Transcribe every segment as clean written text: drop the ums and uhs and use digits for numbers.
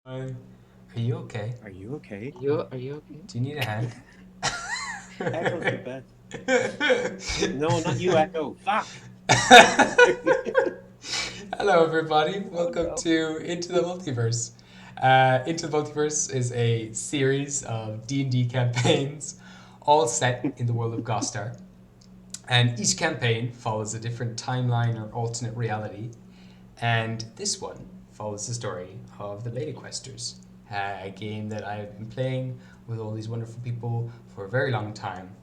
Are you okay? Are you okay? Are you okay? Do you need a hand? Echo's the best. No, not you, Echo. Fuck. Hello, everybody. Oh Welcome no. to Into the Multiverse. Into the Multiverse is a series of D&D campaigns, all set in the world of Gostar. And each campaign follows a different timeline or alternate reality. And this one follows the story of the Beta Questers, a game that I've been playing with all these wonderful people for a very long time.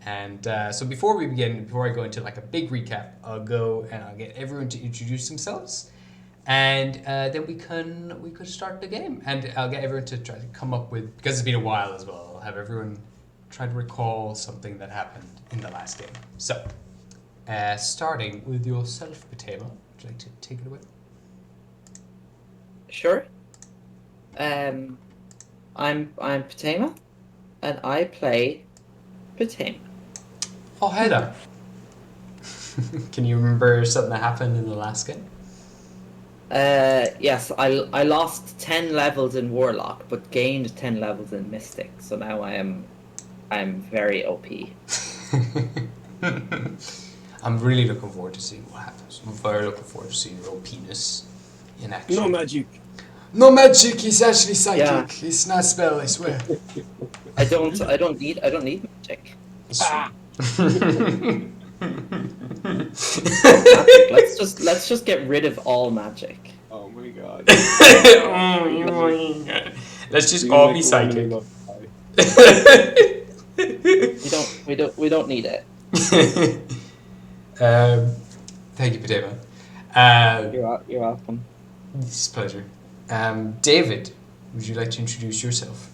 And so before we begin, before I go into like a big recap, I'll go and I'll get everyone to introduce themselves, and then we could start the game. And I'll get everyone to try to come up with, because it's been a while as well. I'll have everyone try to recall something that happened in the last game. So, starting with yourself, Patema, would you like to take it away? Sure. I'm Patema, and I play Patema. Oh, hey there. Can you remember something that happened in the last game? Yes, I lost 10 levels in Warlock, but gained 10 levels in Mystic. So now I'm very OP. I'm really looking forward to seeing what happens. I'm very looking forward to seeing your penis in action. No magic. No magic. He's actually psychic. Yeah. It's not spell. I swear. I don't need magic. Ah. Let's just get rid of all magic. Oh my god. Let's just all be psychic. We don't need it. Thank you, Patema. You're welcome. It's a pleasure. David, would you like to introduce yourself?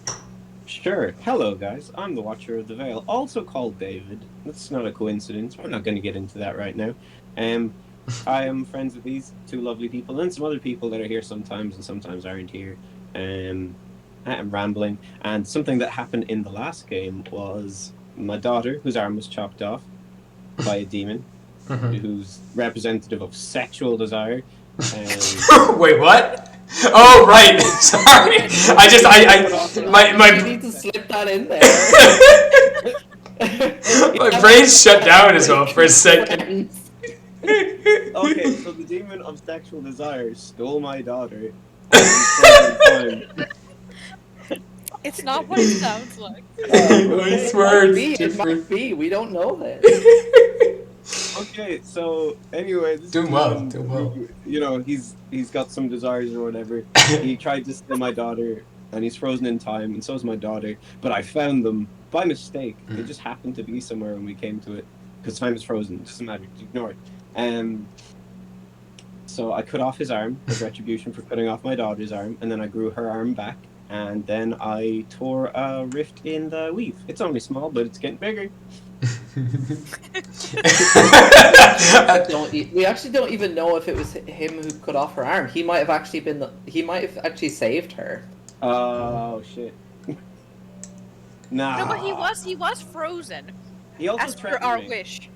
Sure. Hello, guys. I'm the Watcher of the Veil, also called David. That's not a coincidence. We're not going to get into that right now. I am friends with these two lovely people and some other people that are here sometimes and sometimes aren't here. I'm rambling. And something that happened in the last game was my daughter, whose arm was chopped off by a demon, who's representative of sexual desire. Wait, what? Oh, right. Sorry. You need to slip that in there. My brain shut down as well for a second. Okay, so the demon of sexual desire stole my daughter. It's not what it sounds like. I swear it's It might different. be. We don't know this. Okay, so anyway, this Doing well, doing well. You know, he's got some desires or whatever. He tried to steal my daughter, and he's frozen in time, and so is my daughter. But I found them by mistake. They just happened to be somewhere when we came to it, because time is frozen. It doesn't matter. Ignore it. So I cut off his arm as retribution for cutting off my daughter's arm, and then I grew her arm back, and then I tore a rift in the weave. It's only small, but it's getting bigger. We actually don't even know if it was him who cut off her arm. He might have actually saved her. Oh shit. Nah. No, but he was frozen. He also As per threatened our me. wish.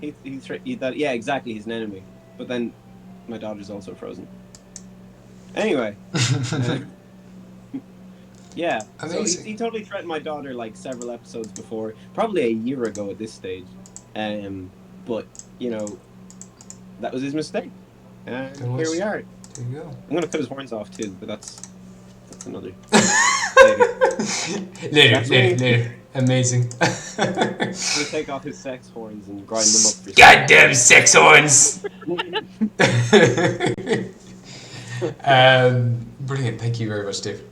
Yeah, exactly. He's an enemy, but then my daughter's also frozen. Anyway, yeah. Amazing. So he totally threatened my daughter like several episodes before, probably a year ago at this stage. But you know, that was his mistake. And here we are. There you go. I'm gonna cut his horns off too, but that's another. Later. Amazing. I'm gonna take off his sex horns and grind them up for Goddamn sex horns! Brilliant. Thank you very much, David.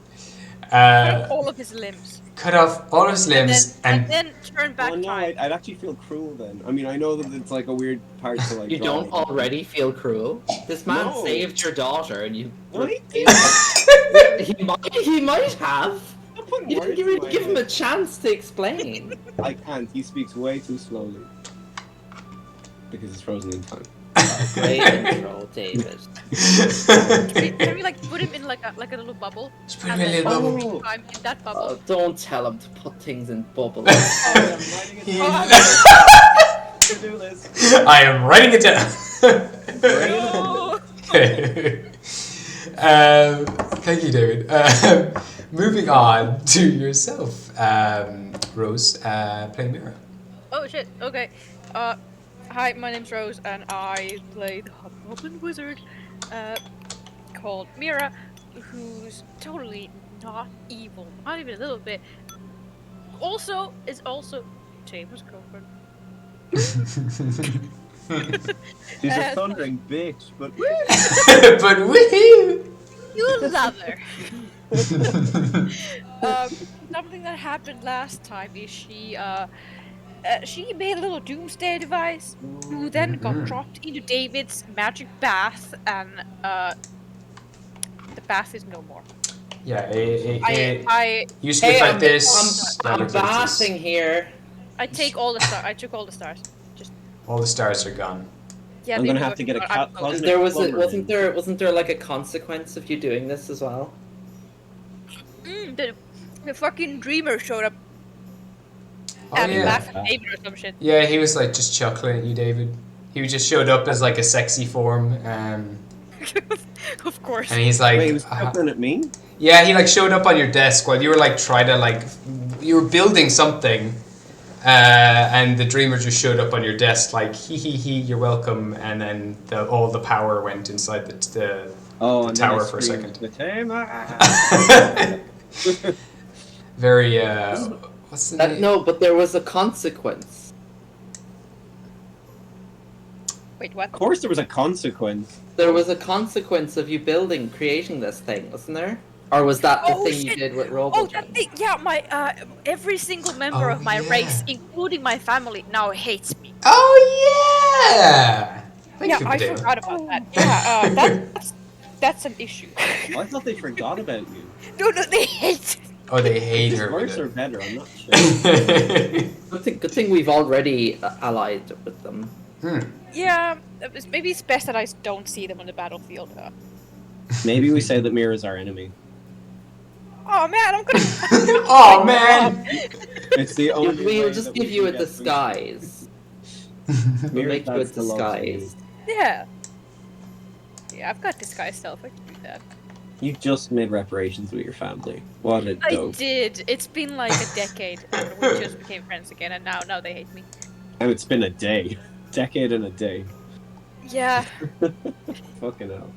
All of his limbs. Cut off all his limbs and then turn back Oh no, time. I'd actually feel cruel then. I mean, I know that it's like a weird part to like. You draw. don't already feel cruel. This man No. saved your daughter, and you. No, he He might have. Don't put You words didn't in even my give him a head. chance to explain. I can't. He speaks way too slowly because it's frozen in time. Great intro, David. Can we like put him in like a little bubble? Just put And him in a then little bubble. all the time in that bubble. Don't tell him to put things in bubbles. I'm writing it down. To do this. I am writing it down. No. Thank you, David. Moving on to yourself, Rose, playing Mira. Oh shit. Okay. Hi, my name's Rose, and I play the Hobgoblin Wizard, called Mira, who's totally not evil, not even a little bit. Also, is also Tamer's girlfriend. She's a And- thundering bitch, but But woohoo! You love her. Something that happened last time is she made a little doomsday device, who then got dropped into David's magic bath, and the bath is no more. Yeah, I used to look like this. I'm now looks like this. bathing here. take all the stars. I took all the stars. Just All the stars are gone. yeah. I'm they gonna do have to get a I'm cat close. closet. There was plumber wasn't in. there like a consequence of you doing this as well? The fucking dreamer showed up Oh, and yeah. laughed at David or some shit. Yeah, he was like just chuckling at you, David. He just showed up as like a sexy form, Of course. and he's like, Wait, he was chuckling at me? yeah, he like showed up on your desk while you were like trying to like, you were building something, and the dreamer just showed up on your desk like, hee, you're welcome, and then all the power went inside the Oh, and then I tower for a screamed, second. "The Tamer!" Very what's the name? No, but there was a consequence. Wait, what? Of course there was a consequence. There was a consequence of you creating this thing, wasn't there? Or was that the Oh, thing shit. you did with Oh, RoboJam? that thing! Yeah, my every single member Oh, of my yeah. race, including my family, now hates me. Oh yeah! Thank Yeah, you, I David. forgot about that. Yeah, that's an issue. Oh, I thought they forgot about you. No, they hate. Oh, they hate His her. words with are better, I'm not sure. it. Good thing we've already allied with them. Yeah, maybe it's best that I don't see them on the battlefield. Maybe we say that Mira's our enemy. Oh man, I'm gonna. Oh man! It's the only way We'll just that give we you a can get disguise. We'll Mira make you a does the love to you. disguise. Yeah. Yeah, I've got disguise self. I can do that. You just made reparations with your family. What a I dope. did. It's been like a decade, and we just became friends again, and now they hate me. And it's been a day. Decade and a day. Yeah. Fucking hell.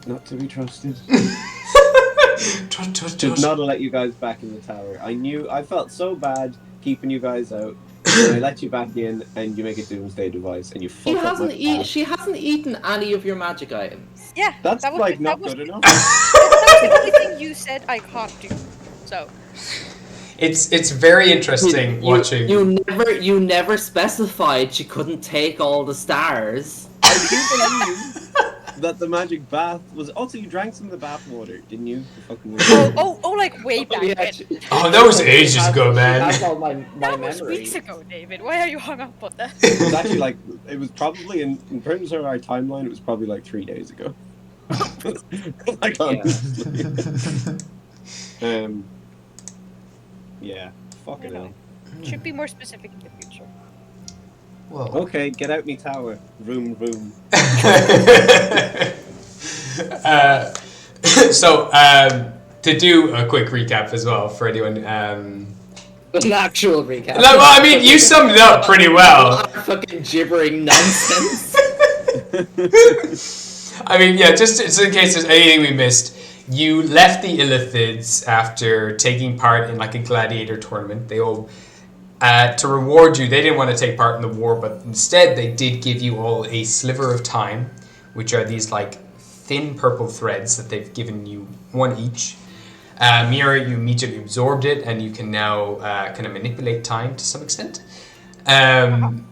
Not to be trusted. Should not have let you guys back in the tower. I felt so bad keeping you guys out. And I let you back in, and you make a doomsday device, and you fuck up my path. She hasn't eaten any of your magic items. Yeah. That's that was, like that not was, good enough. That was the only thing you said I can't do. So. It's very interesting watching. You never specified she couldn't take all the stars. I do believe that the magic bath was. Also, you drank some of the bath water, didn't you? You fucking Like way back then. Oh, that was ages ago, man. That's all my That was memory. weeks ago, David. Why are you hung up on that? It was actually like it was probably in terms of our timeline. It was probably like 3 days ago. Like honestly. Yeah. Fucking hell. Should be more specific in the future. Whoa. Okay, get out me tower. Vroom vroom. So, to do a quick recap as well for anyone. An actual recap. No, well, I mean, you summed it up pretty well. Fucking gibbering nonsense. I mean, yeah, just in case there's anything we missed. You left the Illithids after taking part in like a gladiator tournament. They all, to reward you, they didn't want to take part in the war, but instead they did give you all a sliver of time, which are these like thin purple threads that they've given you one each. Mira, you immediately absorbed it, and you can now kind of manipulate time to some extent. And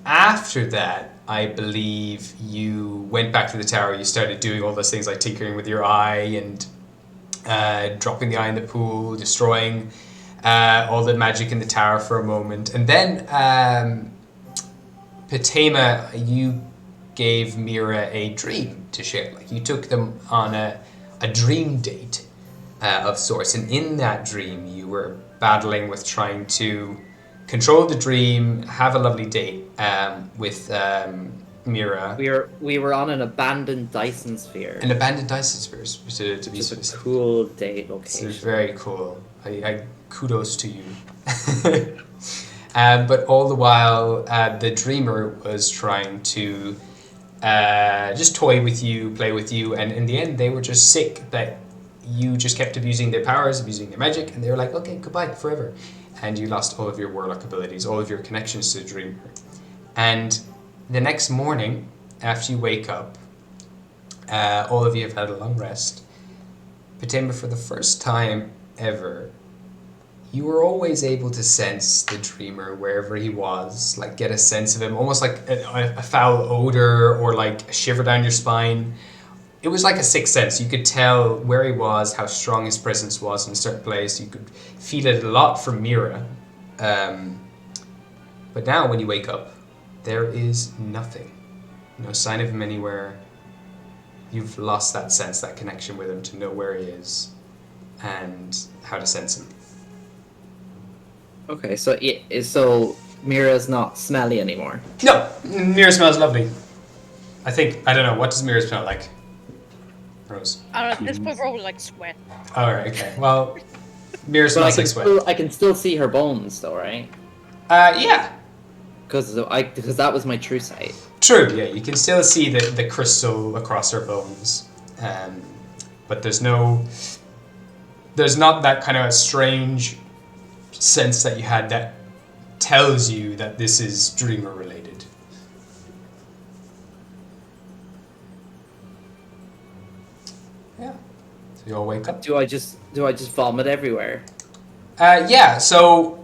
after that, I believe you went back to the tower. You started doing all those things like tinkering with your eye and dropping the eye in the pool, destroying all the magic in the tower for a moment. And then, Patema, you gave Mira a dream to share. Like, you took them on a dream date of sorts. And in that dream, you were battling with trying to control the dream, have a lovely date with Mira. We were on an abandoned Dyson sphere. An abandoned Dyson sphere, to be Just a specific. cool date location. It's very cool. I kudos to you. But all the while, the dreamer was trying to just toy with you, play with you, and in the end, they were just sick that you just kept abusing their powers, abusing their magic, and they were like, okay, goodbye forever. And you lost all of your warlock abilities, all of your connections to the dreamer. And the next morning, after you wake up, all of you have had a long rest. Fatima, for the first time ever, you were always able to sense the dreamer wherever he was, like get a sense of him, almost like a foul odor or like a shiver down your spine. It was like a sixth sense. You could tell where he was, how strong his presence was in a certain place. You could feel it a lot from Mira. But now when you wake up, there is nothing. No sign of him anywhere. You've lost that sense, that connection with him to know where he is and how to sense him. Okay, so Mira's not smelly anymore. No, Mira smells lovely. I don't know, what does Mira smell like? Rose? I don't know, this point probably like sweat. Alright, okay. Well, Mira But smells like sweat. I can still see her bones, though, right? Yeah. Because that was my true sight. True, yeah. You can still see the crystal across her bones. But there's not that kind of strange sense that you had that tells you that this is dreamer related. Yeah. So you all wake up. Do I just vomit everywhere? Yeah, so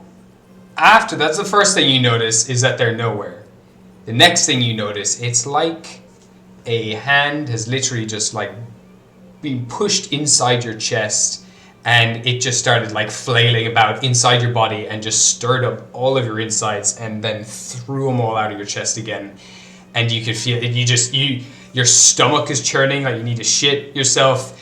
after that's the first thing you notice is that they're nowhere. The next thing you notice, it's like a hand has literally just like been pushed inside your chest and it just started like flailing about inside your body and just stirred up all of your insides and then threw them all out of your chest again. And you could feel it, your stomach is churning, like you need to shit yourself.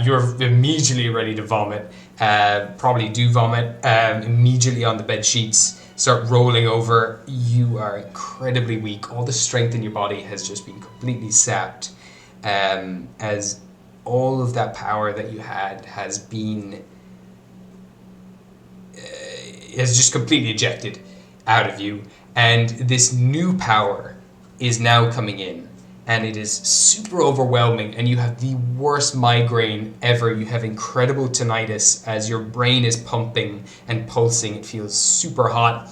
You're immediately ready to vomit. Probably do vomit immediately on the bed sheets. Start rolling over. You are incredibly weak. All the strength in your body has just been completely sapped, as all of that power that you had has been is just completely ejected out of you, and this new power is now coming in, and it is super overwhelming, and you have the worst migraine ever. You have incredible tinnitus as your brain is pumping and pulsing. It feels super hot.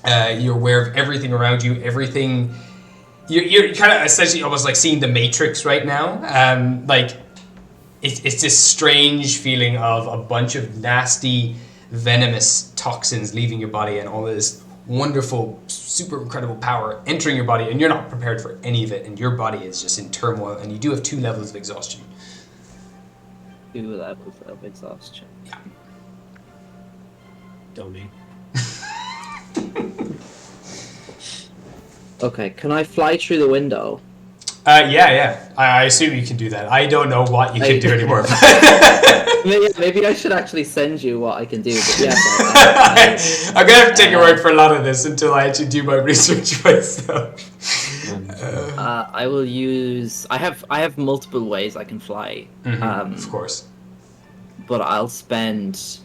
You're aware of everything around you, everything. You're kind of essentially almost like seeing the Matrix right now. Like it's this strange feeling of a bunch of nasty, venomous toxins leaving your body and all this wonderful, super incredible power entering your body, and you're not prepared for any of it, and your body is just in turmoil, and you do have 2 levels of exhaustion. 2 levels of exhaustion. Yeah. Donate. Okay, can I fly through the window? Yeah. I assume you can do that. I don't know what you can do anymore. Maybe I should actually send you what I can do. But yes, I'm gonna have to take your word for a lot of this until I actually do my research myself. I will use. I have multiple ways I can fly. Of course. But I'll spend.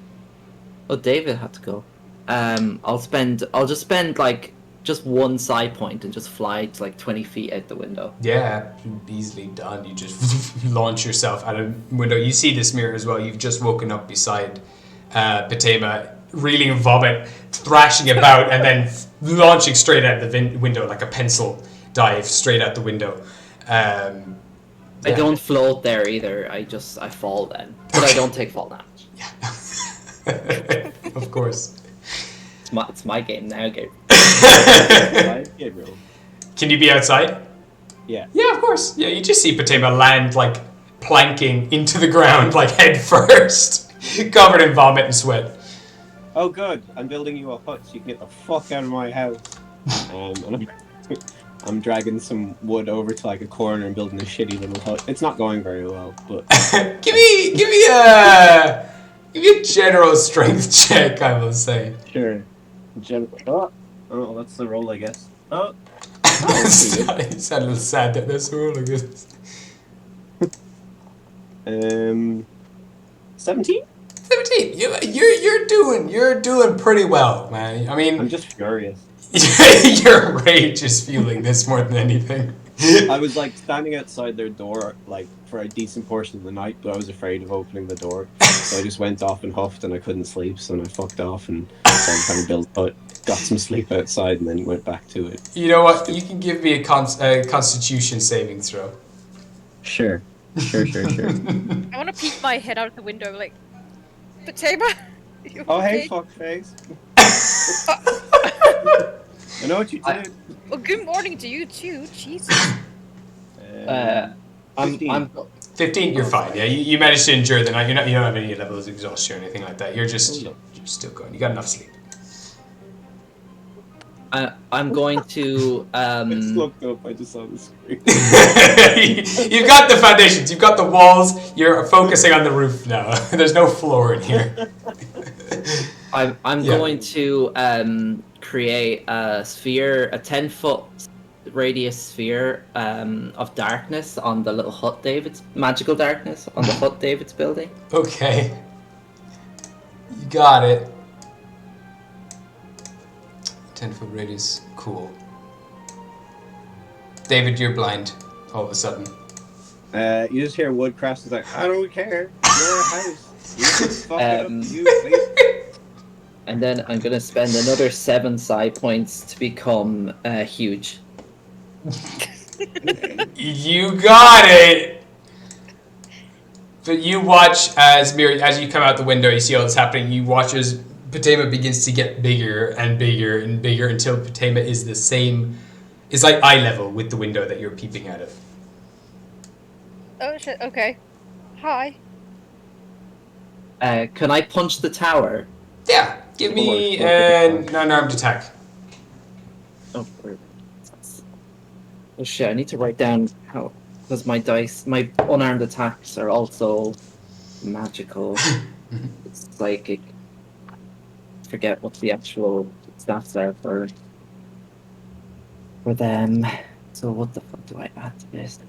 Oh, David had to go. I'll just spend like just 1 side point and just fly to like 20 feet out the window. Yeah, easily done. You just launch yourself out a window. You see this mirror as well. You've just woken up beside Fatima, reeling in vomit, thrashing about, and then launching straight out the window like a pencil dive straight out the window. I don't float there either. I fall then, but I don't take fall damage. Yeah. Of course. It's my game now, Gabe. Gabriel. Can you be outside? Yeah. Yeah, of course. Yeah, you just see Fatima land like planking into the ground like head first, covered in vomit and sweat. Oh, good. I'm building you a hut so you can get the fuck out of my house. And I'm dragging some wood over to like a corner and building a shitty little hut. It's not going very well, but give me a general strength check, I will say. sure. Oh, that's the roll, I guess. Oh. that's pretty good. You sound a little sad that that's so like this. 17? 17. You're doing pretty well, man. I I'm mean, just furious. your rage is fueling this more than anything. I was like standing outside their door like for a decent portion of the night, but I was afraid of opening the door. So I just went off and huffed and I couldn't sleep, so then I fucked off and started trying to build a hut. Got some sleep outside and then went back to it. You know what? You can give me a Constitution saving throw. Sure. I want to peek my head out the window, like, Potema. Oh, hey, fuckface. I know what you did. Well, good morning to you too. Jesus. I'm 15, you're fine. Yeah, you managed to endure the night. You don't have any levels of exhaustion or anything like that. You're you're still going. You got enough sleep. I'm going to I just looked up. I just saw the screen. You've got the foundations. You've got the walls. You're focusing on the roof now. There's no floor in here. I'm going to create a sphere, a 10-foot radius sphere of darkness on the little hut magical darkness on the hut David's building. Okay. You got it. 10-foot radius. Cool. David, you're blind all of a sudden. You just hear Woodcraft is like, I don't care. Your house. You can fuck it up. You please. And then I'm gonna spend another 7 psi points to become huge. You got it. But you watch as you come out the window, you see all this happening. You watch as Potema begins to get bigger and bigger and bigger until Potema is is like eye level with the window that you're peeping out of. Oh shit. Okay. Hi. Can I punch the tower? Yeah, give me an unarmed attack. Oh shit! I need to write down how, because my unarmed attacks are also magical. It's psychic. Forget what the actual stats are for them. So what the fuck do I add to this?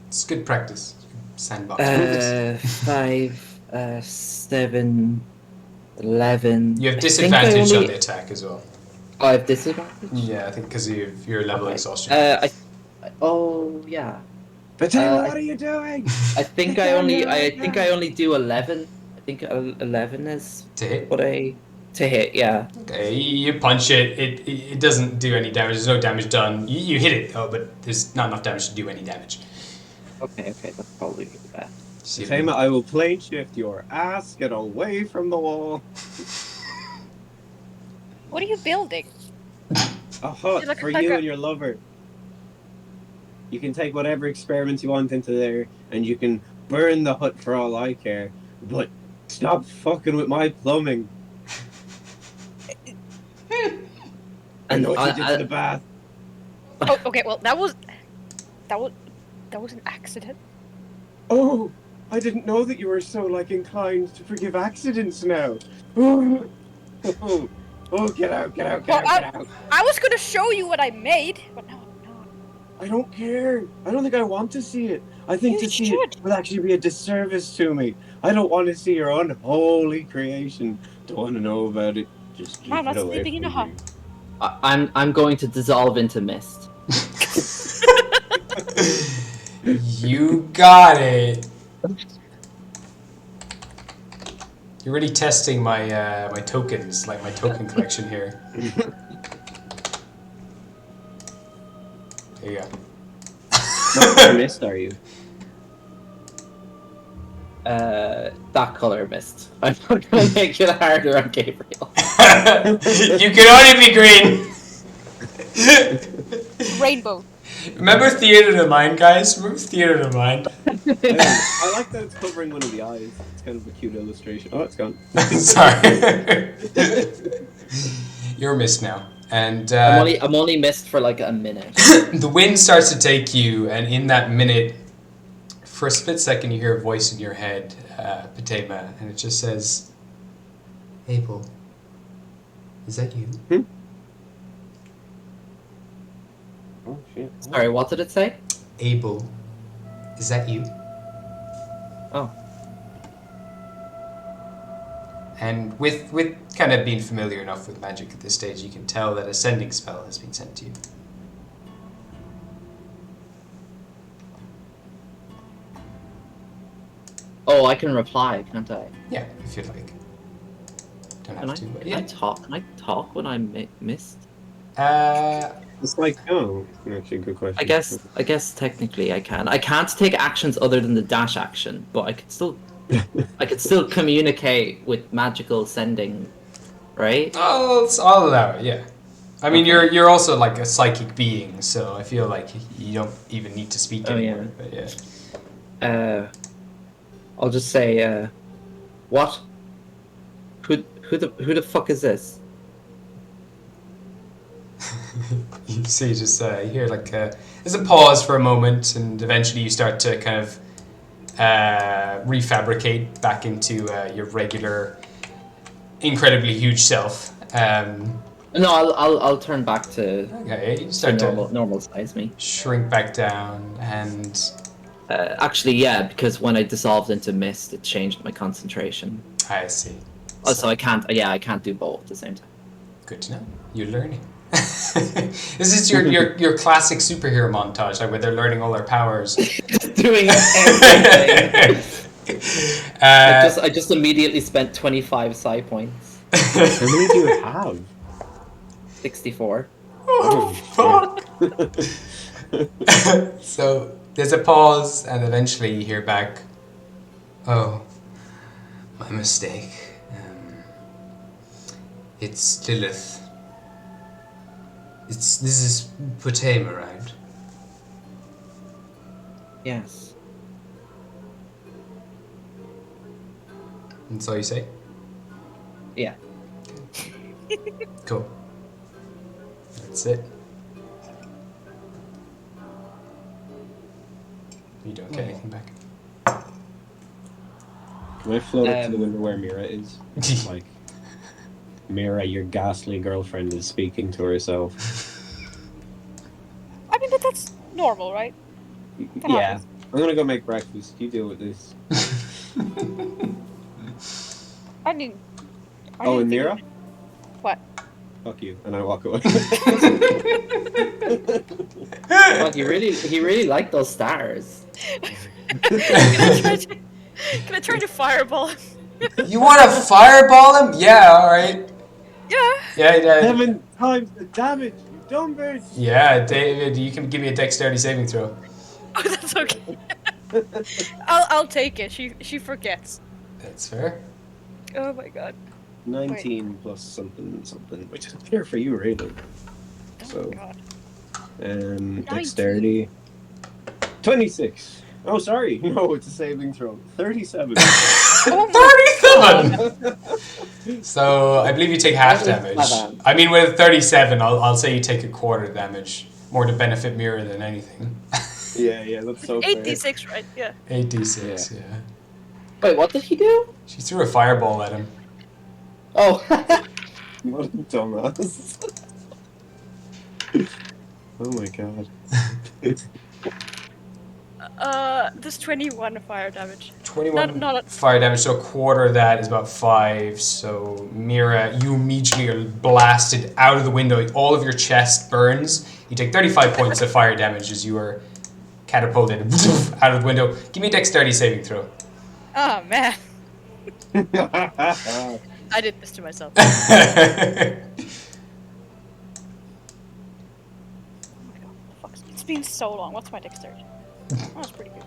It's good practice. Sandbox. 5, 7, 11. You have disadvantage on the attack as well. Oh, I have disadvantage? Yeah, I think because of your level of exhaustion. Oh yeah. Potema, what are you doing? I think I only do 11. I think 11 is To hit? To hit, yeah. Okay, you punch it. It doesn't do any damage. There's no damage done. You hit it though, but there's not enough damage to do any damage. Okay, that's probably bad. Potema, I will plane shift your ass. Get away from the wall. What are you building? A hut Like for you and your lover. You can take whatever experiments you want into there, and you can burn the hut for all I care. But stop fucking with my plumbing. I know what you did to the bath. Oh, okay. Well, that was an accident. Oh, I didn't know that you were so inclined to forgive accidents now. Oh, get out, get out. I was gonna show you what I made, but no, I'm not. I don't care. I don't think I want to see it. I think You to see should. it will actually be a disservice to me. I don't want to see your unholy creation. Don't want to know about it. Just keep I'm not it away sleeping in a from hut. me. I'm going to dissolve into mist. You got it. You're really testing my my tokens, like my token collection here. There you go. What kind of mist are you? That color mist. I'm not gonna make it harder on Gabriel. You can only be green. Rainbow. Remember Theater of the Mind, guys? Remember Theater of the Mind? I like that it's covering one of the eyes. It's kind of a cute illustration. Oh, it's gone. Sorry. You're missed now. And I'm only missed for like a minute. the wind starts to take you, and in that minute, for a split second, you hear a voice in your head, Potema, and it just says, Abel, is that you? Oh shit. Sorry, what did it say? Abel. Is that you? Oh. And with kind of being familiar enough with magic at this stage, you can tell that a sending spell has been sent to you. Oh, I can reply, can't I? Yeah, if you'd like. Don't Can have to, but yeah. Can I talk when I'm missed? It's like, oh, actually, good question. I guess technically I can. I can't take actions other than the dash action, but I could still communicate with magical sending, right? I'll allow it, yeah. I mean, Okay. you're also like a psychic being, so I feel like you don't even need to speak Oh, anymore. yeah. But yeah. I'll just say, what? Who the fuck is this? So you just you hear like there's a pause for a moment, and eventually you start to kind of refabricate back into your regular, incredibly huge self. No, I'll turn back to Okay, you start normal size me. shrink back down, and Actually, yeah, because when I dissolved into mist, it changed my concentration. I see. Oh, so I can't. Yeah, I can't do both at the same time. Good to know. You're learning. This is your classic superhero montage, like where they're learning all their powers. Doing everything. I just immediately spent 25 psi points. How many do you have? 64. Oh, fuck! So there's a pause, and eventually you hear back, "Oh, my mistake. It's Lilith. This is Potema, right?" Yes. That's all you say? Yeah. Cool. That's it. You don't get anything back. Can I float up to the window where Mira is? Like, Mira, your ghastly girlfriend is speaking to herself. I mean, but that's normal, right? That Yeah. happens. I'm gonna go make breakfast. You deal with this. I mean. I Oh, didn't and think Mira? of it. What? Fuck you. And I walk away. Fuck, he really liked those stars. Can I try to fireball him? You want to fireball him? Yeah, alright. Yeah. Yeah, 7 times the damage, you dumb bitch! yeah, David, you can give me a dexterity saving throw. Oh, that's okay. I'll take it. She forgets. That's fair. Oh my god. 19 plus something, which is fair for you, really. Oh So, god. Dexterity. 26. Oh, sorry. No, it's a saving throw. 37. Oh 37! So, I believe you take half damage. Seven. I mean, with 37, I'll say you take a quarter damage. More to benefit Mira than anything. Yeah, that's so fair. 8d6, right? Yeah. 8d6, yeah. Wait, what did he do? She threw a fireball at him. Oh. What a dumbass. Oh my god. There's 21 fire damage. 21 Not fire damage, so a quarter of that is about 5. So, Mira, you immediately are blasted out of the window. All of your chest burns. You take 35 points of fire damage as you are catapulted out of the window. Give me a dexterity saving throw. Oh man. I did this to myself. Fuck, it's been so long. What's my dexterity? Oh, that's pretty good.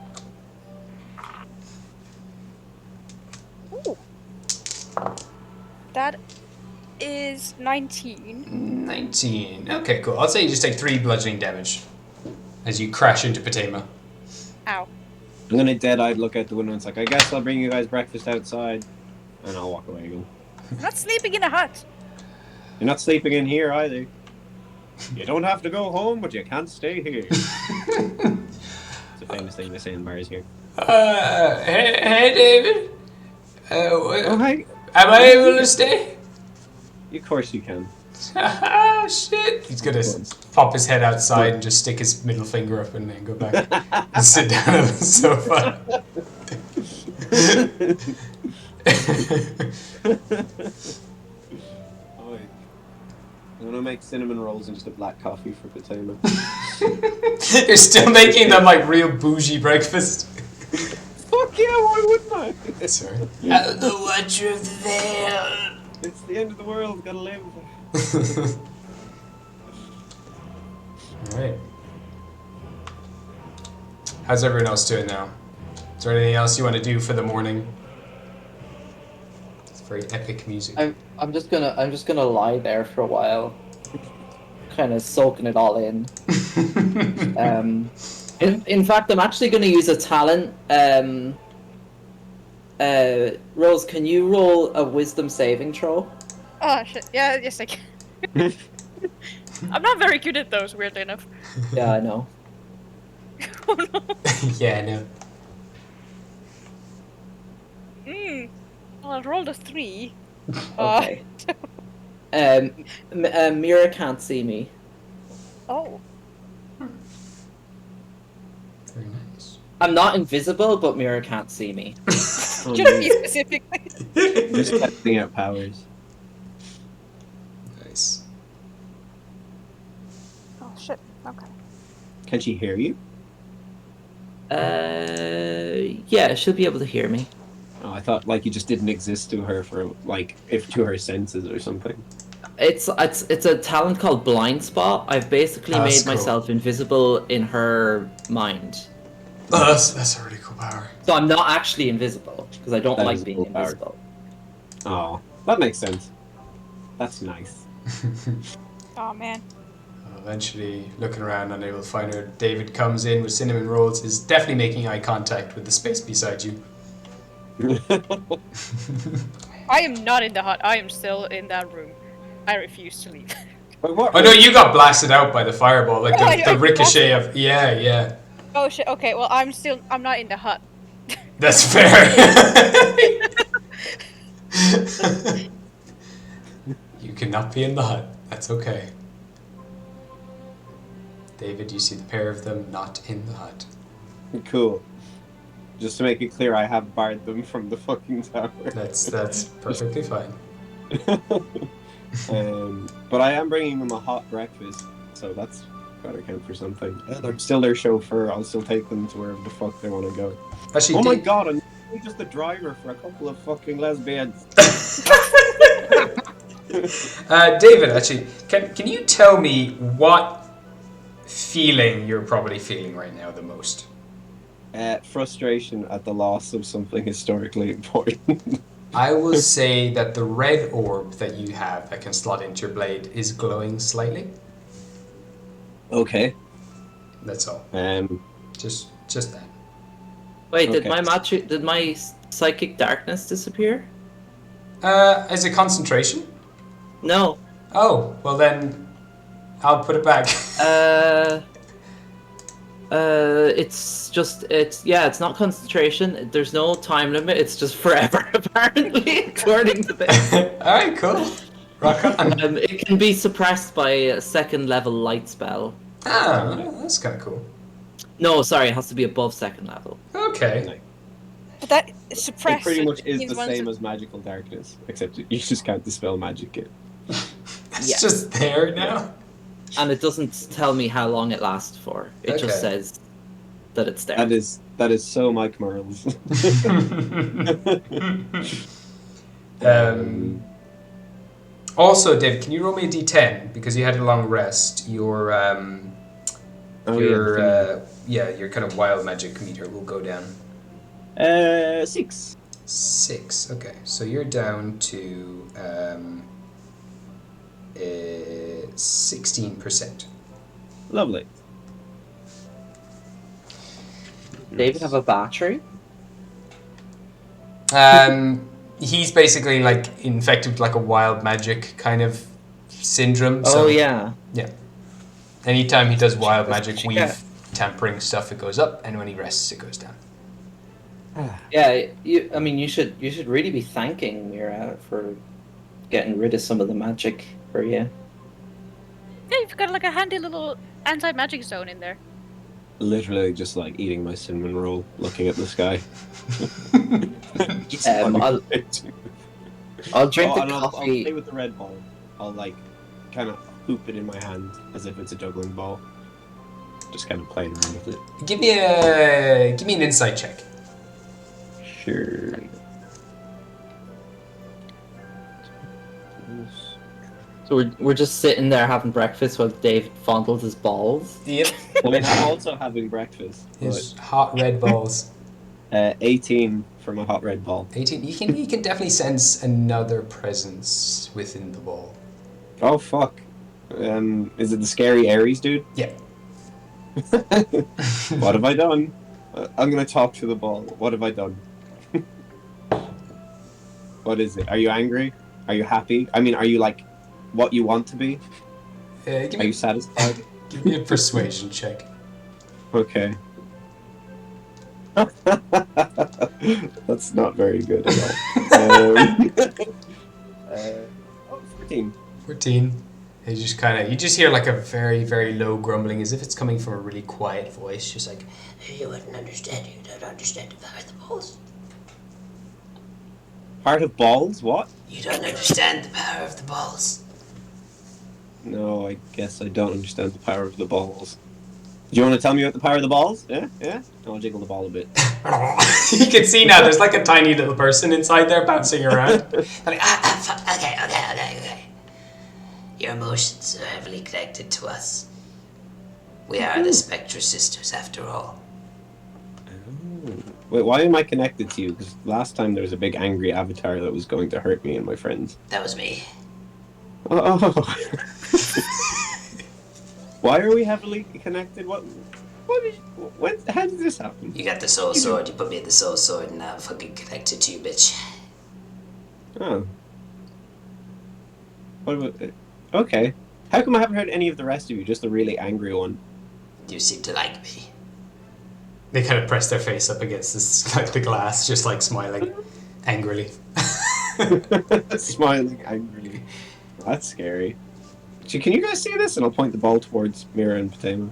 Ooh. That is 19. 19. Okay, cool. I'll say you just take 3 bludgeoning damage as you crash into Potema. Ow. I'm gonna dead-eyed look out the window and it's like, I guess I'll bring you guys breakfast outside. And I'll walk away again. I'm not sleeping in a hut. You're not sleeping in here either. You don't have to go home, but you can't stay here. It's a famous thing they say in bars here. Hey David. Oh, hi. Am I able to stay? Of course you can. Shit! He's gonna pop his head outside and just stick his middle finger up and then go back and sit down on the sofa. Oh, I'm gonna make cinnamon rolls and just a black coffee for Patema. You're still making them like real bougie breakfast. Fuck yeah, why wouldn't I? Sorry. The Watcher of the Veil. It's the end of the world, gotta live. Alright. How's everyone else doing now? Is there anything else you want to do for the morning? It's very epic music. I'm just gonna lie there for a while, kind of soaking it all in. In fact, I'm actually gonna use a talent. Rose, can you roll a wisdom saving throw? Oh shit! Yeah, yes I can. I'm not very good at those, weirdly enough. Yeah, I know. Oh no. Yeah, I know. Well, I rolled a 3. Okay. Mira can't see me. Oh. Very nice. I'm not invisible, but Mira can't see me. Oh, Should be specifically. just testing out powers. Nice. Oh shit. Okay. Can she hear you? Yeah, she'll be able to hear me. Oh, I thought like you just didn't exist to her for like if to her senses or something. It's a talent called blind spot. I've basically Oh, that's made cool. myself invisible in her mind. Oh, that's a really cool power. So I'm not actually invisible because I don't That like is a being cool power. invisible. Oh, that makes sense. That's nice. Oh man. Eventually, looking around, unable to find her, David comes in with cinnamon rolls, is definitely making eye contact with the space beside you. I am not in the hut. I am still in that room. I refuse to leave. But what? Oh no, you got blasted out by the fireball, like Oh, the I ricochet of... Yeah. Oh shit. Okay. Well, I'm not in the hut. That's fair. You cannot be in the hut. That's okay. David, you see the pair of them not in the hut. Cool. Just to make it clear, I have barred them from the fucking tower. That's perfectly fine. But I am bringing them a hot breakfast, so that's gotta count for something. I'm still their chauffeur. I'll still take them to wherever the fuck they want to go. Actually, Oh my god, I'm just a driver for a couple of fucking lesbians. David, actually, can you tell me what feeling you're probably feeling right now the most? Frustration at the loss of something historically important. I will say that the red orb that you have that can slot into your blade is glowing slightly. Okay. That's all. Just that. Wait, Okay. did my psychic darkness disappear? As a concentration? No. Oh, well then, I'll put it back. It's not concentration. There's no time limit. It's just forever, apparently, according to this. Alright, cool. Rock on. It can be suppressed by a second level light spell. Ah, that's kind of cool. No, sorry, it has to be above second level. Okay. But that It suppressed. pretty much is means the once same it- as magical darkness, except you just can't dispel magic it. It's Yeah. just there now. And it doesn't tell me how long it lasts for. It Okay. just says that it's there. That is so Mike Merles. Also, Dave, can you roll me a d10? Because you had a long rest. Your your kind of wild magic meter will go down. 6. 6. Okay, so you're down to 16%. Lovely. David have a battery? He's basically like infected with like a wild magic kind of syndrome. So, Oh yeah. Yeah. Anytime he does wild magic, Yeah. weave tampering stuff, it goes up, and when he rests, it goes down. Yeah, you should really be thanking Mira for getting rid of some of the magic for you. Yeah, you've got like a handy little anti-magic zone in there. Literally just like eating my cinnamon roll, looking at the sky. Just I'll drink the and I'll coffee. play with the red ball. I'll like kind of hoop it in my hand as if it's a juggling ball. Just kind of playing around with it. Give me an insight check. Sure. So we're just sitting there having breakfast while Dave fondles his balls. Yep. I mean, I'm also having breakfast. His hot red balls. 18 for my hot red ball. 18. You can definitely sense another presence within the ball. Oh fuck! Is it the scary Aries dude? Yeah. What have I done? I'm gonna talk to the ball. What have I done? What is it? Are you angry? Are you happy? I mean, are you like what you want to be? Are you satisfied? Give me a persuasion check. Okay. That's not very good at all. 14. 14. You just hear like a very, very low grumbling as if it's coming from a really quiet voice, just like, You wouldn't understand. You don't understand the power of the balls. Heart of balls? What? You don't understand the power of the balls. No, I guess I don't understand the power of the balls. Do you want to tell me about the power of the balls? Yeah? Yeah? I'll jiggle the ball a bit. you can see now there's like a tiny little person inside there bouncing around. Okay. Your emotions are heavily connected to us. We are the Spectre Sisters, after all. Wait, why am I connected to you? Because last time there was a big angry avatar that was going to hurt me and my friends. That was me. Oh. Why are we heavily connected? How did this happen? You got the soul sword. You put me in the soul sword, and now I'm fucking connected to you, bitch. Oh. What about it? Okay. How come I haven't heard any of the rest of you? Just the really angry one. You seem to like me. They kind of press their face up against this, like the glass, just like smiling angrily. Smiling angrily. That's scary. Can you guys see this? And I'll point the ball towards Mira and Patema.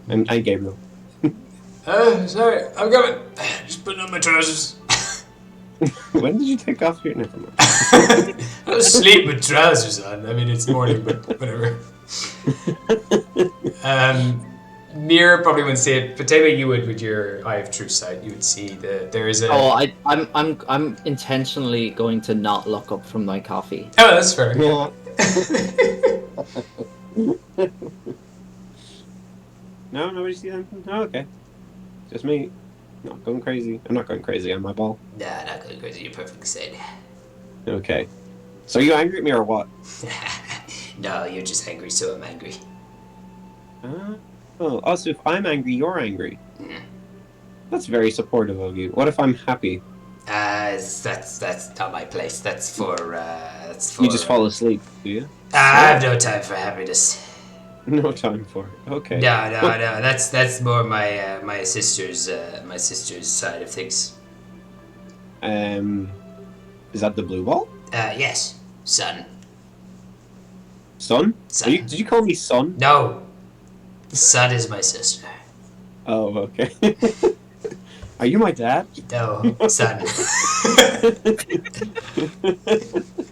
And Gabriel. Sorry, I'm coming. Just putting on my trousers. When did you take off your... Never mind. I was asleep with trousers on. I mean, it's morning, but whatever. Mira probably wouldn't see it. Patema, you would, with your Eye of True Sight, you would see that there is a... Oh, I'm intentionally going to not look up from my coffee. Oh, that's fair. No, nobody see anything? Oh, okay. Just me. Not going crazy. I'm not going crazy on my ball. Nah, not going crazy. You're perfectly sane. Okay. So are you angry at me or what? No, you're just angry, so I'm angry. Also, if I'm angry, you're angry. Mm. That's very supportive of you. What if I'm happy? That's not my place. That's for. You just fall asleep, do you? I have no time for happiness. No time for it. Okay. No. That's more my sister's side of things. Is that the blue ball? Yes, son. Son? Son. Did you call me son? No, son is my sister. Oh, okay. Are you my dad? No, son.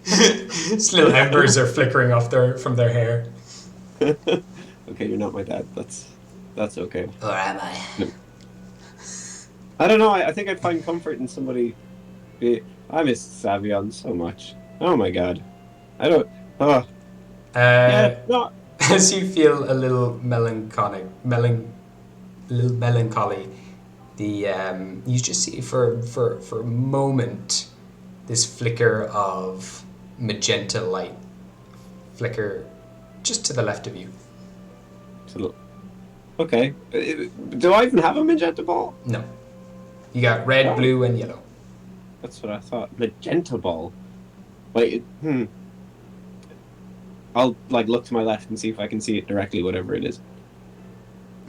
Just little embers are flickering off from their hair. Okay, you're not my dad. That's okay. Or am I? I don't know. I think I'd find comfort in somebody. I miss Savion so much. Oh my god. I don't. Yeah. No. As you feel a little melancholy, you just see for a moment this flicker of magenta light flicker just to the left of you. Okay. Do I even have a magenta ball? No. You got red, blue, and yellow. That's what I thought. Magenta ball. Wait. I'll look to my left and see if I can see it directly, whatever it is.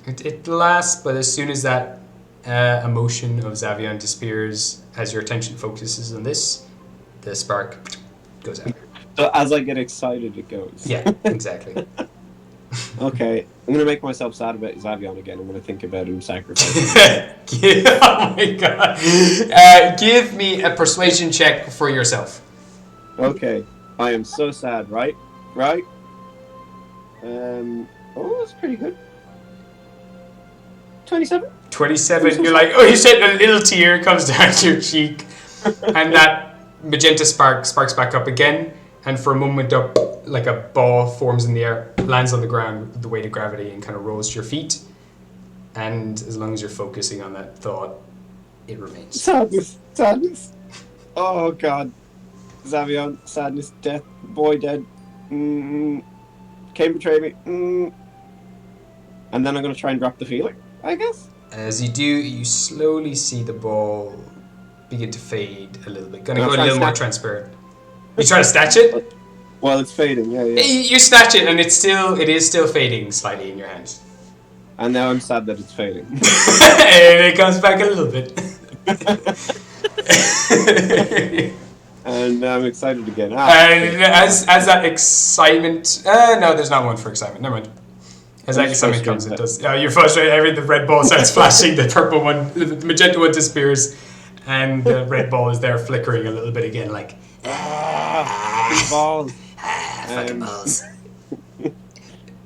It lasts, but as soon as that emotion of Xavion disappears, as your attention focuses on this, the spark goes out. So as I get excited, it goes. Yeah, exactly. Okay, I'm gonna make myself sad about Xavion again. I'm gonna think about him sacrificing. Oh my god. Give me a persuasion check for yourself. Okay, I am so sad, right? Right? Oh, that's pretty good. 27? 27, you're like, oh, you said a little tear comes down your cheek, and that magenta spark sparks back up again, and for a moment up, like a ball forms in the air, lands on the ground with the weight of gravity, and kind of rolls to your feet. And as long as you're focusing on that thought, it remains. Sadness. Oh god. Xavion, sadness, death, boy dead. Came betray me. And then I'm gonna try and drop the feeling, I guess. As you do, you slowly see the ball begin to fade a little bit. Gonna I'll go a try little and more snatch- transparent. You try to snatch it? Well, it's fading, yeah. You snatch it, and it is still fading slightly in your hands. And now I'm sad that it's fading. And it comes back a little bit. And I'm excited again. And as that excitement, no, there's not one for excitement. Never mind. As that excitement comes, it does. You're frustrated. The red ball starts flashing. The purple one, the magenta one disappears, and the red ball is there flickering a little bit again, like. These balls. Fucking balls.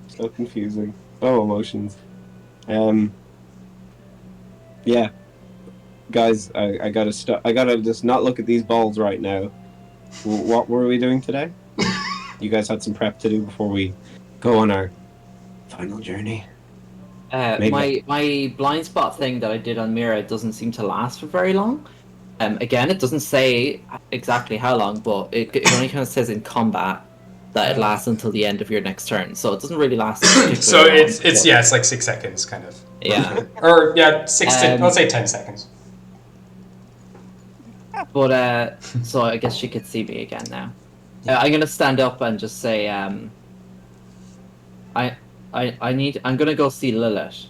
So confusing. Oh, emotions. Yeah. Guys, I gotta stop. I gotta just not look at these balls right now. What were we doing today? You guys had some prep to do before we go on our final journey. My blind spot thing that I did on Mira doesn't seem to last for very long. Again, it doesn't say exactly how long, but it only kind of says in combat that it lasts until the end of your next turn. So it doesn't really last. So long, it's like 6 seconds, kind of. Yeah. Or yeah, 6 to let's say 10 seconds. But so I guess she could see me again now. I'm gonna stand up and just say, I'm gonna go see Lilith.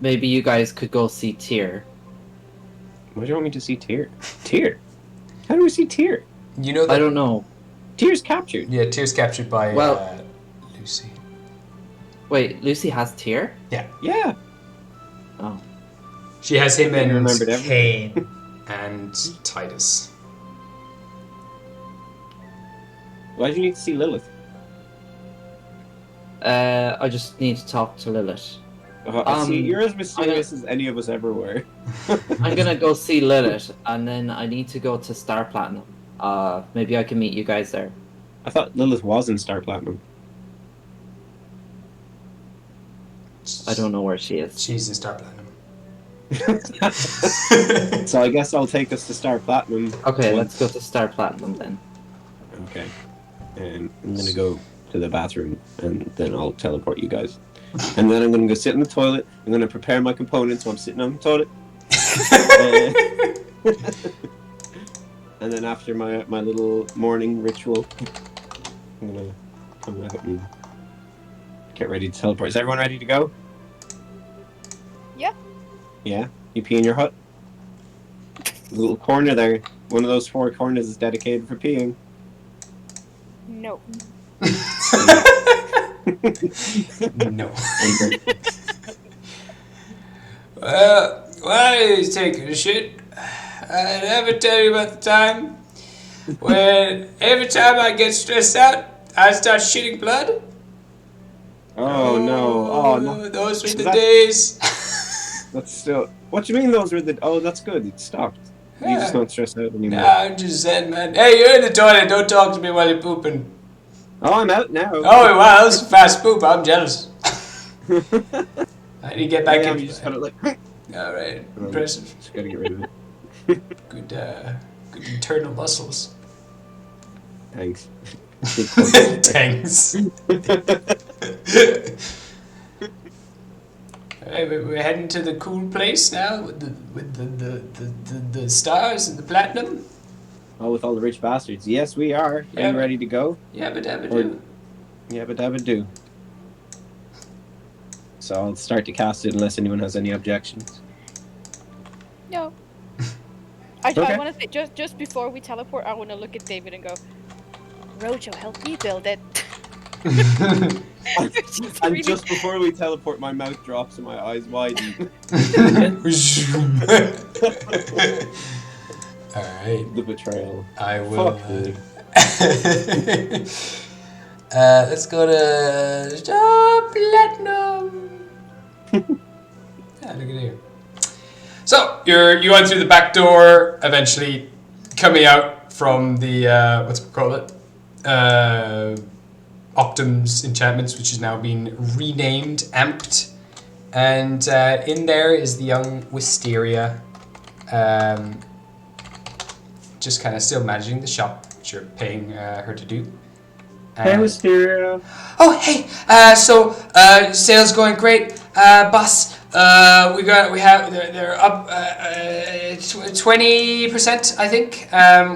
Maybe you guys could go see Tyr. Why do you want me to see Tyr? Tyr? How do we see Tyr? You know that. I don't know. Tyr's captured. Yeah, Tyr's captured by Lucy. Wait, Lucy has Tyr? Yeah. Oh. She has him and remembered everything. Cain and Titus. Why do you need to see Lilith? I just need to talk to Lilith. See, you're as mysterious as any of us ever were. I'm gonna go see Lilith, and then I need to go to Star Platinum. Maybe I can meet you guys there. I thought Lilith was in Star Platinum. I don't know where she is. She's in Star Platinum. So I guess I'll take us to Star Platinum. Okay, let's go to Star Platinum then. Okay. I'm gonna go to the bathroom, and then I'll teleport you guys. And then I'm gonna go sit in the toilet. I'm gonna prepare my components while I'm sitting on the toilet. And then after my little morning ritual, I'm gonna go and get ready to teleport. Is everyone ready to go? Yeah. Yeah? You pee in your hut? A little corner there. One of those 4 corners is dedicated for peeing. No. No. While he's taking a shit, I never tell you about the time when every time I get stressed out, I start shitting blood. Oh no! Oh no! Those were the that- days. That's still. What do you mean those were the? Oh, that's good. It stopped. You just not stressed out anymore. Nah, I'm just saying, man. Hey, you're in the toilet. Don't talk to me while you're pooping. Oh, I'm out now. Oh wow, that was a fast poop. I'm jealous. I need to get back in. You just gotta like. All right, impressive. Just gotta get rid of it. Good internal muscles. Thanks. Thanks. Hey, we're heading to the cool place now with the stars and the platinum. Oh, with all the rich bastards. Yes, we are. Yeah, Are you ready to go? Yeah, but do. Yeah, but dabba do. So I'll start to cast it unless anyone has any objections. No. I Okay. want to say, just before we teleport, I want to look at David and go, Rojo, help me build it. And just before we teleport, my mouth drops and my eyes widen. Alright. The betrayal. I will. Fuck me. Let's go to Platinum. Yeah, look at here. So you went through the back door, eventually coming out from the what's it called Optim's Enchantments, which has now been renamed Amped, and in there is the young Wisteria, just kind of still managing the shop, which you're paying her to do. Hey, Wisteria. Oh, hey. So sales going great, boss. They're up 20%, I think.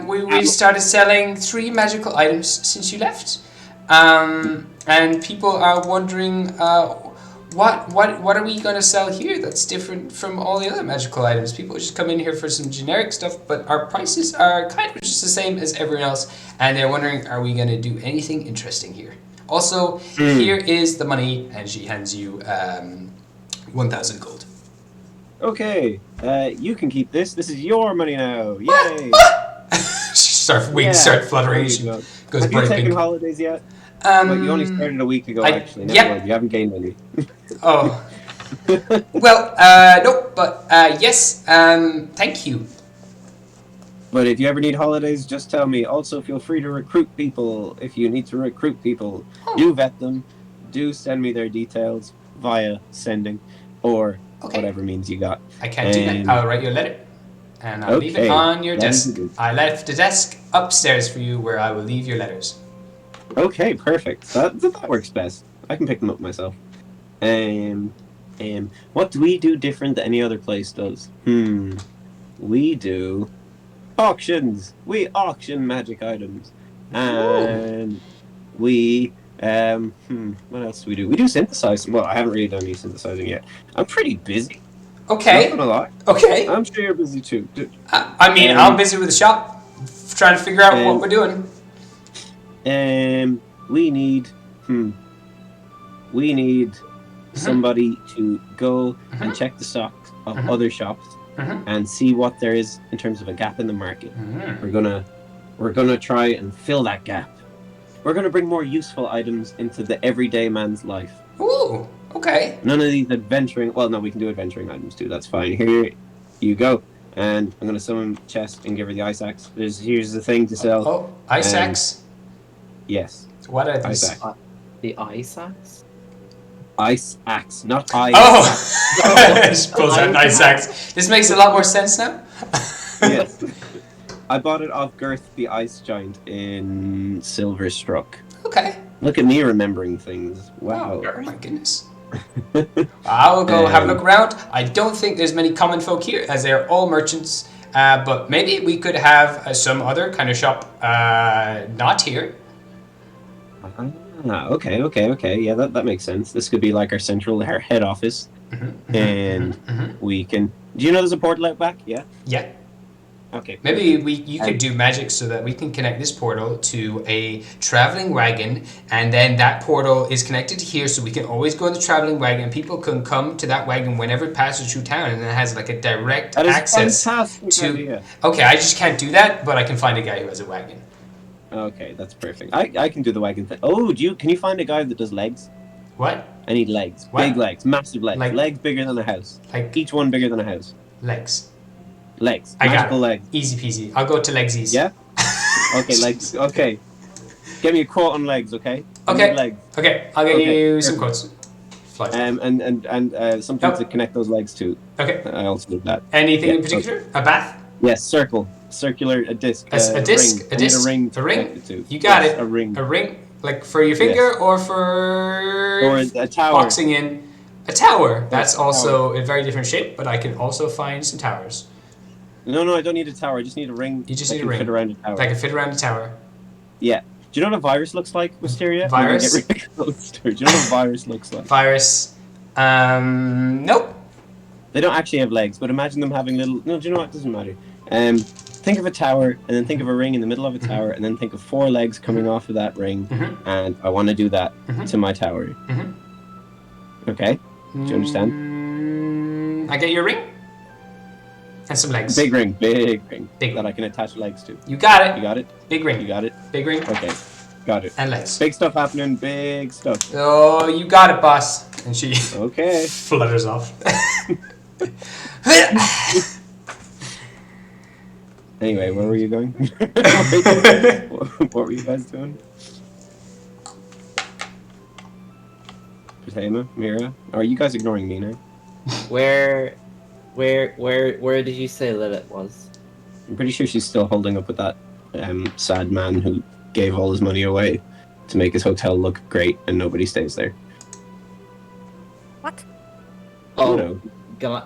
We started selling 3 magical items since you left, and people are wondering what are we gonna sell here that's different from all the other magical items. People just come in here for some generic stuff, but our prices are kind of just the same as everyone else, and they're wondering, are we gonna do anything interesting here? Also, here is the money, and she hands you 1,000 gold. Okay, you can keep this. This is your money now. Yay! Wings start fluttering. She Go. goes Have you bright taken pink. holidays yet? Well, you only started a week ago, actually. Never mind. You haven't gained any. Oh. Well, no, but yes, thank you. But if you ever need holidays, just tell me. Also, feel free to recruit people if you need to recruit people. Do vet them. Do send me their details via sending or whatever means you got. I can't do that. I'll write you a letter. And I'll leave it on your desk. I left the desk upstairs for you where I will leave your letters. Okay, perfect. That works best. I can pick them up myself. What do we do different than any other place does? We do auctions. We auction magic items. And we what else do we do? We do synthesizing. Well, I haven't really done any synthesizing yet. I'm pretty busy. Okay. Not gonna lie. Okay. I'm sure you're busy too. I mean, I'm busy with the shop, trying to figure out what we're doing. We need somebody to go and check the stocks of other shops and see what there is in terms of a gap in the market. We're gonna try and fill that gap. We're gonna bring more useful items into the everyday man's life. Ooh, okay. None of these adventuring. Well, no, we can do adventuring items too. That's fine. Here you go. And I'm gonna summon chest and give her the ice axe. Here's the thing to sell. Oh, ice axe. Yes. What are these? The ice axe? Ice axe, not ice. Oh! She pulls out an ice axe. This makes a lot more sense now. Yes. I bought it off Girth, the ice giant, in Silverstruck. Okay. Look at me remembering things. Wow. Oh my goodness. I will go have a look around. I don't think there's many common folk here, as they're all merchants. But maybe we could have some other kind of shop not here. Okay. Yeah, that makes sense. This could be like our head office. And we can... Do you know there's a portal out back? Yeah? Yeah. Okay. Maybe you could do magic so that we can connect this portal to a traveling wagon, and then that portal is connected to here, so we can always go in the traveling wagon, and people can come to that wagon whenever it passes through town, and it has like a direct access fantastic idea. Okay, I just can't do that, but I can find a guy who has a wagon. Okay, that's perfect. I can do the wagon thing. Oh, can you find a guy that does legs? What? I need legs. What? Big legs. Massive legs. Like- legs bigger than a house. Like Each one bigger than a house. legs. Legs. I got Magical it. legs. Easy peasy. I'll go to legsies. Yeah? Okay, legs. Okay. Get me a quote on legs, okay? I Okay. need legs. Okay, I'll get you some quotes. Fly. And something Oh. to connect those legs to. Okay. I also need that. Anything in Yeah, particular? A bath? Yes, circle. Circular, a disc. A disc? Ring. A I need disc? a ring. A ring? connected to. You got Yes, it. A ring. A ring? Like for your finger or for Or a tower. boxing in? A tower. That's a tower. also a very different shape, but I can also find some towers. No, I don't need a tower. I just need a ring. You just that need a can ring. fit around a tower. That can fit around a tower. Yeah. Do you know what a virus looks like, Wisteria? Virus? Get really close to it. Do you know what a virus looks like? Virus. Nope. They don't actually have legs, but imagine them having little... No, do you know what? It doesn't matter. think of a tower, and then think of a ring in the middle of a tower, and then think of 4 legs coming off of that ring, and I want to do that to my tower. Okay? Do you understand? I get your ring? And some legs. Big ring Big that I can attach legs to. You got it. You got it? Big ring. You got it? Big ring. Okay, got it. And legs. Big stuff happening, big stuff. Oh, you got it, boss. And she Okay. flutters off. Anyway, where were you going? What were you guys doing? Fatima, Mira, are you guys ignoring me now? Where did you say Lilith was? I'm pretty sure she's still holding up with that sad man who gave all his money away to make his hotel look great, and nobody stays there. What? Oh, You know,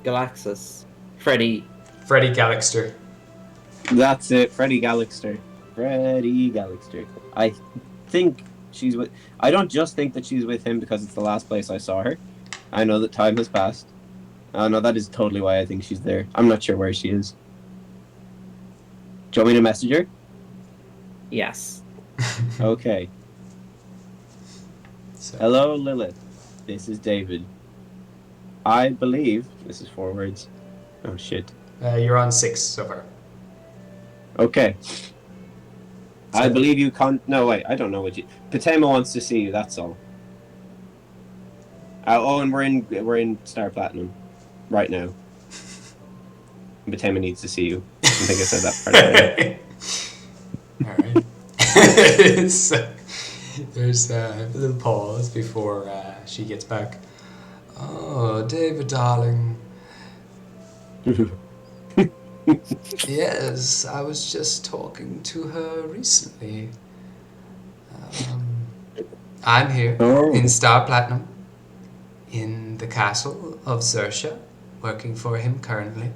Galaxus. Freddie Galaxter. that's it, Freddie Galaxter. Freddie Galaxter. I think she's with. I don't just think that she's with him because it's the last place I saw her. I know that time has passed. No, that is totally why I think she's there. I'm not sure where she is. Do you want me to message her? Yes. Okay. So, Hello, Lilith. This is David. I believe this is 4 words. Oh shit. you're on 6 so far. Okay. I So- believe you can't. No, wait. I don't know what you. Patema wants to see you. That's all. And we're in Star Platinum right now. Patema needs to see you. I think I said that part already. Alright. So, there's a little pause before she gets back. Oh, David, darling. Yes, I was just talking to her recently. I'm here Oh. in Star Platinum, in the castle of Zersha, working for him currently.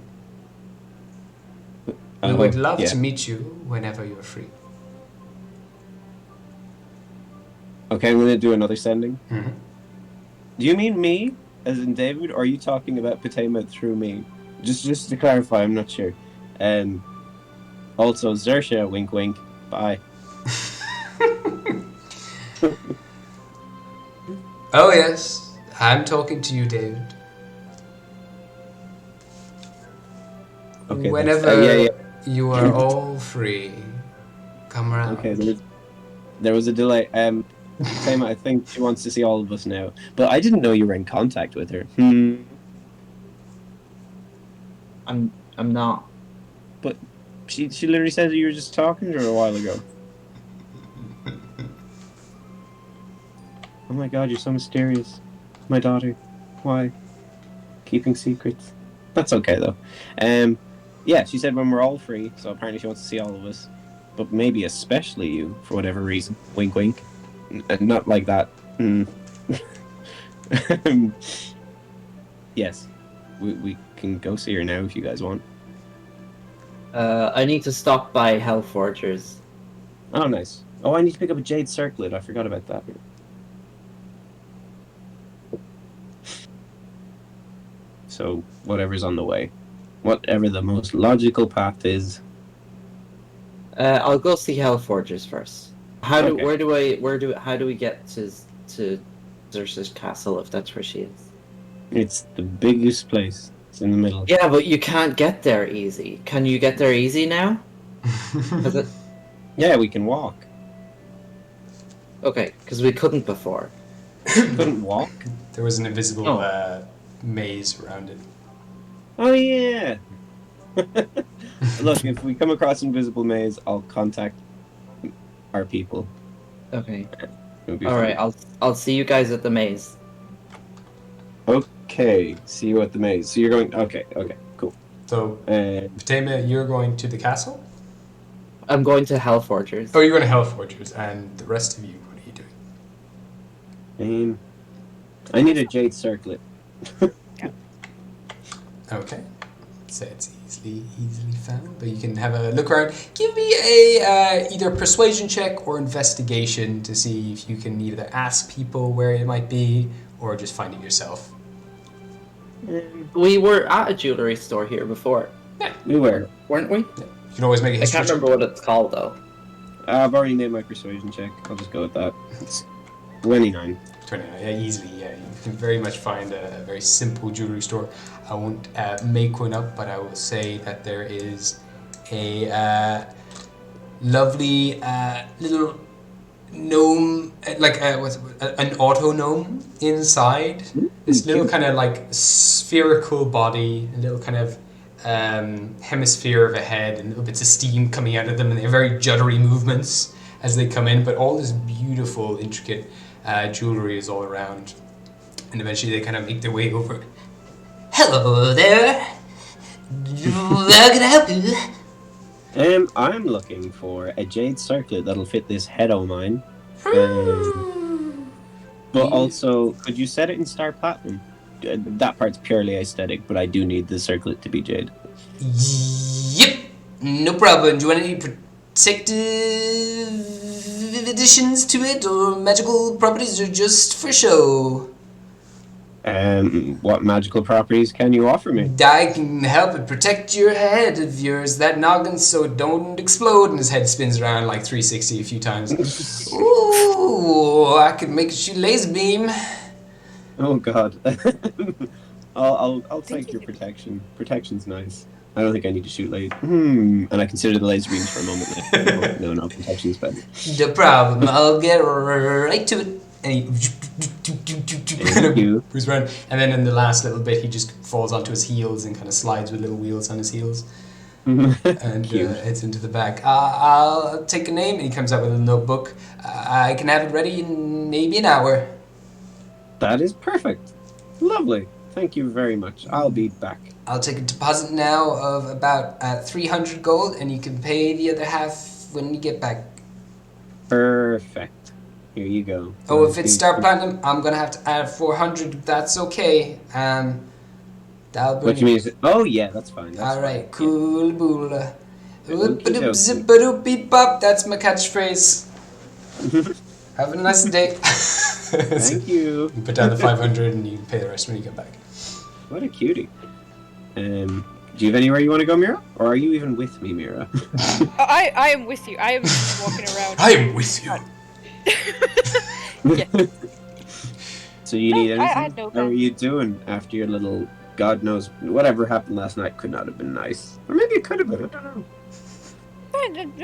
We would love yeah. to meet you whenever you're free. Okay, I'm gonna do another sending. Mhm. Do you mean me, as in David, or are you talking about Patema through me? Just to clarify, I'm not sure. Also, Zersha, wink wink, bye. Oh yes, I'm talking to you, David. Okay, Whenever yeah. you are all free, come around. Okay, there was a delay. Patema, I think she wants to see all of us now. But I didn't know you were in contact with her. I'm not. She literally said that you were just talking to her a while ago. Oh my god, you're so mysterious. My daughter. Why? Keeping secrets. That's okay though. Yeah, she said when we're all free, so apparently she wants to see all of us. But maybe especially you, for whatever reason. Wink wink. Not like that. Yes. We can go see her now if you guys want. I need to stop by Hellforgers. Oh, nice. Oh, I need to pick up a jade circlet. I forgot about that. So, whatever's on the way. Whatever the most logical path is. I'll go see Hellforgers first. How do we get to Zersha's castle if that's where she is? It's the biggest place. It's in the middle. Yeah, but you can't get there easy. Can you get there easy now? Is it? Yeah, we can walk. Okay, because we couldn't before. Couldn't walk? There was an invisible maze around it. Oh, yeah! Look, if we come across invisible maze, I'll contact our people. Okay. It'll be All fun. right. I'll see you guys at the maze. Okay, see you at the maze. So you're going... Okay, cool. So, Uh, Patema, you're going to the castle? I'm going to Hellforgers. Oh, you're going to Hellforgers, and the rest of you, what are you doing? I need a jade circlet. Okay. So it's easily found, but you can have a look around. Give me a either persuasion check or investigation to see if you can either ask people where it might be or just find it yourself. We were at a jewelry store here before. We were. weren't we? You can always make a I history can't check. remember what it's called though. I've already made my persuasion check. I'll just go with that. It's 29. 29, yeah, easily, yeah. You can very much find a very simple jewelry store. I won't make one up, but I will say that there is a lovely little gnome, an auto gnome inside. This little kind of like spherical body, a little kind of hemisphere of a head, and little bits of steam coming out of them, and they have very juddery movements as they come in. But all this beautiful, intricate jewelry is all around, and eventually they kind of make their way over. Hello there. How can I help you? I'm looking for a jade circlet that'll fit this head o' mine. But also, could you set it in star platinum? That part's purely aesthetic, but I do need the circlet to be jade. Yep, no problem. Do you want any protective additions to it, or magical properties, or just for show? What magical properties can you offer me? I can help it protect your head of yours, that noggin, so it don't explode. And his head spins around like 360 a few times. Ooh, I could make it shoot laser beam. Oh god. I'll take your protection. Protection's nice. I don't think I need to shoot laser. And I consider the laser beams for a moment. No, protection's better. No problem. I'll get right to it. And he Thank you. Moves around, and then in the last little bit, he just falls onto his heels and kind of slides with little wheels on his heels, and it's into the back. I'll take a name, and he comes out with a notebook. I can have it ready in maybe an hour. That is perfect. Lovely. Thank you very much. I'll be back. I'll take a deposit now of about 300 gold, and you can pay the other half when you get back. Perfect. Here you go. Oh, if it's star platinum, I'm gonna have to add 400. If that's okay. That'll bring What you mean is oh yeah, that's fine. That's all right, fine. cool, bool. Okey-dokey. Zip-a-doop-beep-bop. That's my catchphrase. Have a nice day. Thank you. You put down the 500, and you pay the rest when you get back. What a cutie. Do you have anywhere you want to go, Mira? Or are you even with me, Mira? I am with you. I am just walking around. I am with you. So you need No, I anything? know How are that. you doing after your little, God knows, whatever happened last night could not have been nice. Or maybe it could have been, I don't know.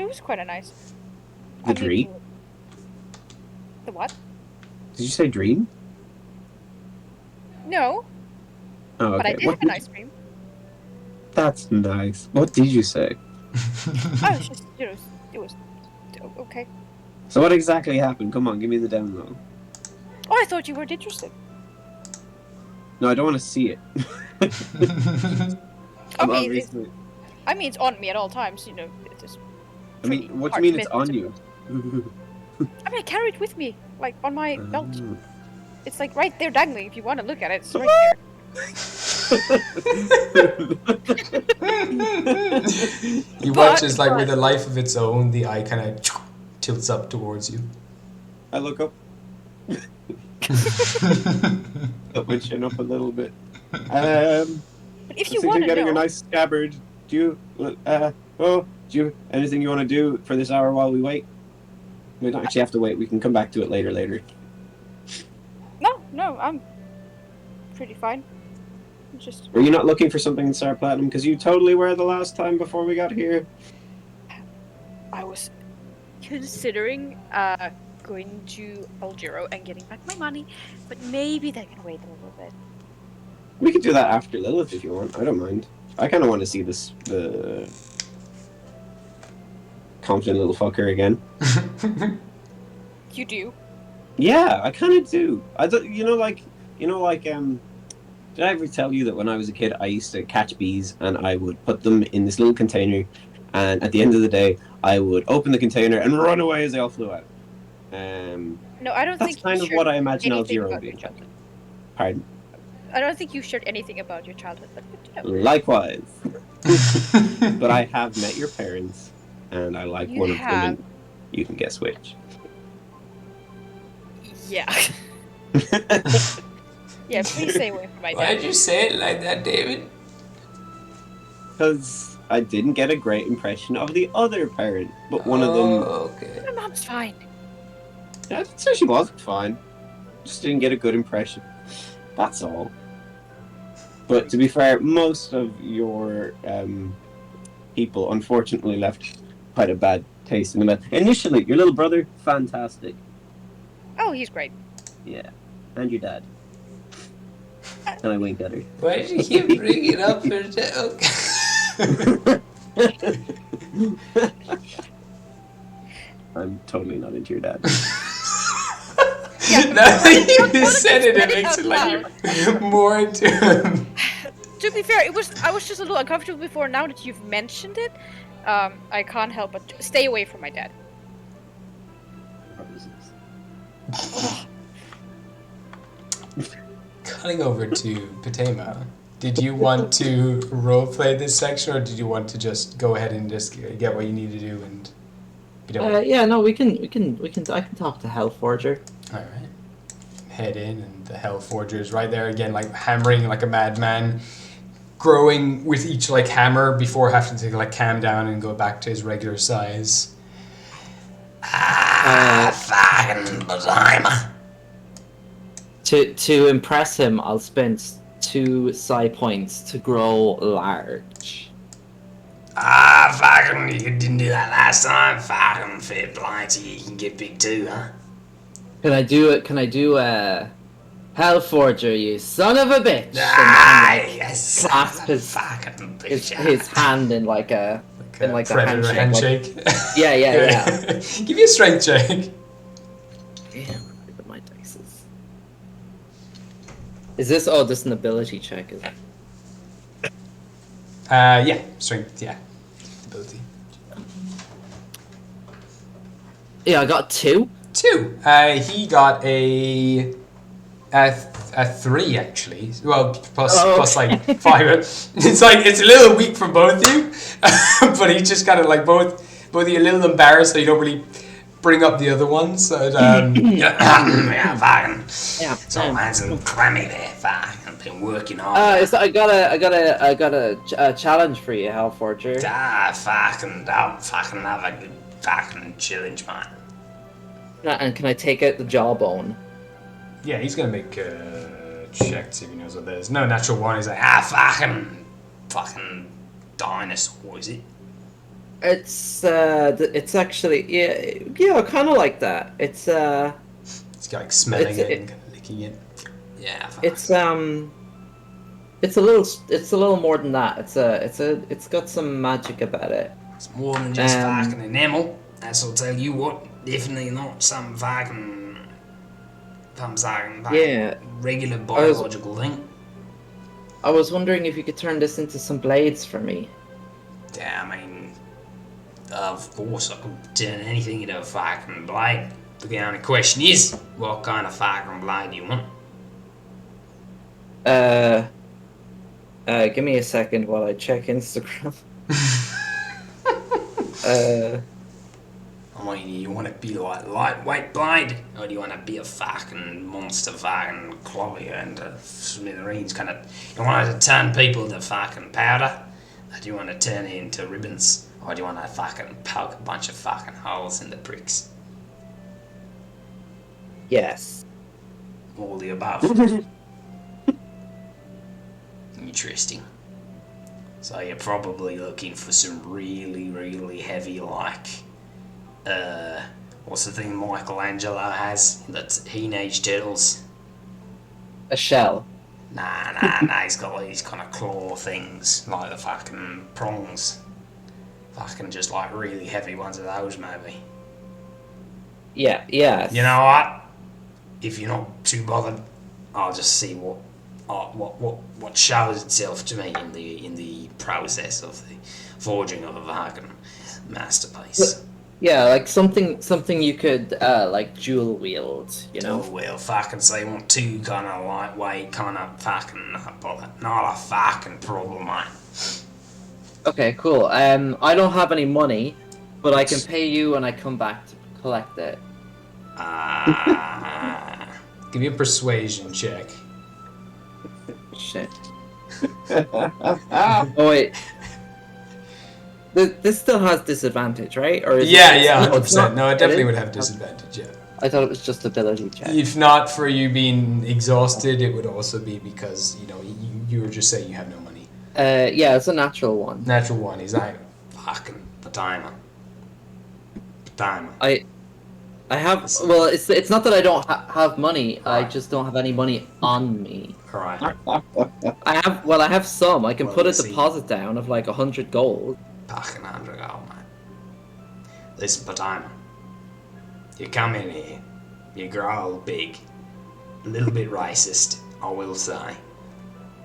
It was quite a nice. The dream? The what? Did you say dream? No, Oh, okay. but I did What have an ice cream. That's nice. What did you say? I was just, it was okay. So what exactly happened? Come on, give me the download. Oh, I thought you weren't interested. No, I don't want to see it. I'm Okay, obviously... I mean, it's on me at all times. It's just. I mean, pretty what do hard you mean to it's on miss. you? I mean, I carry it with me, like on my belt. Oh. It's like right there dangling. If you want to look at it, it's right there. You watch as, like, with a life of its own, the eye kind of tilts up towards you. I look up. Put my chin up a little bit. But if you Since want you're to getting know, a nice scabbard, do you anything you want to do for this hour while we wait? We don't actually have to wait. We can come back to it later. no, I'm pretty fine. Just Were you not looking for something in Star Platinum? Because you totally were the last time before we got here. I was considering going to Algero and getting back my money, but maybe that can wait a little bit. We could do that after Lilith if you want. I don't mind. I kind of want to see the confident little fucker again. You do? Yeah, I kind of do. I thought, did I ever tell you that when I was a kid, I used to catch bees and I would put them in this little container, and at the end of the day, I would open the container and run away as they all flew out. No, I don't That's think kind you of what I imagine anything Algero about being. your childhood. Pardon? I don't think you shared anything about your childhood, but Likewise. But I have met your parents, and I like You one of have. them, and you can guess which. yeah. Yeah, please stay away from my Why'd dad. you say it like that, David? because I didn't get a great impression of the other parent. But one of them, Okay. My mom's fine. I didn't say she wasn't fine. Just didn't get a good impression. That's all. But to be fair, most of your people unfortunately left quite a bad taste in the mouth. Initially, your little brother, fantastic. Oh, he's great. Yeah. And your dad. And I winked at her. Why did you keep bringing up her okay. I'm totally not into your dad. Yeah, Now that you not said it, it say it makes it out like you're more into him. To be fair, I was just a little uncomfortable before. Now that you've mentioned it, I can't help but stay away from my dad. Cutting over to Patema, did you want to roleplay this section, or did you want to just go ahead and just get what you need to do and be done with it? Yeah, no, we can. I can talk to Hellforger. All right. Head in, and the Hellforger is right there again, like hammering like a madman, growing with each like hammer before having to like calm down and go back to his regular size. Fucking Bazyma. To impress him, I'll spend 2 psi points to grow large. Fucking, you didn't do that last time. Fucking fair play to you, you can get big too, huh? Can I do it? Can I do Hellforger, you son of a bitch? Yes. Clasp Fucking bitch. his hand in like a predator handshake. Yeah. Give me a strength check. Damn, look at my dices. Is this? Oh, this is an ability check, is it? Yeah, strength. Yeah, ability. Yeah, I got 2. 2. He got a 3 actually. Well, plus like 5. It's like it's a little weak for both of you, but he just kind of like both of you a little embarrassed that you don't really bring up the other ones. So yeah, fucking. Yeah. So nice and clammy there. Fucking been working hard. So I got a challenge for you, Hellforger. Fucking don't fucking have a good fucking challenge, man. And can I take out the jawbone? Yeah, he's gonna make a check to see if he knows what that is. No natural one. He's like, fucking dinosaur, is it? It's actually yeah, kind of like that. It's He's got like smelling it and licking it. Yeah. it's a little more than that. It's got some magic about it. It's more than just fucking an animal. That's I'll tell you what. Definitely not some fucking regular biological thing. I was wondering if you could turn this into some blades for me. Yeah, I mean, of course I could turn anything into a fucking blade. But the only question is, what kind of fucking blade do you want? Give me a second while I check Instagram. I mean, you want to be like lightweight blade, or do you want to be a fucking monster fucking clobber and smithereens kind of? You want to turn people to fucking powder, or do you want to turn it into ribbons, or do you want to fucking poke a bunch of fucking holes in the bricks? Yes. All the above. Interesting. So you're probably looking for some really, really heavy, like, what's the thing Michelangelo has? That's Teenage Turtles. A shell. Nah, he's got these kind of claw things, like the fucking prongs. Fucking just like really heavy ones of those, maybe. Yeah. You know what? If you're not too bothered, I'll just see what shows itself to me in the process of the forging of a fucking masterpiece. Yeah, like something you could like dual wield, you know. Oh well, fucking so you want 2 kind of lightweight, kind of fucking not a fucking problem, mate. Okay, cool. I don't have any money, but I can pay you when I come back to collect it. Give me a persuasion check. Shit. Oh wait. This still has disadvantage, right? Or is Yeah, it, yeah, no, it's 100%. not. No, it definitely is? would have disadvantage, yeah. I thought it was just ability check. If not for you being exhausted, it would also be because, you were just saying you have no money. Yeah, it's a natural one. Natural one, he's like, Fucking Fatima. Fatima. I have. Well, it's not that I don't have money. I Right. just don't have any money on me. Alright. I have some. I can Well, put a see. deposit down of like 100 gold. Fucking 100 gold, mate. Listen, Fatima. You come in here, you grow big, a little bit racist, I will say.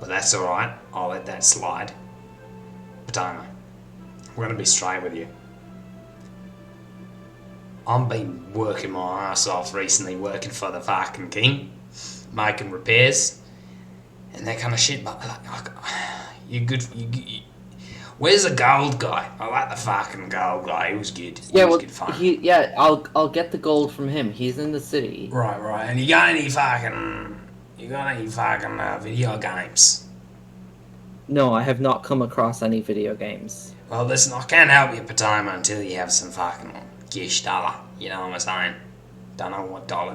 But that's alright, I'll let that slide. Fatima, I'm gonna be straight with you. I've been working my ass off recently, working for the fucking king, making repairs, and that kind of shit, but you're good, where's the gold guy? I like the fucking gold guy, he was good. Yeah, was well, good fun. I'll get the gold from him. He's in the city. Right, and you got any fucking video games? No, I have not come across any video games. Well, listen, I can't help you, Patoma, until you have some fucking gish dollar. You know what I'm saying? Don't know what dollar.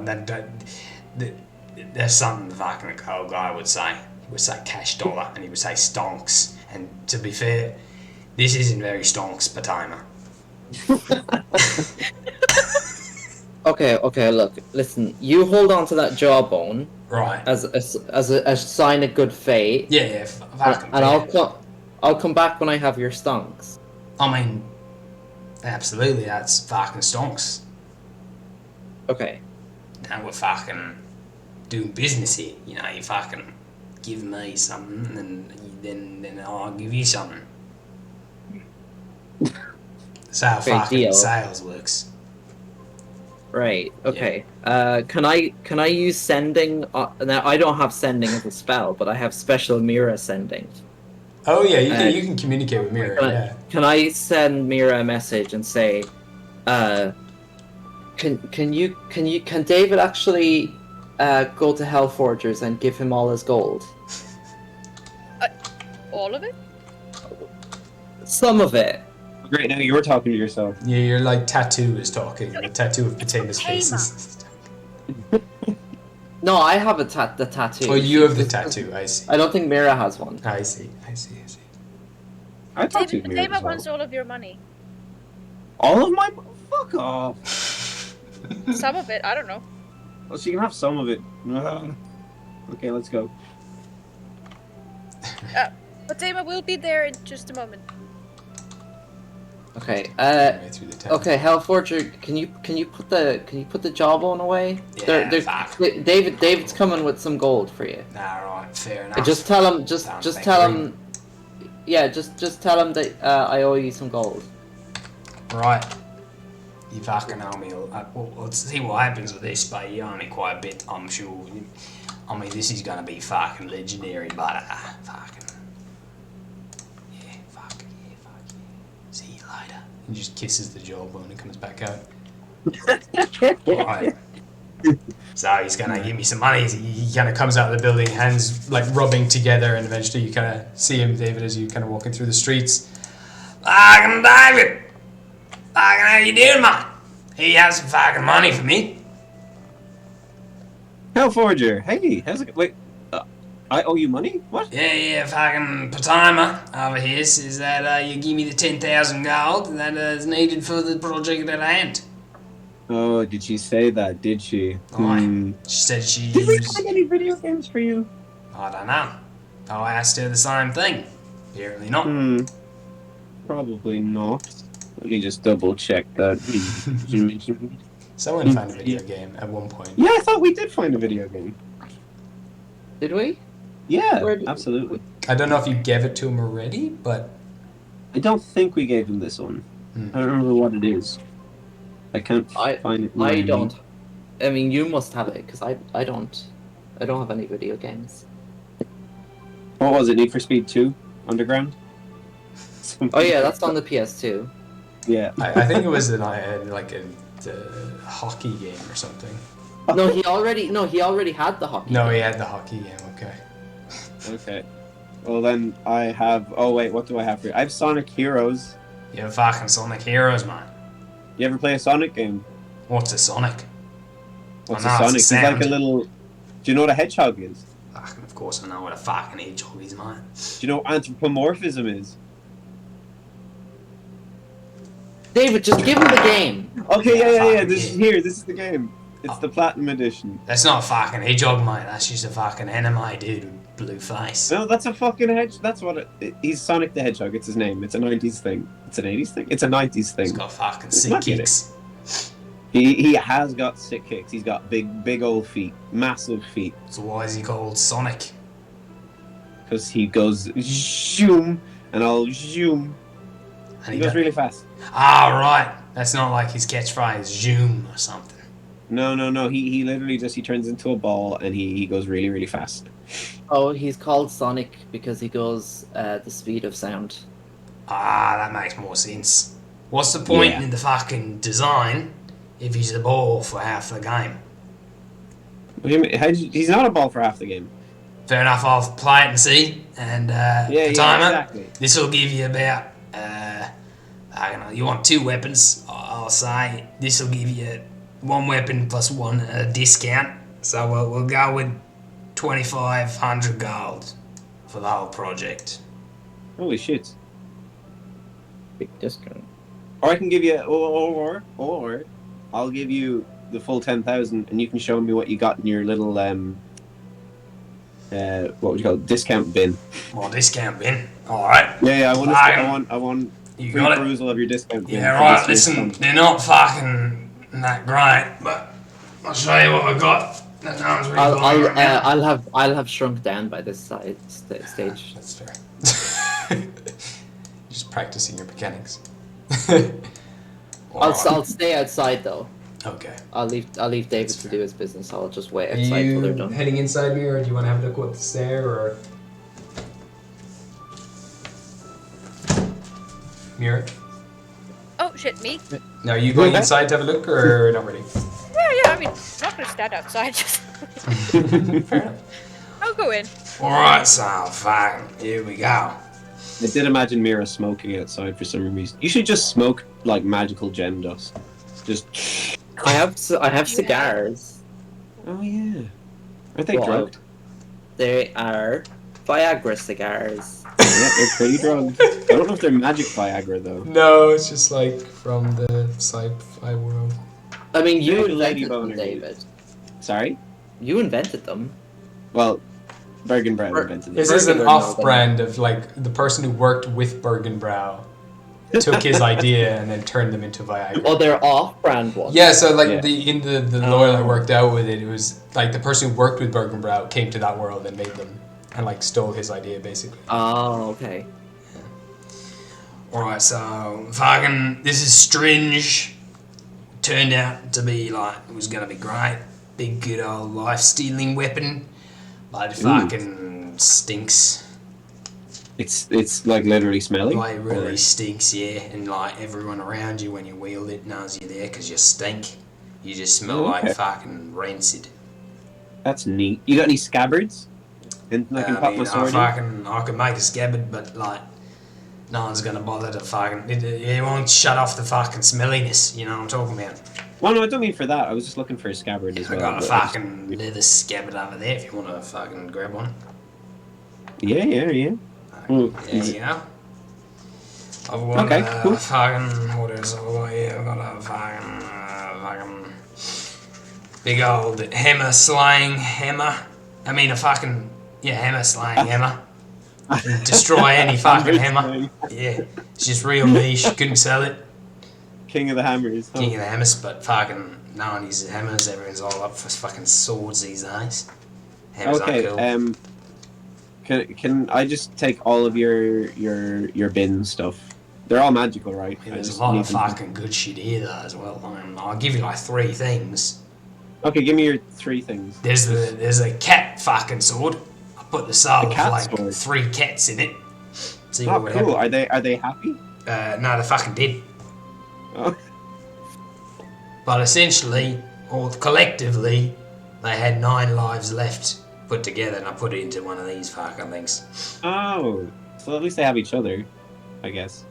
There's something the fucking old guy would say. He would say cash dollar, and he would say stonks. And to be fair, this isn't very stonks, Patoma. Okay, look, listen. You hold on to that jawbone Right. as a sign of good fate. Yeah, fucking And fair. I'll come back when I have your stonks. I mean, absolutely, that's fucking stonks. Okay. Now we're fucking doing business here. You know, you fucking give me something, and then I'll give you something. That's how Okay, fucking deal. sales works. Right. Okay. Can I use sending? Now I don't have sending as a spell, but I have special Mira sending. Oh yeah, you can communicate with Mira, yeah. Can I send Mira a message and say, can David actually go to Hellforgers and give him all his gold? All of it? Some of it. Great, now you're talking to yourself. Yeah, you're like Tattoo is talking, the tattoo of Potato's faces. No, I have the tattoo. Oh, you have the tattoo, I see. I don't think Mira has one. I see. I talked to David, you. David wants all of your money. All of my... Fuck off. Some of it, I don't know. Well, she can have some of it. Okay, let's go. But David will be there in just a moment. Okay. Right through the town. Okay, Hellforger, can you put the jawbone away? Yeah, fuck. David's coming with some gold for you. Alright, fair enough. Just tell him. Just Sounds tell like him. Yeah, just tell him that I owe you some gold. Right. You fucking owe me. Well, let's see what happens with this, but you owe me quite a bit, I'm sure. I mean, this is gonna be fucking legendary, but fucking. Yeah, fuck yeah. See you later. He just kisses the jawbone and comes back out. Right. So he's gonna give me some money. He kind of comes out of the building, hands like rubbing together, and eventually you kind of see him, David, as you kind of walking through the streets. Fucking David! Fucking how you doing, man? He has some fucking money for me. Hellforger, hey, how's it... Wait, I owe you money? What? Yeah, fucking Patama over here says that you give me the 10,000 gold that is needed for the project at hand. Oh, did she say that, did she? Aye. She said she Did we used... find any video games for you? I don't know. I asked her the same thing. Apparently not. Probably not. Let me just double check that. Someone found a video game at one point. Yeah, I thought we did find a video game. Did we? Yeah, Where did- absolutely. I don't know if you gave it to him already, but I don't think we gave him this one. I don't remember what it is. I can't find it. I don't. I mean, you must have it because I don't. I don't have any video games. What was it? Need for Speed 2? Underground? Oh yeah, that's on the PS2. Yeah. I think it was a hockey game or something. No, he already had the hockey. No, game. he had the hockey game. Okay. Okay. Well then, I have... Oh wait, what do I have for you? I have Sonic Heroes. You're fucking Sonic heroes, man. You ever play a Sonic game? What's a Sonic? What's I a know Sonic? it's a He's like a sound. little. Do you know what a hedgehog is? Fucking, of course I know what a fucking hedgehog is, mate. Do you know what anthropomorphism is? David, just give him the game. Okay, Yeah, yeah. fucking This is yeah. here. This is the game. It's the Platinum Edition. That's not a fucking hedgehog, mate. That's just a fucking anime dude with blue face. No, that's a fucking hedge. That's what he's Sonic the Hedgehog. It's his name. It's a 90s thing. It's an 80s thing. It's a 90s He's thing. got fucking sick Look at it. kicks. He has got sick kicks. He's got big old feet, massive feet. So why is he called Sonic? Because he goes zoom and I'll zoom. And He goes really fast. Ah, right. That's not like his catchphrase, zoom or something. No. He literally just he turns into a ball and he goes really fast. Oh, he's called Sonic because he goes the speed of sound. Ah, that makes more sense. What's the point Yeah. in the fucking design if he's the ball for half the game? What do you mean? He's not a ball for half the game. Fair enough, I'll play it and see. And Yeah, timer. exactly. This will give you about, I don't know, you want 2 weapons. I'll say this will give you 1 weapon plus 1 discount. So we'll go with 2,500 gold for the whole project. Holy shit. Big discount. Or I can give you, or I'll give you the full 10,000, and you can show me what you got in your little what would you call it? Discount bin. Well, discount bin. All right. Yeah. I want You free got it. perusal of your discount bin. Yeah, for right. this year's Listen, content. they're not fucking that great, but I'll show you what I got. That no one's really buying right now. I'll have shrunk down by this stage. That's fair. Just practicing your mechanics. I'll stay outside though. Okay. I'll leave David That's to fair. do his business. I'll just wait Are outside till they're you done. heading inside me, or do you want to have a look what's there, or Mira? Oh shit, me? No, are you going inside to have a look, or not really? Yeah, I mean, I'm not gonna stand outside. Just Fair enough. I'll go in. Alright, so fine. Here we go. I did imagine Mira smoking outside for some reason. You should just smoke like magical gem dust. Just. I have cigars. Oh yeah. Aren't they Well, drugged? They are Viagra cigars. Yeah, they're pretty drugged. I don't know if they're magic Viagra though. No, it's just like from the sci-fi world. I mean, you Big lady invented them, boner. David. Sorry. You invented them. Well, Bergenbrow invented This it. is an Burger, no, off-brand of like the person who worked with Bergenbrow took his idea and then turned them into Viagra. Oh, they're off-brand ones. Yeah, so like Yeah. in the lore that worked out with it, it was like the person who worked with Bergenbrow came to that world and made them and like stole his idea basically. Oh, okay. Alright, so fucking this is Stringe. Turned out to be like it was gonna be great. Big good old life stealing weapon. But it fucking stinks. It's like literally smelly. Like it really stinks, yeah. And like everyone around you when you wield it knows you're there because you stink. You just smell Okay. like fucking rancid. That's neat. You got any scabbards? And I can I pop mean, my sword in? I could make a scabbard, but like, no one's gonna bother to fucking. It won't shut off the fucking smelliness. You know what I'm talking about? Well, no, I don't mean for that. I was just looking for a scabbard as I well. got a but- fucking leather scabbard over there. If you want to fucking grab one. Yeah. Mm, There you go. I've got Okay, a cool. fucking what is it? Oh, yeah, I've got a fucking big old hammer slaying hammer. I mean a fucking hammer slaying hammer. Destroy any fucking hammer. Yeah, it's just real niche. Couldn't sell it. King of the hammers. huh? King of the hammers, but fucking no one uses hammers. Everyone's all up for fucking swords these days. Hammers Okay. aren't cool. Can I just take all of your bin stuff? They're all magical, right? Yeah, I there's a just lot need of them to- fucking good shit here though as well. I'll give you like 3 things. Okay, give me your 3 things. There's a cat fucking sword. I put the soul A of cat like sword? 3 cats in it. See Oh, what would cool. happen. Are they happy? No, they're fucking dead. Oh. But essentially, or collectively, they had 9 lives left put together, and I put it into one of these fucking things. Oh, so at least they have each other, I guess.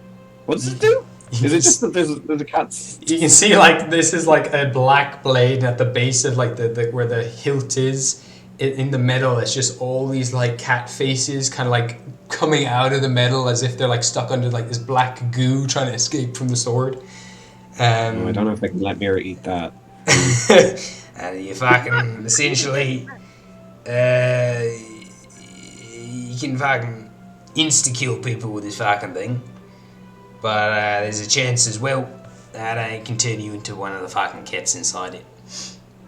What does it do? Is it just that there's a cat's? You can see like this is like a black blade at the base of like the where the hilt is. In the metal, it's just all these like cat faces kind of like coming out of the metal as if they're like stuck under like this black goo trying to escape from the sword. Oh, I don't know if I can let Mira eat that. And you fucking essentially, you can fucking insta-kill people with this fucking thing. But there's a chance as well that it can turn you into one of the fucking cats inside it.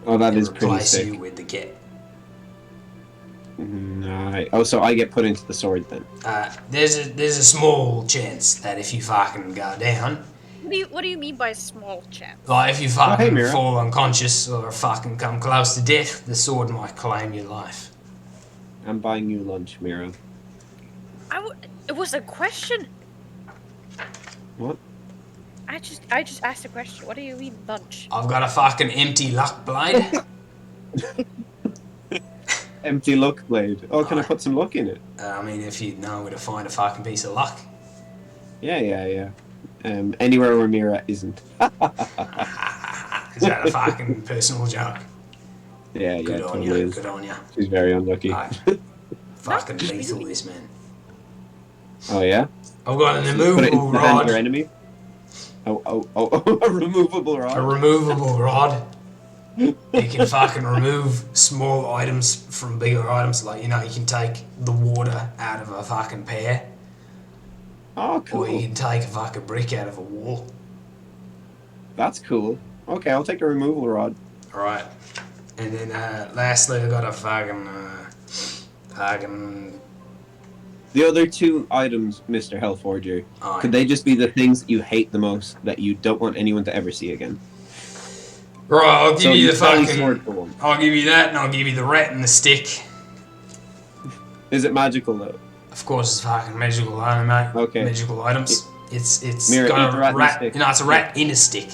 Oh, that And is pretty replace sick. you with the cat. So I get put into the sword then. There's a small chance that if you fucking go down, What do you mean by small chance? like if you fucking hey, Mira. fall unconscious or fucking come close to death, the sword might claim your life. I'm buying you lunch, Mira. It was a question. What? I just asked a question. What do you mean lunch? I've got a fucking empty luck blade. Empty luck blade. Oh, can I put some luck in it? I mean, if you know where to find a fucking piece of luck. Yeah. Anywhere where Mira isn't. Is that a fucking personal joke? Yeah, Good on totally you. is. Good on you. She's very unlucky. Right. Fucking lethal, this man. Oh yeah? I've got an Put it immovable into the hand of your rod. enemy? Oh, a removable A rod? removable rod. You can fucking remove small items from bigger items. Like, you know, you can take the water out of a fucking pear. Oh, Or you cool. can take a fucking brick out of a wall. That's cool. Okay, I'll take a removal rod. Right. And then lastly, I got a fucking The other two items, Mr. Hellforger, oh, could they just be the things that you hate the most that you don't want anyone to ever see again? right, I'll give So you you the totally fucking. sword for one. I'll give you that, and I'll give you the rat and the stick. Is it magical though? Of course, it's fucking magical item, mate. Okay. Magical items. It's Mira, eat got the a rat and the rat. stick. No, it's a rat in a stick.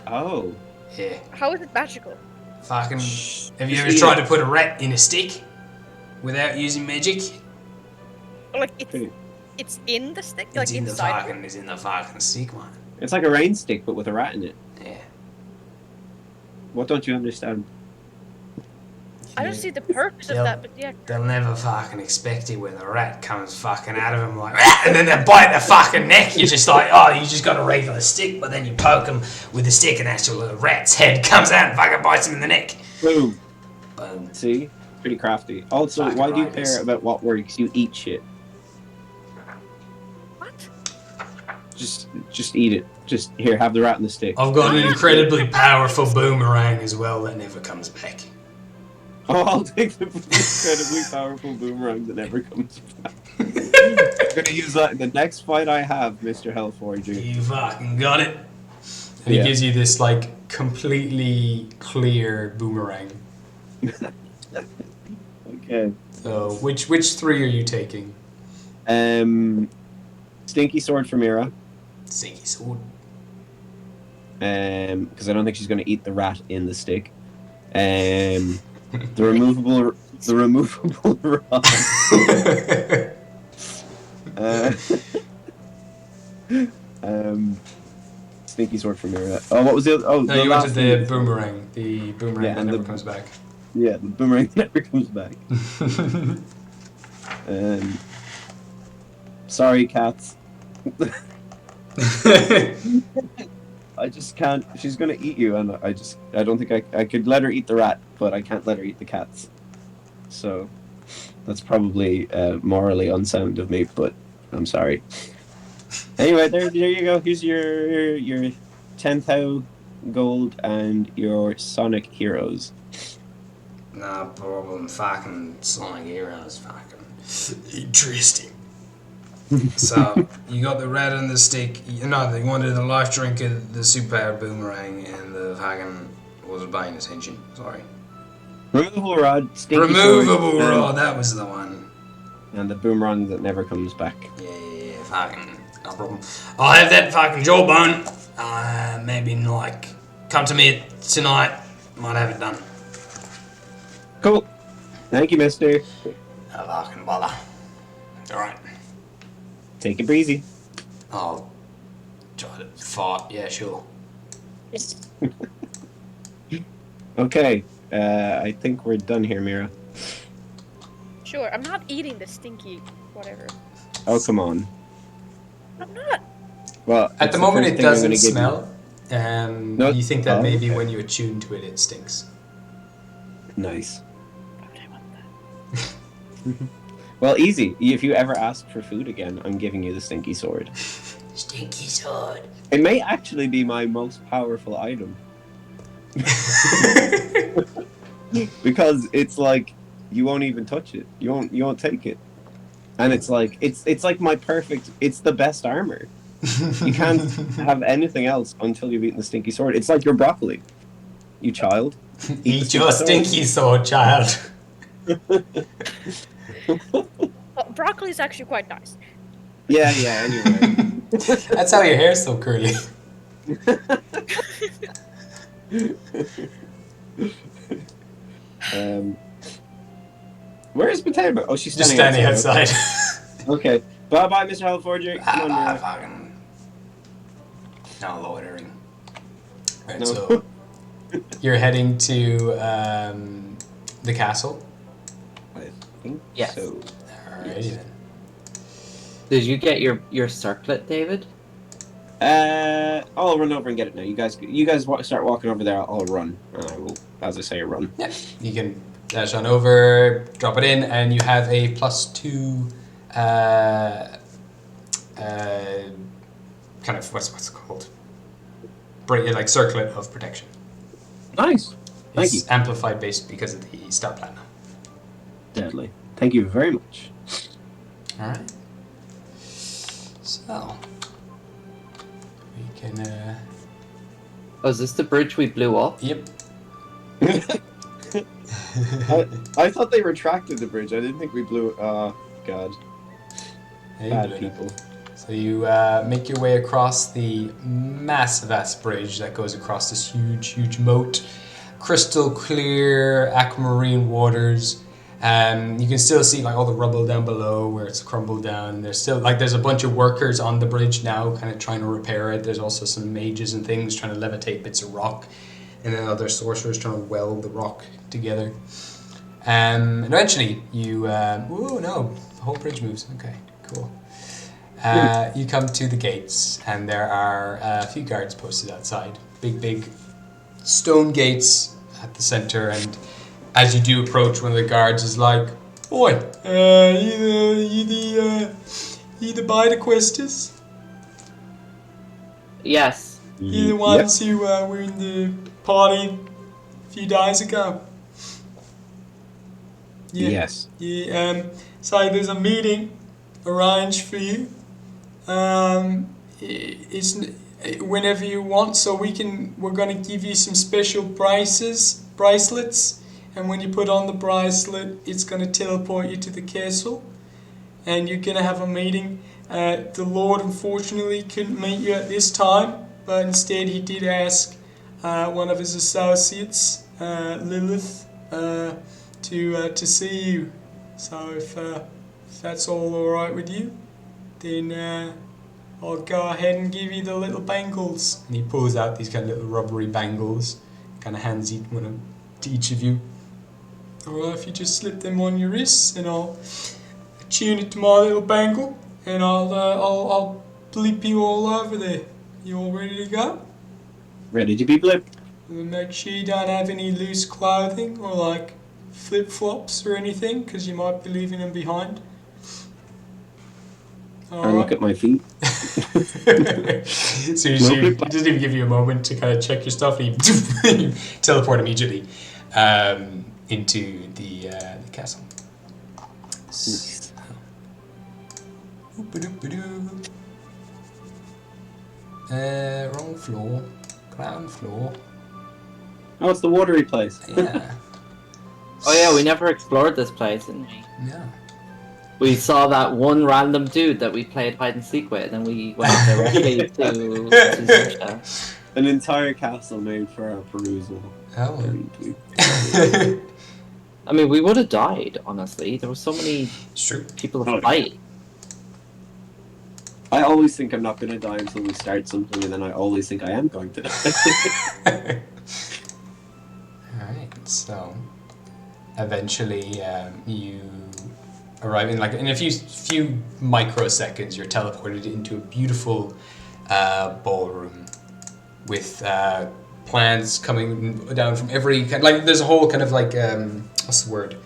Oh. Yeah. How is it magical? Fucking. Shh. Have you Just ever eat tried it. to put a rat in a stick without using magic? Like Okay. it's in the stick, It's like in the inside. fucking. It's in the fucking stick, man. It's like a rain stick, but with a rat in it. Yeah. What don't you understand? I don't see the purpose of They'll- that, but yeah. They'll never fucking expect it when the rat comes fucking out of them like, "Ah," and then they bite their fucking neck. You're just like, oh, you just got a regular stick, but then you poke them with the stick, and actually the rat's head comes out and fucking bites him in the neck. Boom. Boom. See? Pretty crafty. Also, Fucking why do you right, care yes. about what works? You eat shit. What? Just eat it. Just here, have the rat and the stick. I've got an incredibly powerful boomerang as well that never comes back. Oh, I'll take the incredibly powerful boomerang that never comes back. I'm gonna use that in the next fight I have, Mr. Hellforger. You fucking got it. And he Yeah. gives you this like completely clear boomerang. Okay. So which three are you taking? Stinky sword for Mira. Stinky sword. Because I don't think she's gonna eat the rat in the stick. The removable rod. Stinky sword for Mira. Oh, what was the other? Oh, No, the you last wanted the one. boomerang. The boomerang Yeah, that and never the- comes back. Yeah, the boomerang never comes back. Sorry, cats. I just can't. She's gonna eat you, and I don't think I could let her eat the rat, but I can't let her eat the cats. So that's probably morally unsound of me, but I'm sorry. Anyway, there you go. Here's your 10,000 gold and your Sonic Heroes. No problem. Fucking Sonic Heroes. Fucking interesting. So you got the rat and the stick. You know, they wanted the life drink and the superpowered boomerang and the fucking. Wasn't paying attention. Sorry. Removable rod, stinky Removable sword, rod. That was the one. and the boomerang that never comes back. Yeah. Fucking no problem. I'll have that fucking jawbone. Maybe in like come to me tonight. Might have it done. Cool. Thank you, mister. No fucking bother. All right. Take it breezy. I'll Fart, yeah, sure. Okay, I think we're done here, Mira. Sure, I'm not eating the stinky whatever. Oh, come on. I'm not. Well, At it's the the moment, first it thing I'm doesn't going to give you. smell. No. You think that Oh, maybe okay. when you attune to it, it stinks. Nice. Why would I want that? Well, easy. If you ever ask for food again, I'm giving you the stinky sword. Stinky sword. It may actually be my most powerful item. Because it's like you won't even touch it. You won't take it. And it's like it's like my perfect, it's the best armor. You can't have anything else until you've eaten the stinky sword. It's like your broccoli. You child. Eat your stinky sword, child. Well, broccoli is actually quite nice. Yeah, anyway. That's how your hair's so curly. Where's Potato? Oh, she's Just standing outside. Okay. Bye, Mr. Hellforger. Come on, Mira. Fucking. No loitering. Right, No. so you're heading to the castle. I think Yes. so. Alrighty Yes. then. Did you get your circlet, David? I'll run over and get it now. You guys start walking over there. I'll run, and I will, as I say, run. Yeah, you can dash on over, drop it in, and you have a +2 kind of what's it called? Like circlet of protection. Nice. Thank you. It's amplified based because of the star platinum. Deadly. Thank you very much. All right. So we can. Oh, is this the bridge we blew up? Yep. I thought they retracted the bridge. I didn't think we blew. Oh God. Hey, Bad Blue. people. So you make your way across the massive ass bridge that goes across this huge moat, crystal clear aquamarine waters. You can still see like all the rubble down below where it's crumbled down. There's still there's a bunch of workers on the bridge now, kind of trying to repair it. There's also some mages and things trying to levitate bits of rock, and then other sorcerers trying to weld the rock together. And eventually you, oh no, the whole bridge moves. Okay, cool. You come to the gates, and there are a few guards posted outside. Big stone gates at the center, and as you do approach, one of the guards is like, "Oi, you the biter questers? Yes. You the ones who were in the party a few days ago?" Yeah. Yes. Yeah. So there's a meeting arranged for you. It's whenever you want, so we're gonna give you some special bracelets, and when you put on the bracelet, it's gonna teleport you to the castle, and you're gonna have a meeting. The Lord unfortunately couldn't meet you at this time, but instead he did ask one of his associates, Lilith, to see you. So if that's all alright with you, then I'll go ahead and give you the little bangles. And he pulls out these kind of little rubbery bangles, kind of hands one to each of you. Alright, if you just slip them on your wrists, and I'll tune it to my little bangle, and I'll blip you all over there. You all ready to go? Ready to be blipped. Make sure you don't have any loose clothing or like flip-flops or anything, because you might be leaving them behind. I look at my feet. So he doesn't even give you a moment to kind of check your stuff, and you teleport immediately into the castle. So. Wrong floor. Ground floor. Oh, it's the watery place. Yeah. Oh yeah, we never explored this place, didn't we? No. We saw that one random dude that we played hide and seek with, and then we went directly to Zusha. An entire castle made for our perusal. Oh. And we- I mean, we would have died, honestly. There were so many It's true. people Oh, to fight. I always think I'm not going to die until we start something, and then I always think I am going to die. Alright, so eventually you arrive in a few microseconds. You're teleported into a beautiful ballroom with plants coming down from every kind. Like there's a whole kind of like what's the word?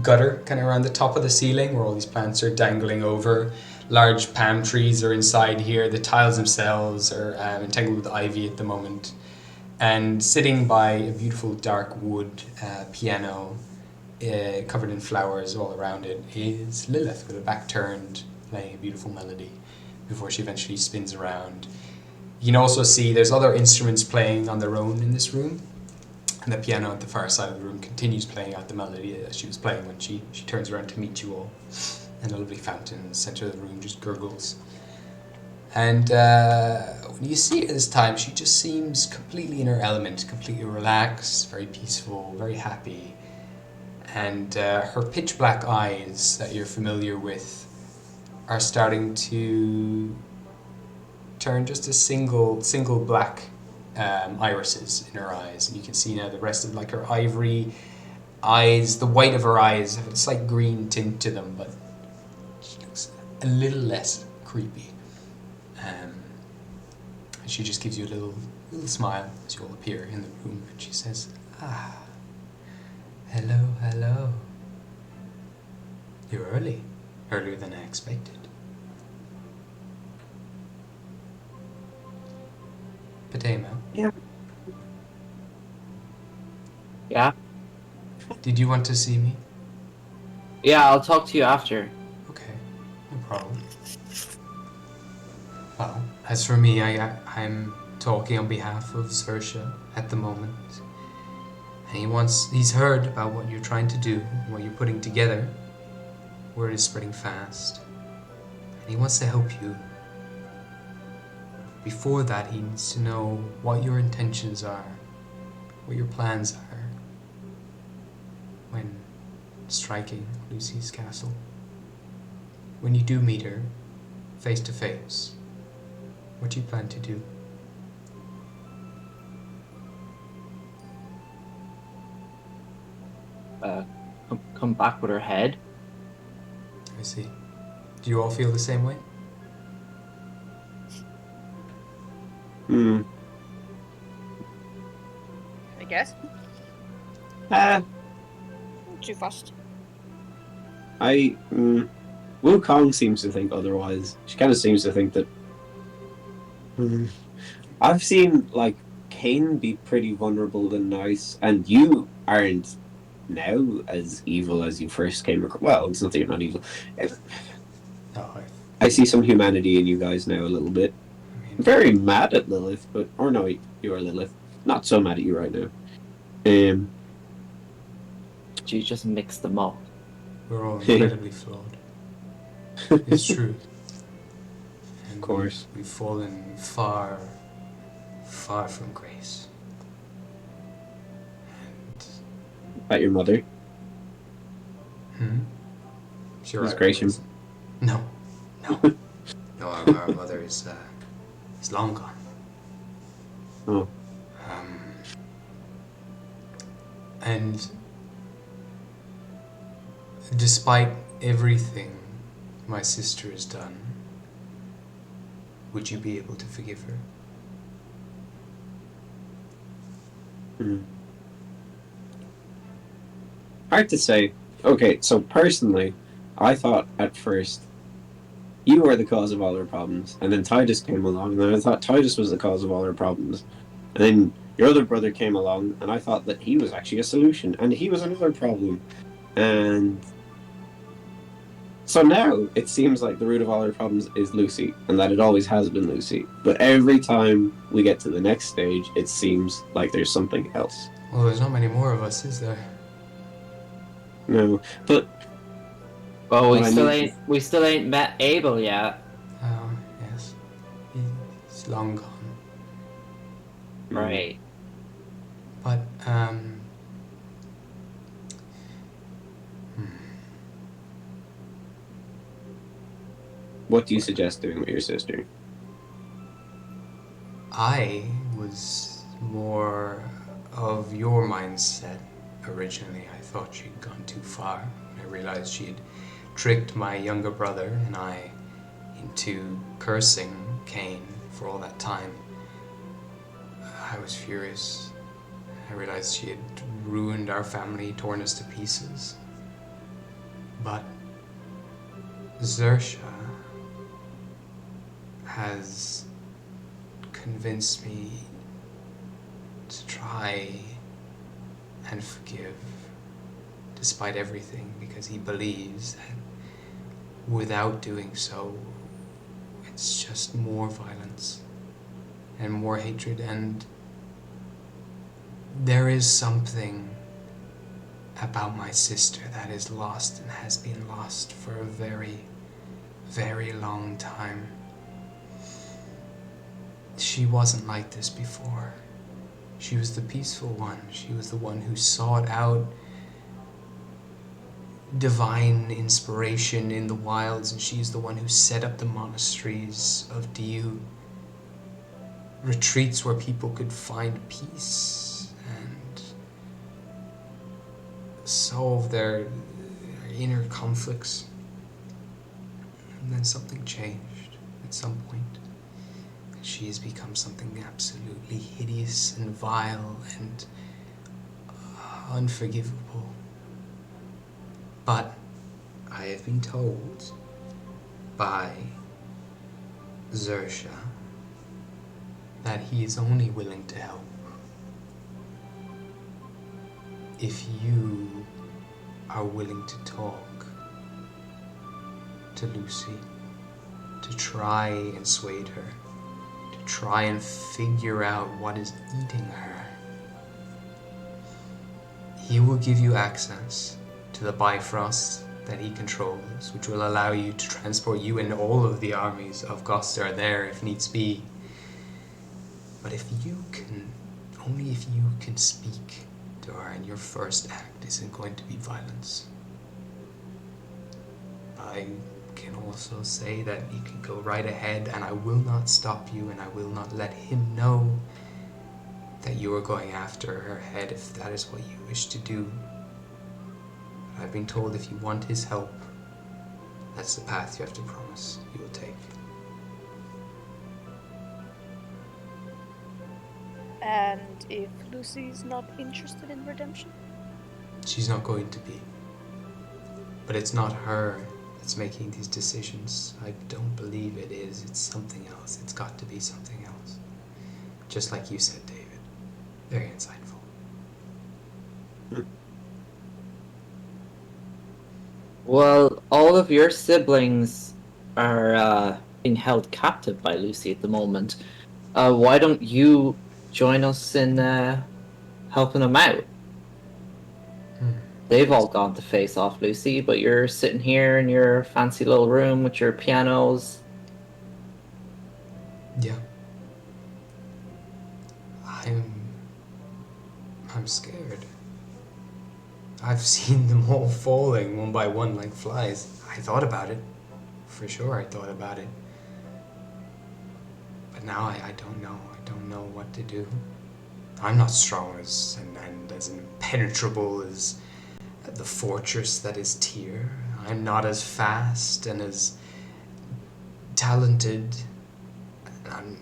Gutter kind of around the top of the ceiling where all these plants are dangling over. Large palm trees are inside here. The tiles themselves are entangled with ivy at the moment. And sitting by a beautiful dark wood piano covered in flowers all around it is Lilith with her back turned, playing a beautiful melody before she eventually spins around. You can also see there's other instruments playing on their own in this room, and the piano at the far side of the room continues playing out the melody as she was playing when she turns around to meet you all. And a lovely fountain in the center of the room just gurgles. And when you see her this time, she just seems completely in her element, completely relaxed, very peaceful, very happy. And her pitch black eyes that you're familiar with are starting to turn just a single black irises in her eyes. And you can see now the rest of like her ivory eyes, the white of her eyes have a slight green tint to them, but she looks a little less creepy. And she just gives you a little smile as you all appear in the room, and she says, "Ah, hello. You're earlier than I expected." Patema, Yeah? did you want to see me? Yeah, I'll talk to you after. Okay, no problem. Well, as for me, I'm talking on behalf of Sersha at the moment. And he's heard about what you're trying to do, what you're putting together. Word is spreading fast. And he wants to help you. Before that, he needs to know what your intentions are, what your plans are when striking Lucy's castle. When you do meet her, face to face, what do you plan to do? Come back with her head. I see. Do you all feel the same way? Hmm. I guess. Too fast. Wukong seems to think otherwise. She kind of seems to think that. I've seen like Cain be pretty vulnerable and nice, and you aren't now as evil as you first came across. Well, it's not that you're not evil. No, I see some humanity in you guys now a little bit. I'm very mad at Lilith, or no, you are Lilith. Not so mad at you right now. She just mixed them up. we're all incredibly flawed. It's true. And Of course. We've fallen far from grace. At your mother. Sure, Is Gratian? No. No, our mother is long gone. Oh. And despite everything my sister has done, would you be able to forgive her? Hard to say. Okay, so personally, I thought at first you were the cause of all our problems, and then Titus came along, and then I thought Titus was the cause of all our problems, and then your other brother came along, and I thought that he was actually a solution, and he was another problem, and so now it seems like the root of all our problems is Lucy, and that it always has been Lucy. But every time we get to the next stage, it seems like there's something else. Well, there's not many more of us, is there? No, but Well, Well, I we still ain't met Abel yet. Oh, yes. He's long gone. Right. But, What do you suggest doing with your sister? I was more of your mindset originally. I thought she'd gone too far. I realized she'd tricked my younger brother and I into cursing Cain for all that time. I was furious. I realized she had ruined our family, torn us to pieces. But Zersha has convinced me to try and forgive despite everything, because he believes that without doing so, it's just more violence and more hatred, and there is something about my sister that is lost and has been lost for a very, very long time. She wasn't like this before. She was the peaceful one. She was the one who sought out divine inspiration in the wilds, and she's the one who set up the monasteries of Diu, retreats where people could find peace and solve their inner conflicts. And then something changed at some point. She has become something absolutely hideous and vile and unforgivable. But I have been told by Zersha that he is only willing to help if you are willing to talk to Lucy, to try and sway her, to try and figure out what is eating her. He will give you access to the Bifrost that he controls, which will allow you to transport you and all of the armies of Gostar there if needs be. But only if you can speak to her, and your first act isn't going to be violence. I can also say that you can go right ahead, and I will not stop you, and I will not let him know that you are going after her head if that is what you wish to do. But I've been told if you want his help, that's the path you have to promise you will take. And if Lucy's not interested in redemption? She's not going to be. But it's not her that's making these decisions. I don't believe it is. It's something else. It's got to be something else. Just like you said, David. Very insightful. Well, all of your siblings are being held captive by Lucy at the moment. Why don't you join us in helping them out? They've all gone to face off Lucy, but you're sitting here in your fancy little room with your pianos. Yeah. I'm scared. I've seen them all falling one by one like flies. I thought about it. For sure I thought about it. But now I don't know. I don't know what to do. I'm not strong and as impenetrable as the fortress that is Tyr. I'm not as fast and as talented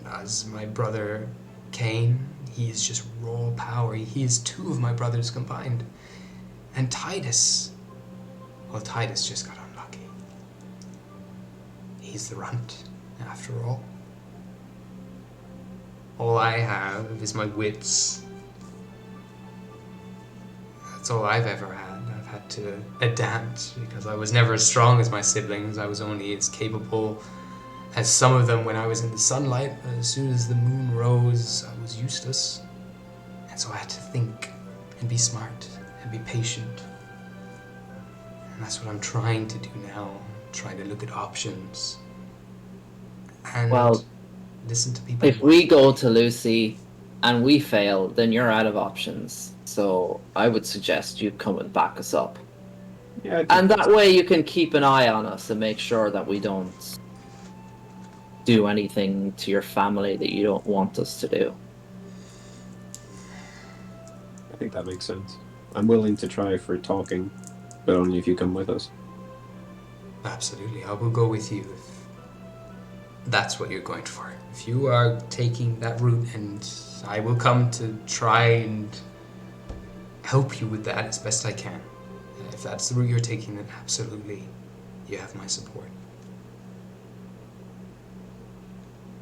as my brother Cain. He is just raw power. He is two of my brothers combined. And Titus. Well, Titus just got unlucky. He's the runt, after all. All I have is my wits. That's all I've ever had. I've had to adapt because I was never as strong as my siblings. I was only as capable as some of them when I was in the sunlight. As soon as the moon rose, I was useless. And so I had to think and be smart and be patient. And that's what I'm trying to do now. I'm trying to look at options. And listen to people. If we go to Lucy and we fail, then you're out of options. So I would suggest you come and back us up. Yeah, And that way you can keep an eye on us and make sure that we don't do anything to your family that you don't want us to do. I think that makes sense. I'm willing to try for talking, but only if you come with us. Absolutely, I will go with you if that's what you're going for. If you are taking that route, and I will come to try and help you with that as best I can. If that's the route you're taking, then absolutely, you have my support.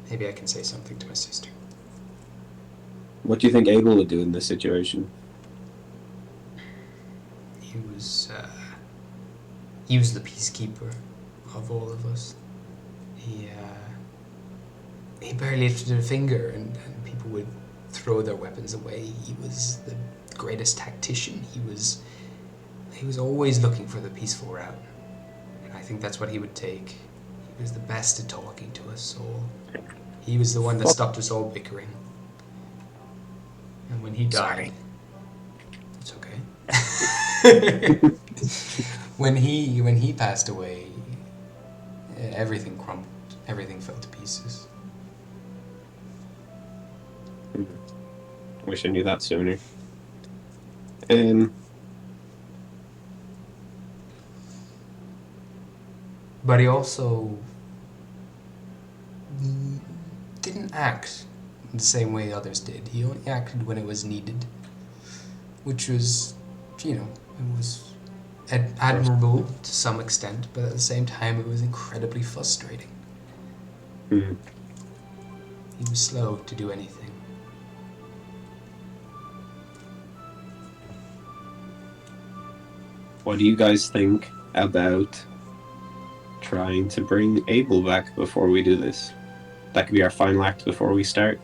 Maybe I can say something to my sister. What do you think Abel would do in this situation? He was the peacekeeper of all of us. He barely lifted a finger, and people would throw their weapons away. He was the greatest tactician. He was always looking for the peaceful route, and I think that's what he would take. He was the best at talking to us all. He was the one that stopped us all bickering. And when he died, it's okay. When he passed away, everything crumbled. Everything fell to pieces. Wish I knew that sooner. But he also didn't act the same way others did. He only acted when it was needed, which was, it was admirable to some extent, but at the same time it was incredibly frustrating. Mm-hmm. He was slow to do anything. What do you guys think about trying to bring Abel back before we do this? That could be our final act before we start.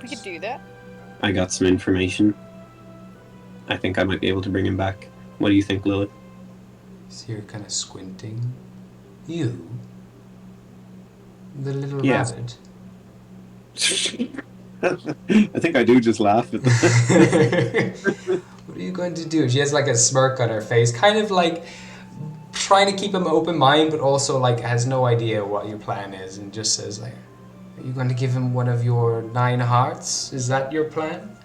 We could do that. I got some information. I think I might be able to bring him back. What do you think, Lilith? So you're kind of squinting. You? The little Yes. rabbit? I think I do just laugh at that. What are you going to do? She has like a smirk on her face, kind of like trying to keep an open mind, but also like has no idea what your plan is, and just says like, "Are you going to give him one of your 9 hearts? Is that your plan?"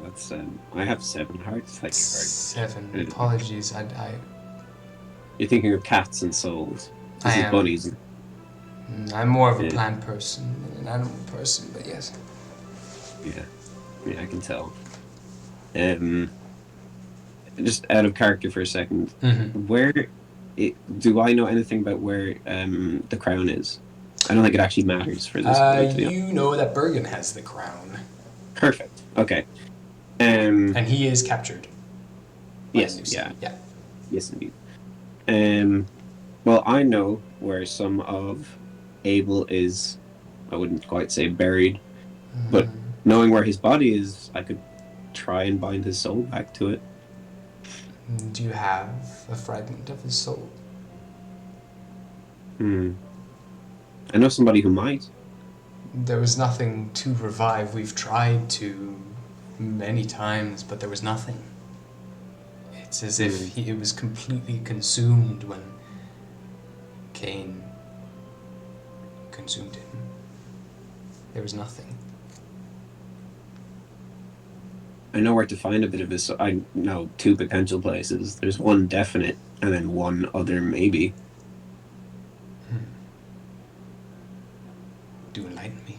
That's I have 7 hearts. Thank you 7. Apologies. You're thinking of cats and souls. This I is am. bunnies. I'm more of a Yeah. plant person than an animal person, but yes. Yeah, I can tell. Just out of character for a second. Mm-hmm. Do I know anything about where the crown is? I don't think it actually matters for this. point, to be honest. You know that Bergen has the crown, Perfect. Okay. and he is captured. by Yes. Lucy. Yeah. Yeah. Yes, indeed. Well, I know where some of Abel is. I wouldn't quite say buried, but knowing where his body is, I could try and bind his soul back to it. Do you have a fragment of his soul? I know somebody who might. There was nothing to revive. We've tried to many times, but there was nothing. It's as if it was completely consumed when Cain consumed him. There was nothing. I know where to find a bit of his. I know 2 potential places. There's one definite, and then one other maybe. Do enlighten me.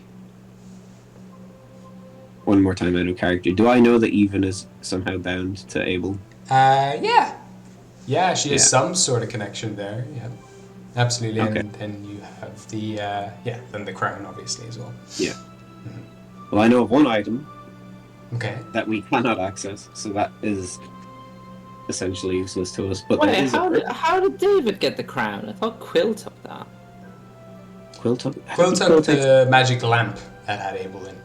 One more time out of character. Do I know that Even is somehow bound to Abel? Yeah. Yeah, she has Yeah. some sort of connection there. Yeah. Absolutely. Okay. And then you have the, then the crown, obviously, as well. Yeah. Well, I know of one item Okay. that we cannot access, so that is essentially useless to us. But Wait, there is how did David get the crown? I thought Quill took that. Quill took. Quill took the magic lamp that had Abel in.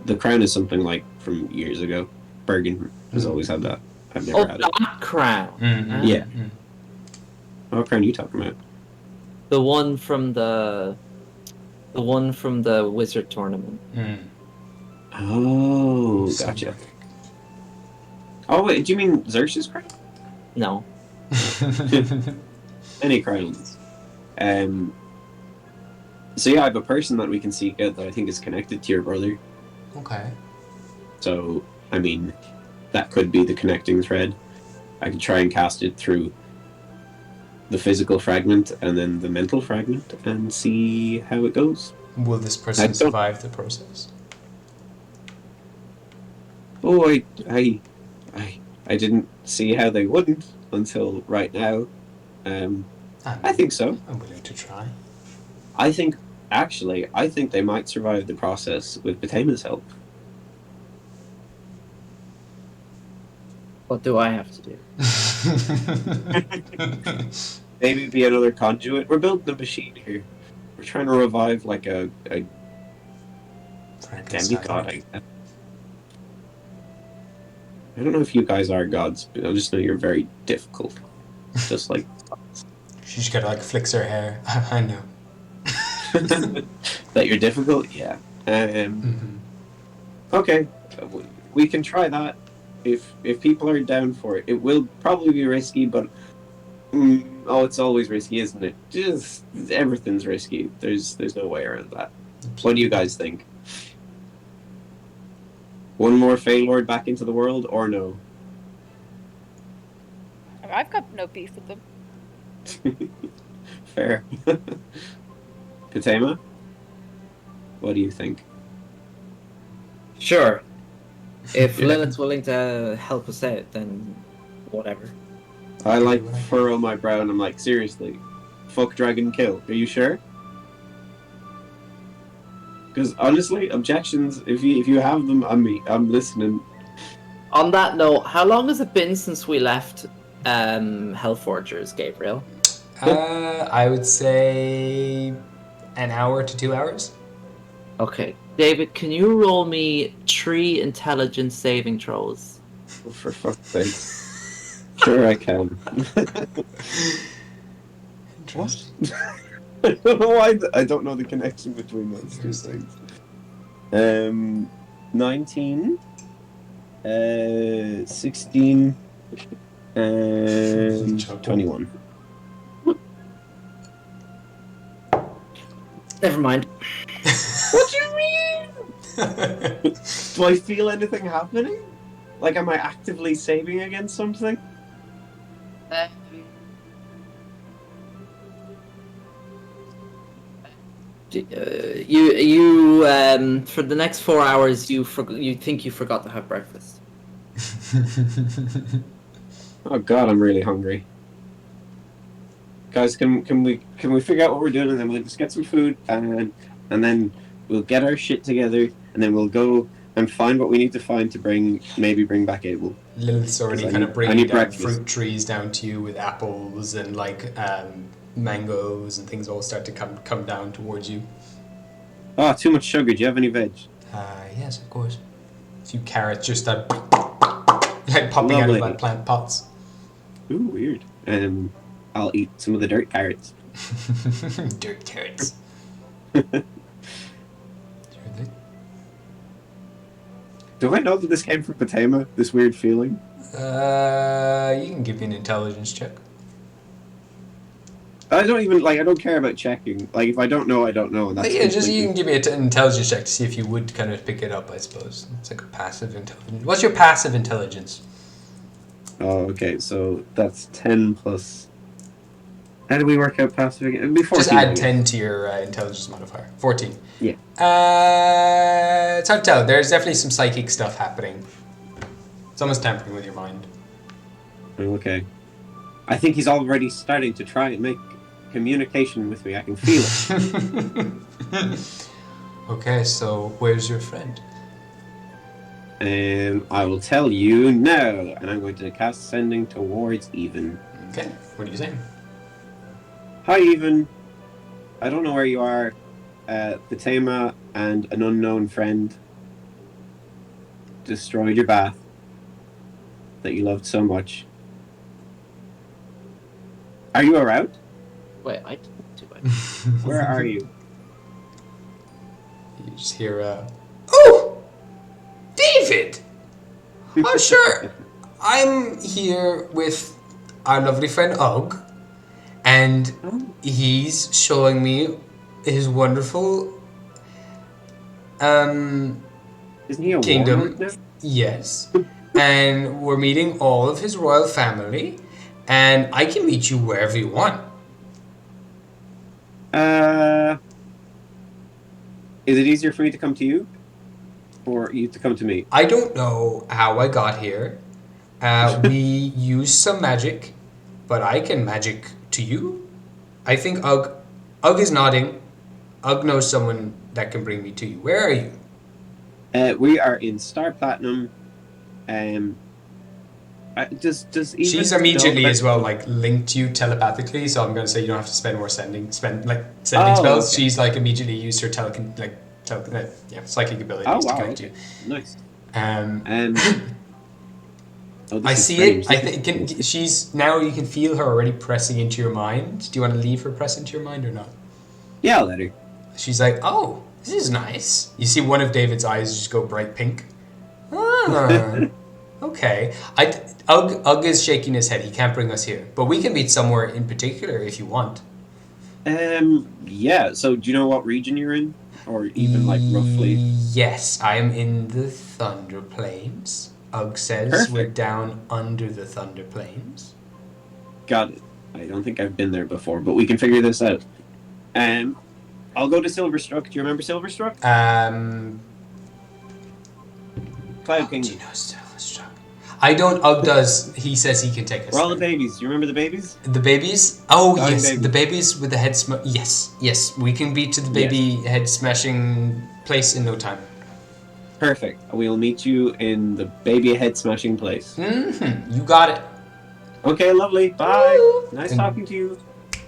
The crown is something like from years ago. Bergen has always had that. I've never had it. That crown. Mm-hmm. Yeah. What crown are you talking about? The one from the wizard tournament. Oh, gotcha. Oh wait, do you mean Xerxes' crown? No. Any crowns. So yeah, I have a person that we can seek out that I think is connected to your brother. Okay. So, I mean, that could be the connecting thread. I could try and cast it through the physical fragment and then the mental fragment and see how it goes. Will this person survive the process? Oh, I didn't see how they wouldn't until right now. I think so. I'm willing to try. I think they might survive the process with Potema's help. What do I have to do? Maybe be another conduit. We're building a machine here. We're trying to revive like a demigod. I don't know if you guys are gods, but I just know you're very difficult. Just like She just kind of like flicks her hair. I know. that you're difficult. Yeah. Okay, we can try that. If people are down for it, it will probably be risky, but it's always risky, isn't it? Just everything's risky. There's no way around that. What do you guys think? One more Feylord back into the world, or no? I've got no beef with them. Fair. Potema? What do you think? Sure. If Lilith's willing to help us out, then whatever. I like furrow my brow and I'm like, seriously, fuck dragon kill. Are you sure? Because honestly, objections, if you have them, I'm listening. On that note, how long has it been since we left Hellforgers, Gabriel? I would say an hour to 2 hours. Okay. David, can you roll me 3 intelligence saving throws? Oh, for fuck's sake. Sure I can. What? I don't know why. I don't know the connection between those two things. 19, 16, and 21. Never mind. What do you mean? Do I feel anything happening? Like, am I actively saving against something? You for the next 4 hours you think you forgot to have breakfast. Oh god, I'm really hungry. Guys, can we figure out what we're doing and then we'll just get some food and then we'll get our shit together and then we'll go and find what we need to find to bring back Abel. Lilith's already kind of bringing down fruit trees down to you with apples and like mangoes and things all start to come down towards you. Oh, too much sugar. Do you have any veg? Yes, of course. A few carrots just like popping out of like plant pots. Ooh, weird. I'll eat some of the dirt carrots. Dirt carrots. Do I know that this came from Potema? This weird feeling? You can give me an intelligence check. I don't care about checking. Like, if I don't know, I don't know. And that's you can give me an intelligence check to see if you would kind of pick it up, I suppose. It's like a passive intelligence. What's your passive intelligence? Oh, okay, so that's 10 plus... How do we work out passive again? It'd be 14. Just add 10 to your intelligence modifier. 14. Yeah. It's hard to tell. There's definitely some psychic stuff happening. Someone's tampering with your mind. Oh, okay. I think he's already starting to try and make communication with me. I can feel it. Okay, so where's your friend? I will tell you now, and I'm going to cast Sending towards Even. Okay, what are you saying? Hi, Even. I don't know where you are. Potema and an unknown friend destroyed your bath that you loved so much. Are you around? Wait, I didn't do it. Where are you? You just hear, Oh! David! Oh, sure. I'm here with our lovely friend Og, and and Oh, he's showing me his wonderful isn't he a kingdom. warlord now? Yes. And we're meeting all of his royal family, and I can meet you wherever you want. Is it easier for me to come to you, or you to come to me? I don't know how I got here. We use some magic, but I can magic to you. I think Ugg is nodding. Ugg knows someone that can bring me to you. Where are you? We are in Star Platinum. Does even She's know immediately about- as well, like linked you telepathically. So I'm gonna say you don't have to spend more sending Oh, spells. okay. She's like immediately used her psychic abilities to wow, connect you. Nice. Um, Oh, this I is see strange. it. I think she's now. You can feel her already pressing into your mind. Do you want to leave her press into your mind or not? Yeah, I'll let her. She's like, oh, this is nice. You see one of David's eyes just go bright pink. Ah, okay. Ugg is shaking his head. He can't bring us here, but we can meet somewhere in particular if you want. Yeah. So, do you know what region you're in, or even like roughly? Yes, I am in the Thunder Plains. Ugg says we're Perfect. down under the Thunder Plains. Got it. I don't think I've been there before, but we can figure this out. I'll go to Silverstruck. Do you remember Silverstruck? Cloud Do Kingdom. you know Silverstruck? I don't. Ugg does. He says he can take us. Where all the there. babies? Do you remember the babies? The babies? Oh, Dying yes. babies. The babies with the head Yes. We can beat to the baby head smashing place in no time. Perfect. We'll meet you in the baby head smashing place. Mm-hmm. You got it. Okay, lovely. Bye. Woo. Nice And talking to you.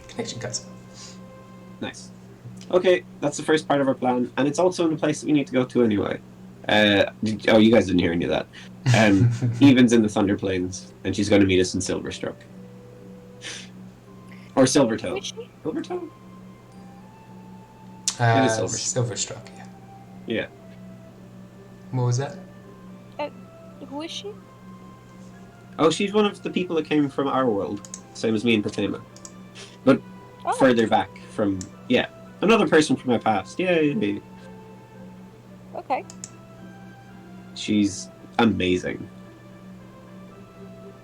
connection cuts. Nice. Okay, that's the first part of our plan, and it's also in the place that we need to go to anyway. You guys didn't hear any of that. Evan's in the Thunder Plains, and she's going to meet us in Silverstruck. Or Silvertoe. Which she? Silvertoe? It is Silverstruck, yeah. Yeah. What was that? Who is she? Oh, she's one of the people that came from our world, same as me and Patema. But Oh. further back from, another person from my past. Yay! Okay. She's amazing.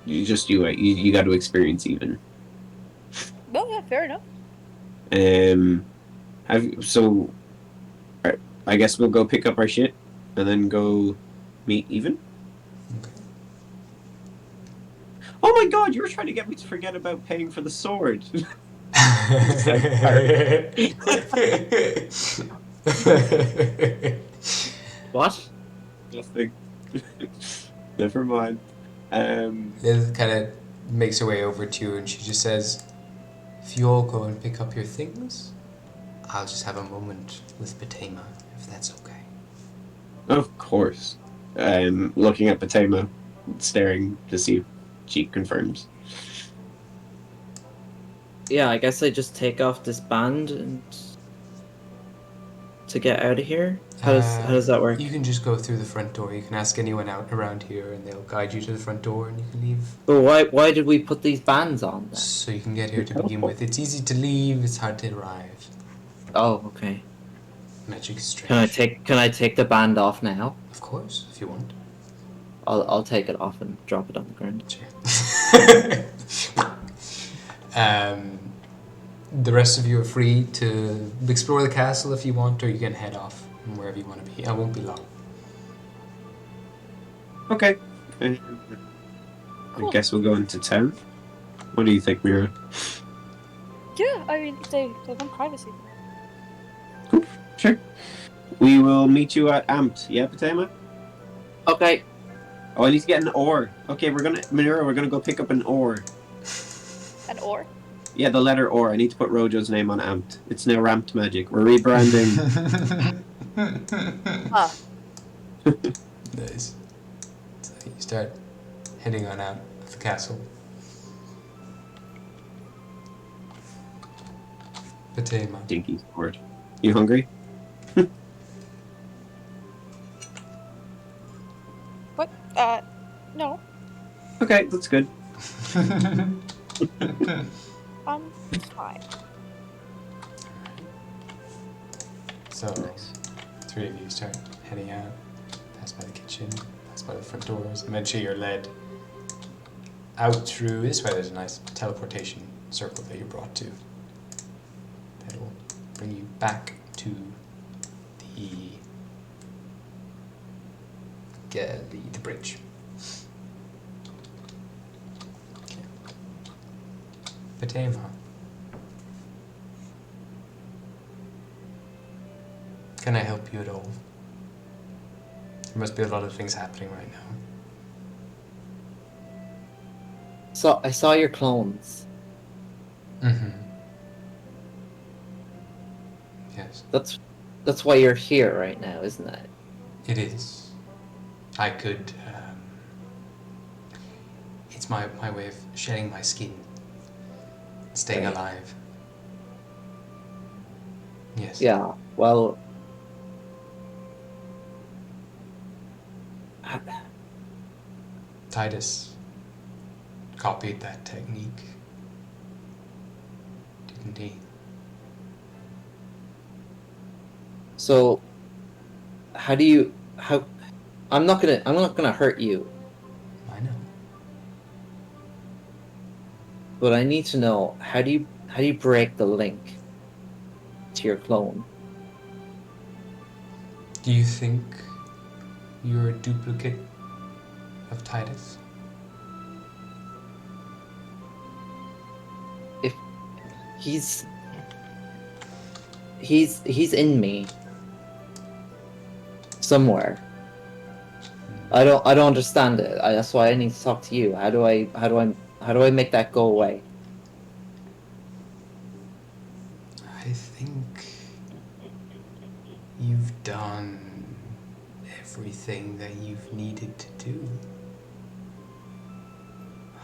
You got to experience even. No, yeah, fair enough. I guess we'll go pick up our shit and then go meet Even. Okay. Oh my god, you were trying to get me to forget about paying for the sword. What? Nothing. Never mind. Liz kind of makes her way over to you and she just says, if you all go and pick up your things, I'll just have a moment with Patema, if that's okay. Of course. Looking at Patema, staring to see if she confirms. Yeah, I guess I just take off this band and to get out of here. How does that work? You can just go through the front door. You can ask anyone out around here and they'll guide you to the front door and you can leave. But why did we put these bands on then? So you can get here to begin with. It's easy to leave, it's hard to arrive. Oh, okay. Magic is strange. Can I take the band off now? Of course, if you want. I'll take it off and drop it on the ground. Sure. The rest of you are free to explore the castle if you want, or you can head off wherever you want to be. I won't be long. Okay. I Cool. guess we'll go into town. What do you think, Mira? Yeah, I mean, they want privacy. Sure. We will meet you at Amped. Yeah, Patema? Okay. Oh, I need to get an ore. Okay, we're gonna go pick up an ore. An ore? Yeah, the letter ore. I need to put Rojo's name on Amped. It's now Ramped Magic. We're rebranding. Ah. Nice. So you start heading on out of the castle. Patema. Dinky sword. You hungry? What? No. Okay, that's good. Fine. So, three of you start heading out, pass by the kitchen, pass by the front doors. Eventually you're led out through this way. There's a nice teleportation circle that you're brought to. That will bring you back to the bridge. Okay. Patema. Can I help you at all? There must be a lot of things happening right now. So I saw your clones. Mm-hmm. Yes, That's why you're here right now, isn't it? it is. I could, it's my way of shedding my skin, staying Right. alive. Yes. Yeah. Well. Titus copied that technique, didn't he? So, how? I'm not gonna hurt you, I know. but I need to know how do you break the link to your clone? Do you think you're a duplicate of Titus? If he's in me somewhere. I don't understand it. That's why I need to talk to you. How do I make that go away? I think you've done everything that you've needed to do.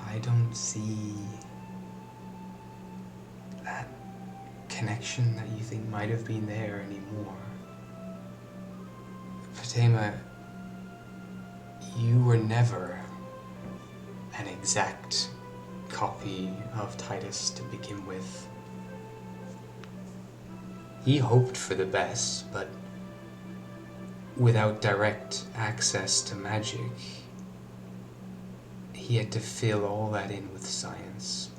I don't see that connection that you think might have been there anymore. Fatima, you were never an exact copy of Titus to begin with. He hoped for the best, but without direct access to magic, he had to fill all that in with science.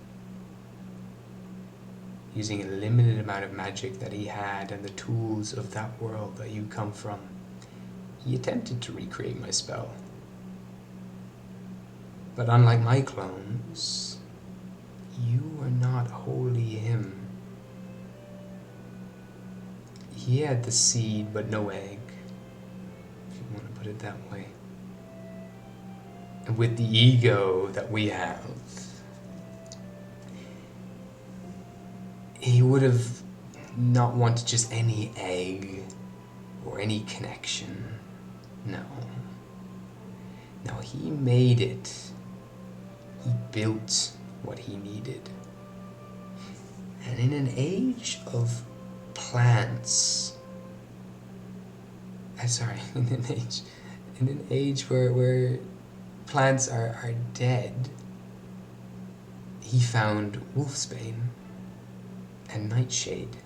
Using a limited amount of magic that he had and the tools of that world that you come from, he attempted to recreate my spell. But unlike my clones, you are not wholly him. He had the seed but no egg, if you want to put it that way. And with the ego that we have, he would have not wanted just any egg or any connection. No. No, he made it. He built what he needed. And in an age of plants, in an age where plants are dead, he found wolfsbane and nightshade.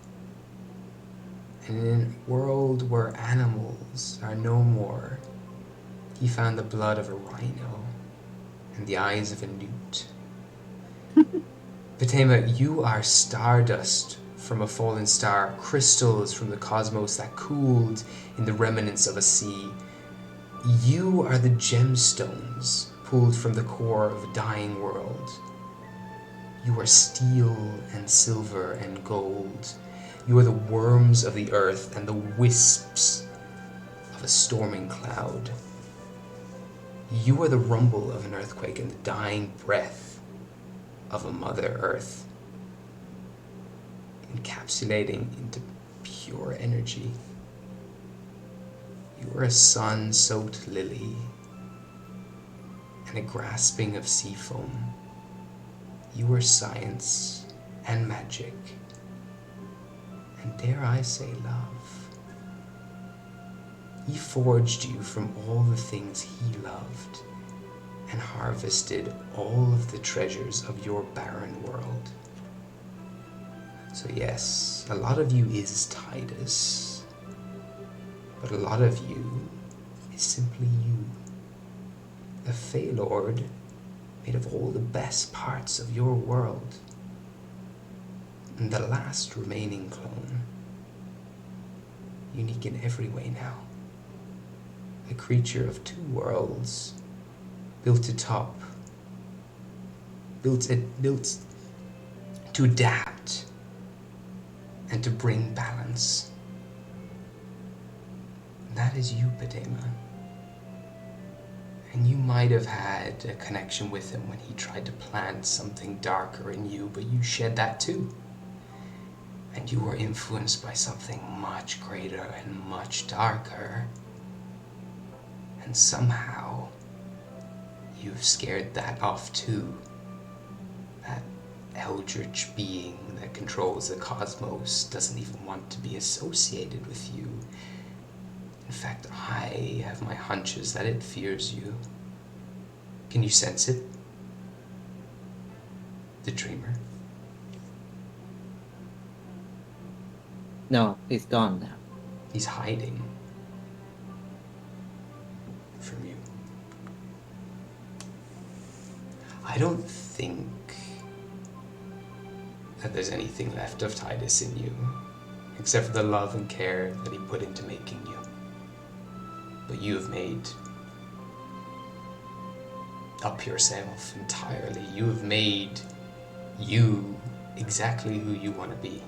And in a world where animals are no more, he found the blood of a rhino and the eyes of a newt. Patema, you are stardust from a fallen star, crystals from the cosmos that cooled in the remnants of a sea. You are the gemstones pulled from the core of a dying world. You are steel and silver and gold. You are the worms of the earth and the wisps of a storming cloud. You are the rumble of an earthquake and the dying breath of a Mother Earth, encapsulating into pure energy. You are a sun-soaked lily and a grasping of sea foam. You are science and magic, and dare I say love. He forged you from all the things he loved and harvested all of the treasures of your barren world. So yes, a lot of you is Titus, but a lot of you is simply you. A Feylord made of all the best parts of your world. And the last remaining clone. Unique in every way now. A creature of two worlds, built atop, built to adapt and to bring balance. That is you, Padema. And you might have had a connection with him when he tried to plant something darker in you, but you shed that too. And you were influenced by something much greater and much darker. And somehow, you've scared that off too. That eldritch being that controls the cosmos doesn't even want to be associated with you. In fact, I have my hunches that it fears you. Can you sense it? The dreamer. No, he's gone now. He's hiding from you. I don't think that there's anything left of Titus in you, except for the love and care that he put into making you. But you have made up yourself entirely. You have made you exactly who you want to be.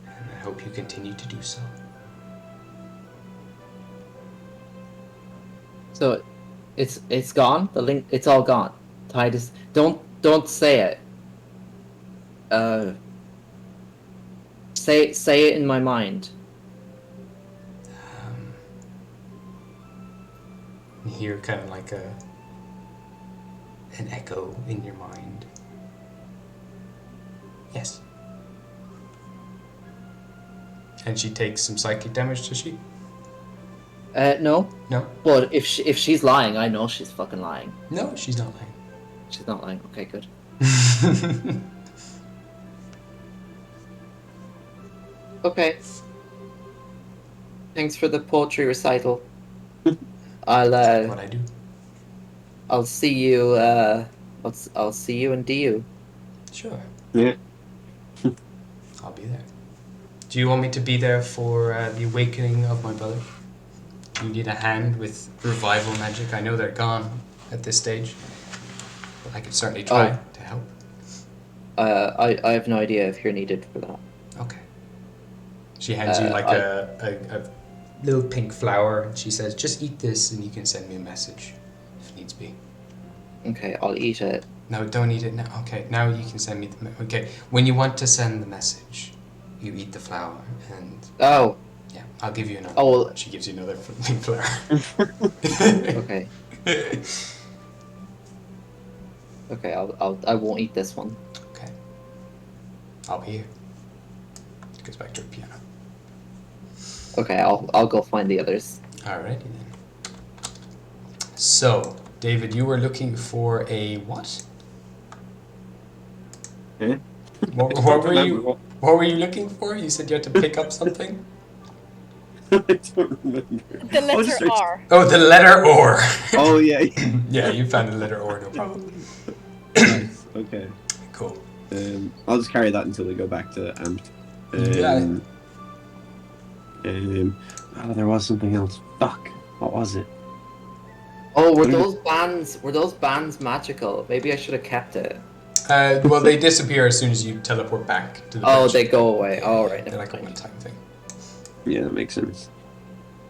And I hope you continue to do so. So, it's gone. The link, it's all gone. Titus, don't say it. Say it in my mind. You hear kind of like an echo in your mind. Yes. And she takes some psychic damage, does she? No. No? But if she's lying, I know she's fucking lying. No, she's not lying. She's not lying. Okay, good. Okay. Thanks for the poetry recital. That's what I do. I'll see you. I'll see you in DU. Sure. Yeah. I'll be there. Do you want me to be there for the awakening of my brother? Do you need a hand with revival magic? I know they're gone at this stage, but I could certainly try to help. I have no idea if you're needed for that. Okay. She hands you like a little pink flower, and she says, "Just eat this, and you can send me a message if needs be." Okay, I'll eat it. No, don't eat it now. Okay, now you can send me the okay. When you want to send the message, you eat the flower, and Oh. yeah, I'll give you another. Oh. Well, she gives you another pink flower. okay. Okay, I won't eat this one. Okay. I'll be here. It goes back to her piano. Okay, I'll go find the others. Alrighty then. So, David, you were looking for a what? Eh? What were you looking for? You said you had to pick up something? I don't remember. The letter R. Oh, the letter or. Oh yeah. Yeah, you found the letter or, no problem. Nice. Okay. Cool. I'll just carry that until we go back to Amped. Yeah. Oh, there was something else. Fuck. What was it? Oh, were those bands magical? Maybe I should have kept it. Well, they disappear as soon as you teleport back to the Oh, bridge. they go away. Yeah, All right. They're like a one-time thing. Yeah, that makes sense.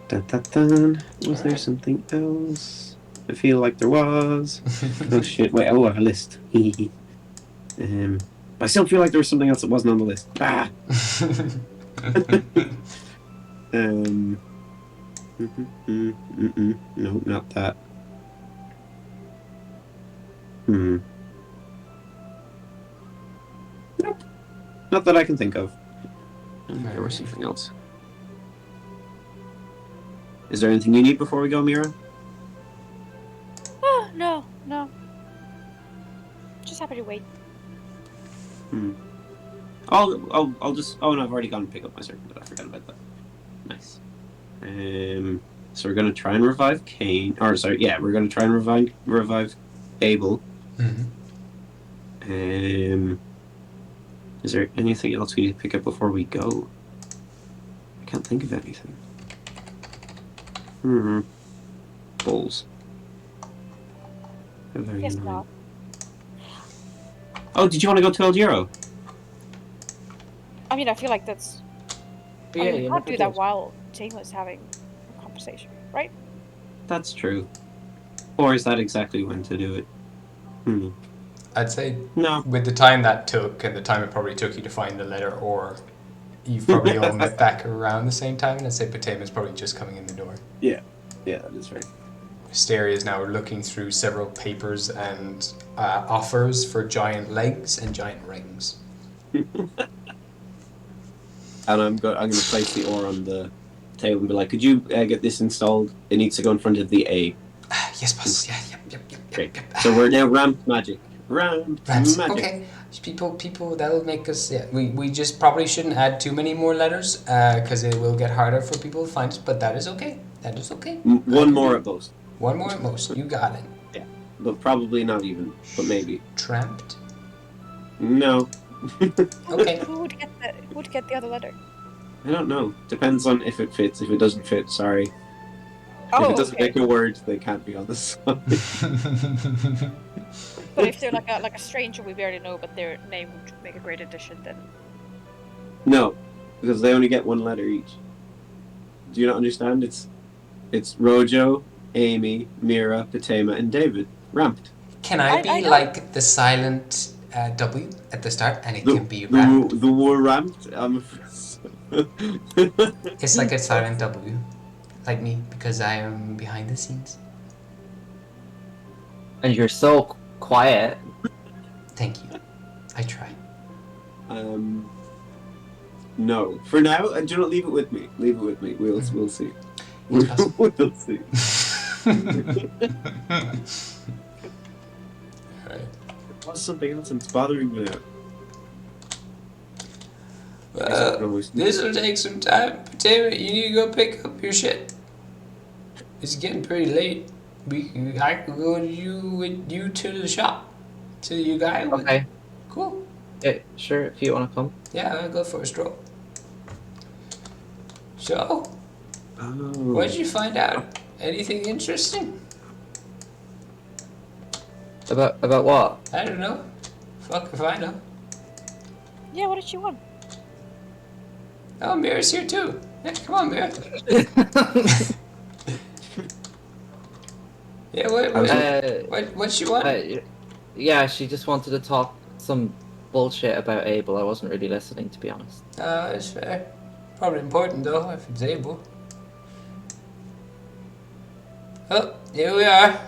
Dun, dun, dun. Was there something else? I feel like there was. Oh shit! Wait. Oh, a list. I still feel like there was something else that wasn't on the list. Ah. No, not that. Nope. Not that I can think of. There was something else. Is there anything you need before we go, Mira? Oh, no. Just happy to wait. I'll just. Oh no, I've already gone and pick up my circuit. I forgot about that. Nice. So we're gonna try and revive Cain. Or sorry, yeah, we're gonna try and revive Abel. Mm-hmm. Is there anything else we need to pick up before we go? I can't think of anything. Bowls. Guess not. Oh, did you want to go to El Giro? I mean, I feel like that's. Yeah, I mean, we you can't never do that did. while Taylor's having a conversation, right? That's true. Or is that exactly when to do it? I'd say No. with the time that took and the time it probably took you to find the letter, or you've probably all met back around the same time, and I'd say Potama's probably just coming in the door. Yeah, that is right. Hysteria is now looking through several papers and offers for giant legs and giant rings. And I'm going to place the ore on the table and be like, could you get this installed? It needs to go in front of the A. Yes, boss. Yeah, yep. Great. So we're now ramped magic. Ramped magic. Okay. People, that'll make us. Yeah, we just probably shouldn't add too many more letters because it will get harder for people to find us. But that is okay. That is okay. One more at most. One more at most. You got it. Yeah, but probably not even. But maybe. Tramped. No. Okay. Who would get the other letter? I don't know. Depends on if it fits. If it doesn't fit, sorry. Oh, if it doesn't okay. make a word, they can't be on the side. But if they're like a stranger we barely know, but their name would make a great addition, then. No, because they only get one letter each. Do you not understand? It's Rojo, Amy, Mira, Potama, and David. Ramped. Can I be I like the silent W at the start, and it can be ramped? The war ramped. It's like a silent W, like me, because I am behind the scenes. And you're so quiet. Thank you. I try. No. For now, do not leave it with me. Leave it with me. We'll see. Yes, We'll see. Alright. What's something else that's bothering me now? This will take some time. Potama, you need to go pick up your shit. It's getting pretty late. I could go with you to the shop. To you guy. Okay. Cool. Yeah, sure, if you want to come. Yeah, I'll go for a stroll. So, Oh. what did you find out? Anything interesting? About what? I don't know. Fuck if I know. Yeah, what did she want? Oh, Mira's here too. Yeah, come on, Mira. Yeah, what she want? Yeah, she just wanted to talk some bullshit about Abel. I wasn't really listening, to be honest. That's fair. Probably important though, if it's able. Oh, here we are.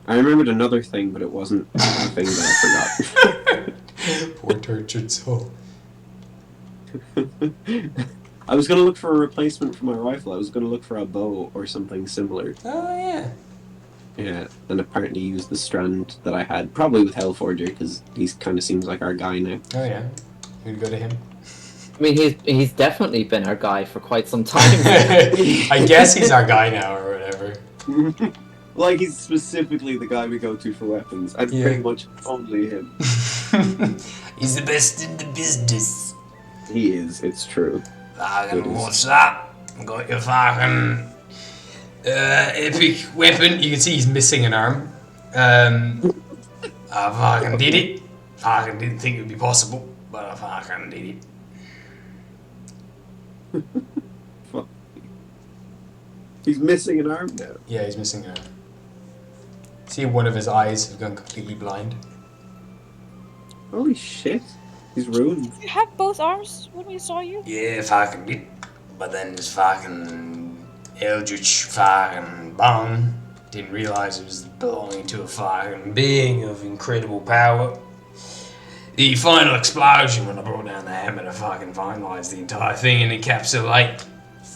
I remembered another thing, but it wasn't the thing that I forgot. Poor tortured soul. I was going to look for a replacement for my rifle. I was going to look for a bow or something similar. Oh, yeah. Yeah, and apparently use the strand that I had, probably with Hellforger, because he kind of seems like our guy now. Oh, yeah. We'd go to him. I mean, he's definitely been our guy for quite some time. I guess he's our guy now or whatever. Like, he's specifically the guy we go to for weapons, and Yeah. pretty much only him. He's the best in the business. He is, it's true. Fucking what's that? Got your fucking Epic weapon. You can see he's missing an arm. I fucking did it. Fucking didn't think it would be possible, but I fucking did it. Fuck. He's missing an arm now. Yeah, he's missing an arm. See, one of his eyes has gone completely blind. Holy shit. He's ruined. You had both arms when we saw you? Yeah, fucking did. But then this fucking Eldritch fucking bone didn't realise it was belonging to a fucking being of incredible power. The final explosion when I brought down the hammer to fucking finalise the entire thing and encapsulate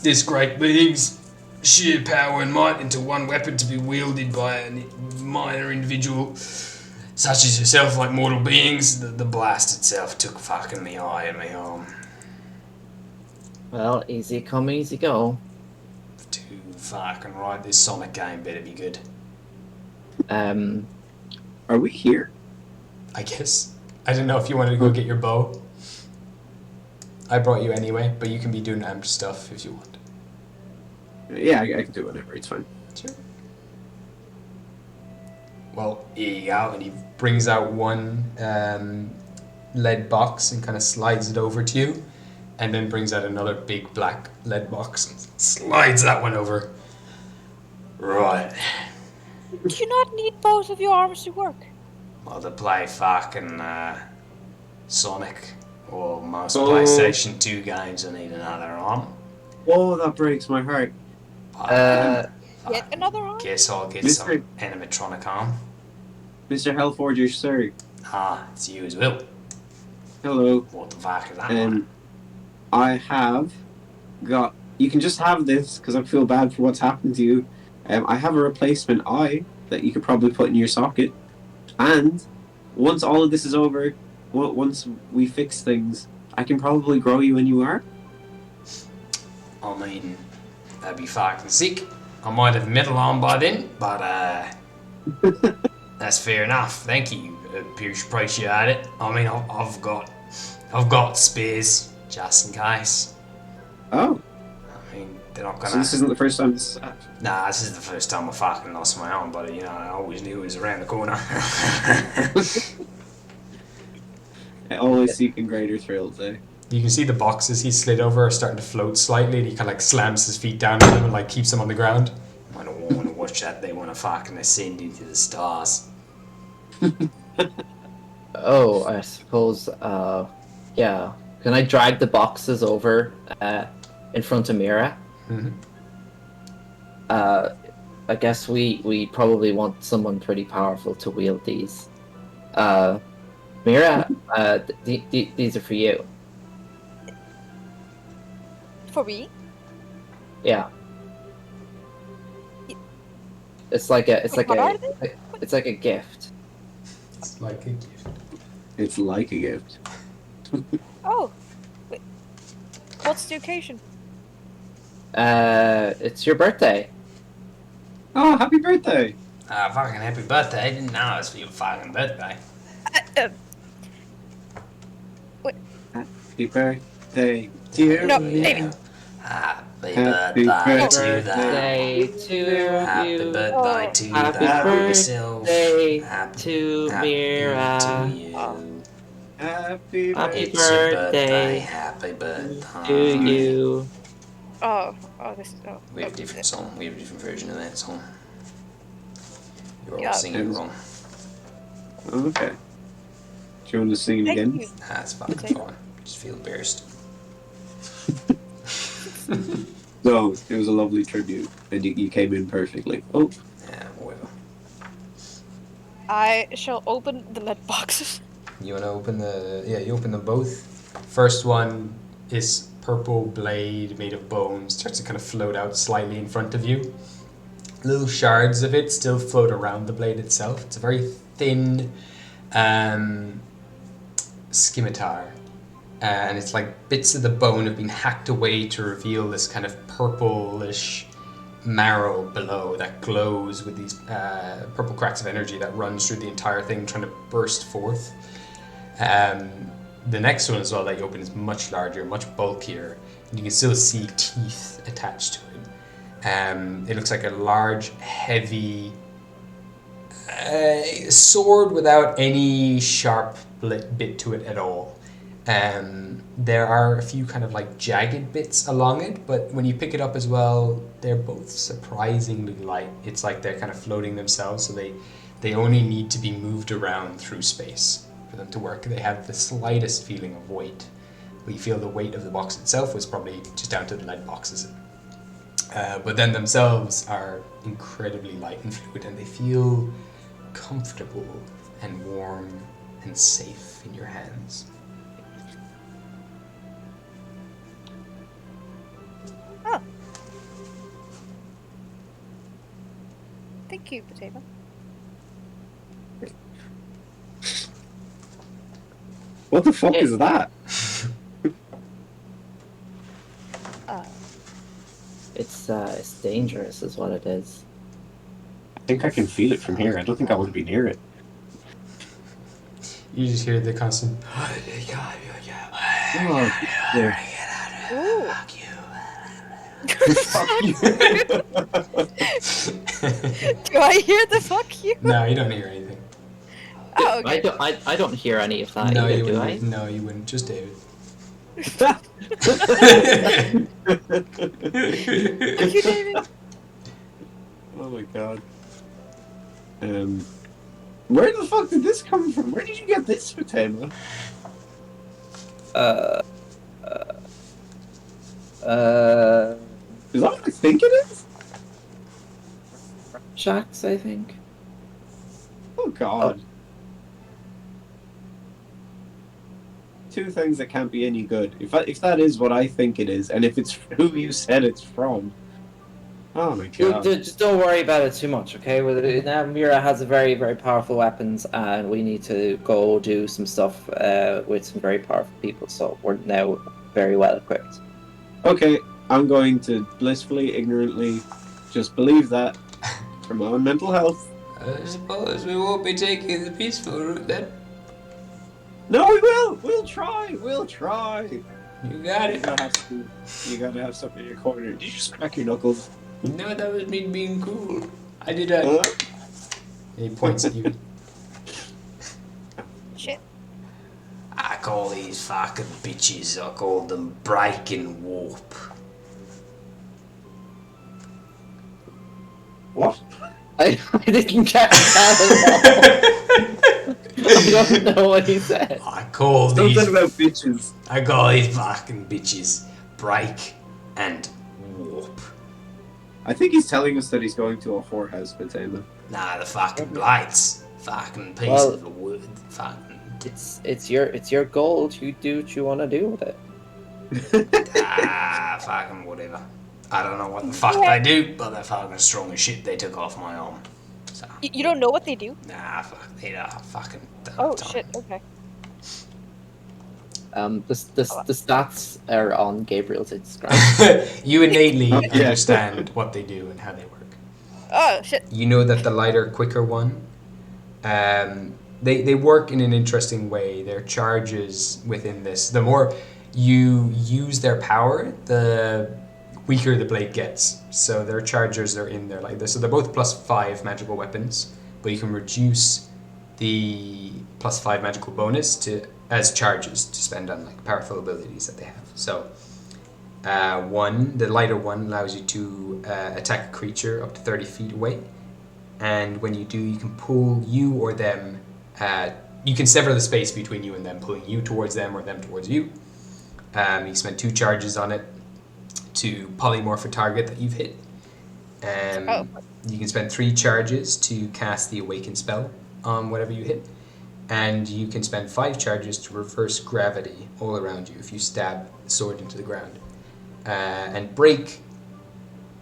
this great being's sheer power and might into one weapon to be wielded by a minor individual such as yourself, like mortal beings, the blast itself took fucking the eye in my arm. Well, easy come, easy go. Too fucking right, this Sonic game better be good. Are we here? I guess. I didn't know if you wanted to go get your bow. I brought you anyway, but you can be doing amped stuff if you want. Yeah, I can do whatever. It's fine. Sure. Well, here you go, and he brings out one lead box and kind of slides it over to you, and then brings out another big black lead box and slides that one over. Right. Do you not need both of your arms to work? Well, to play fucking Sonic or most Oh. PlayStation 2 games, I need another arm. Oh, that breaks my heart. Yet another arm? Guess I'll get Mr. some animatronic arm. Mr. Hellforger, sir. Ah, it's you as well. Hello. What the fuck is that one? I have got. You can just have this because I feel bad for what's happened to you. I have a replacement eye that you could probably put in your socket. And once all of this is over, once we fix things, I can probably grow you a new arm. I mean, that'd be fucking sick. I might have metal arm by then, but that's fair enough. Thank you. Appreciate it. I mean, I've got spares just in case. Oh, I mean, they're not gonna. so this isn't the first time this has happened. Nah, this is the first time I fucking lost my arm, but you know, I always knew it was around the corner. Always seeking greater thrills, eh? You can see the boxes he slid over are starting to float slightly, and he kind of like slams his feet down on them and like keeps them on the ground. I don't want to watch that. They want to fucking ascend into the stars. Oh, I suppose, yeah. Can I drag the boxes over in front of Mira? Mm-hmm. I guess we probably want someone pretty powerful to wield these. Mira, these are for you. For me? Yeah. It's like a What are they? it's like a gift. It's like a gift. It's like a gift. Oh. Wait. What's the occasion? It's your birthday. Oh, happy birthday! Fucking happy birthday. I didn't know it was for your fucking birthday. Happy birthday to you. No, David. Happy Happy birthday to birthday. that. To Happy you. birthday to Happy that birthday yourself. to Mira. To you. Happy Happy It's your birthday Happy birthday. to you. Oh, this is. Oh. We have a different song. We have a different version of that song. You're all Yeah. singing it wrong. Okay. Do you want to sing it Thank again? you. That's fucking Okay. fine. Just feel embarrassed. No, it was a lovely tribute, and you came in perfectly. Oh, Yeah, whatever. I shall open the lead boxes. You want to open the... Yeah, you open them both. First one is purple blade made of bone. Starts to kind of float out slightly in front of you. Little shards of it still float around the blade itself. It's a very thin scimitar. And it's like bits of the bone have been hacked away to reveal this kind of purplish marrow below that glows with these purple cracks of energy that runs through the entire thing, trying to burst forth. The next one as well that you open is much larger, much bulkier, and you can still see teeth attached to it. It looks like a large, heavy sword without any sharp bit to it at all. There are a few kind of like jagged bits along it, but when you pick it up as well, they're both surprisingly light. It's like they're kind of floating themselves, so they only need to be moved around through space for them to work. They have the slightest feeling of weight. We feel the weight of the box itself was probably just down to the lead boxes. But then themselves are incredibly light and fluid, and they feel comfortable and warm and safe in your hands. Oh. Thank you, Potato. What the fuck is that? It's dangerous, is what it is. I think I can feel it from here. I don't think I want to be near it. You just hear the constant. Oh, there. Ooh. Fuck you. Do I hear the fuck you? No, you don't hear anything. Oh, okay. I don't hear any of that No, either, you do I? wouldn't. No, you wouldn't. Just David. Thank you, David. Oh my god. Where the fuck did this come from? Where did you get this potato? Is that what I think it is? Shacks, I think. Oh god. Two things that can't be any good. If that is what I think it is, and if it's who you said it's from. Oh my god. Just don't worry about it too much, okay? Now Mira has a very, very powerful weapons, and we need to go do some stuff with some very powerful people, so we're now very well equipped. Okay, I'm going to blissfully, ignorantly just believe that for my own mental health. I suppose we won't be taking the peaceful route then. No, we will! We'll try! We'll try! You got it. You gotta have something in your corner. Did you just crack your knuckles? No, that was me being cool. I did that. And he points at you. Shit. I call these fucking bitches, I call them break and warp. What? I didn't catch that at all. I don't know what he said. I call Something these about bitches. I call these fucking bitches break and warp. I think he's telling us that he's going to a whorehouse, Fatema. Nah, the fucking blights. Fucking piece Well, of the wood. Fucking. It's your goal. You do what you want to do with it. Fucking whatever. I don't know what the fuck they do, but they're fucking strong as shit. They took off my arm. So, You don't know what they do? nah, fuck, they are fucking. Oh, shit, okay. The stats are on Gabriel's Instagram. You innately understand what they do and how they work. Oh, shit. You know that the lighter, quicker one, they work in an interesting way. Their charges within this, the more you use their power, the weaker the blade gets. So their charges are in there like this. So they're both +5 magical weapons, but you can reduce the +5 magical bonus as charges to spend on like powerful abilities that they have. So the lighter one allows you to attack a creature up to 30 feet away, and when you do, you can pull you or them. You can sever the space between you and them, pulling you towards them or them towards you. You spend 2 charges on it to polymorph a target that you've hit. You can spend 3 charges to cast the awaken spell on whatever you hit. And you can spend 5 charges to reverse gravity all around you if you stab the sword into the ground. And break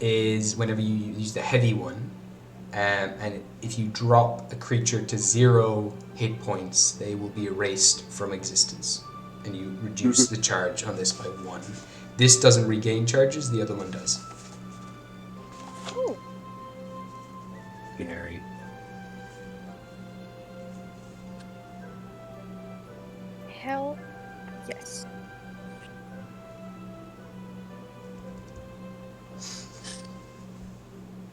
is whenever you use the heavy one. And if you drop a creature to 0 hit points, they will be erased from existence. And you reduce the charge on this by 1. This doesn't regain charges, the other one does. Ooh. Gary. Hell yes.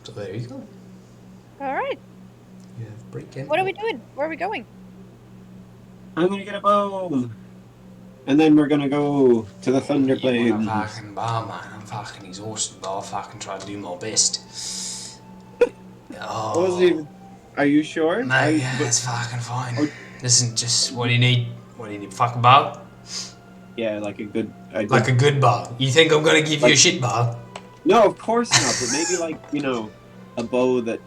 So there you go. Alright. You have break in. What are we doing? Where are we going? I'm gonna get a bow! And then we're gonna go to the Thunder You want Plains. a fucking bar, man. I'm fucking exhausted, but I'll fucking try to do my best. Oh, Are you sure? mate, yeah, it's fucking fine. Oh. Listen, just what do you need? What do you need? Fucking bar? Yeah, like a good... Like a good bar. You think I'm gonna give you a shit bar? No, of course not, but maybe like, a bow that,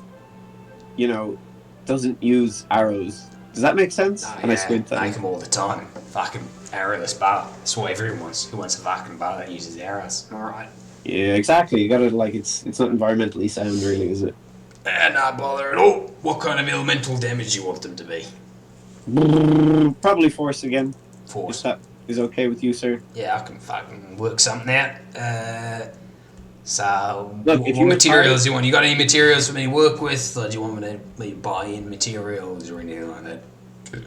doesn't use arrows. Does that make sense? Oh, And I yeah, squint at make him. them all the time. Fucking arrowless bar. That's what everyone wants. Who wants a fucking bar that uses arrows? Alright. Yeah, exactly. You gotta, it's not environmentally sound, really, is it? Not bother at all. What kind of elemental damage do you want them to be? Probably force again. Force. If that is okay with you, sir. Yeah, I can fucking work something out. So, Look, what if you materials do you want? You got any materials for me to work with, or do you want me to buy in materials or anything like that?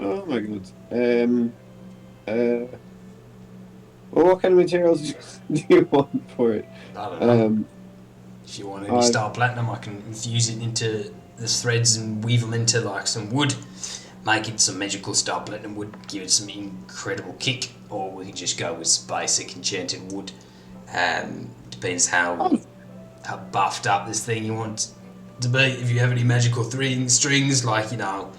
Oh my god. Uh, well, what kind of materials do you want for it? I don't know. Um, If you want any star platinum, I can infuse it into the threads and weave them into like some wood. Make it some magical star platinum wood, give it some incredible kick, or we can just go with basic enchanted wood. Depends how buffed up this thing you want to be. If you have any magical strings, like, you know,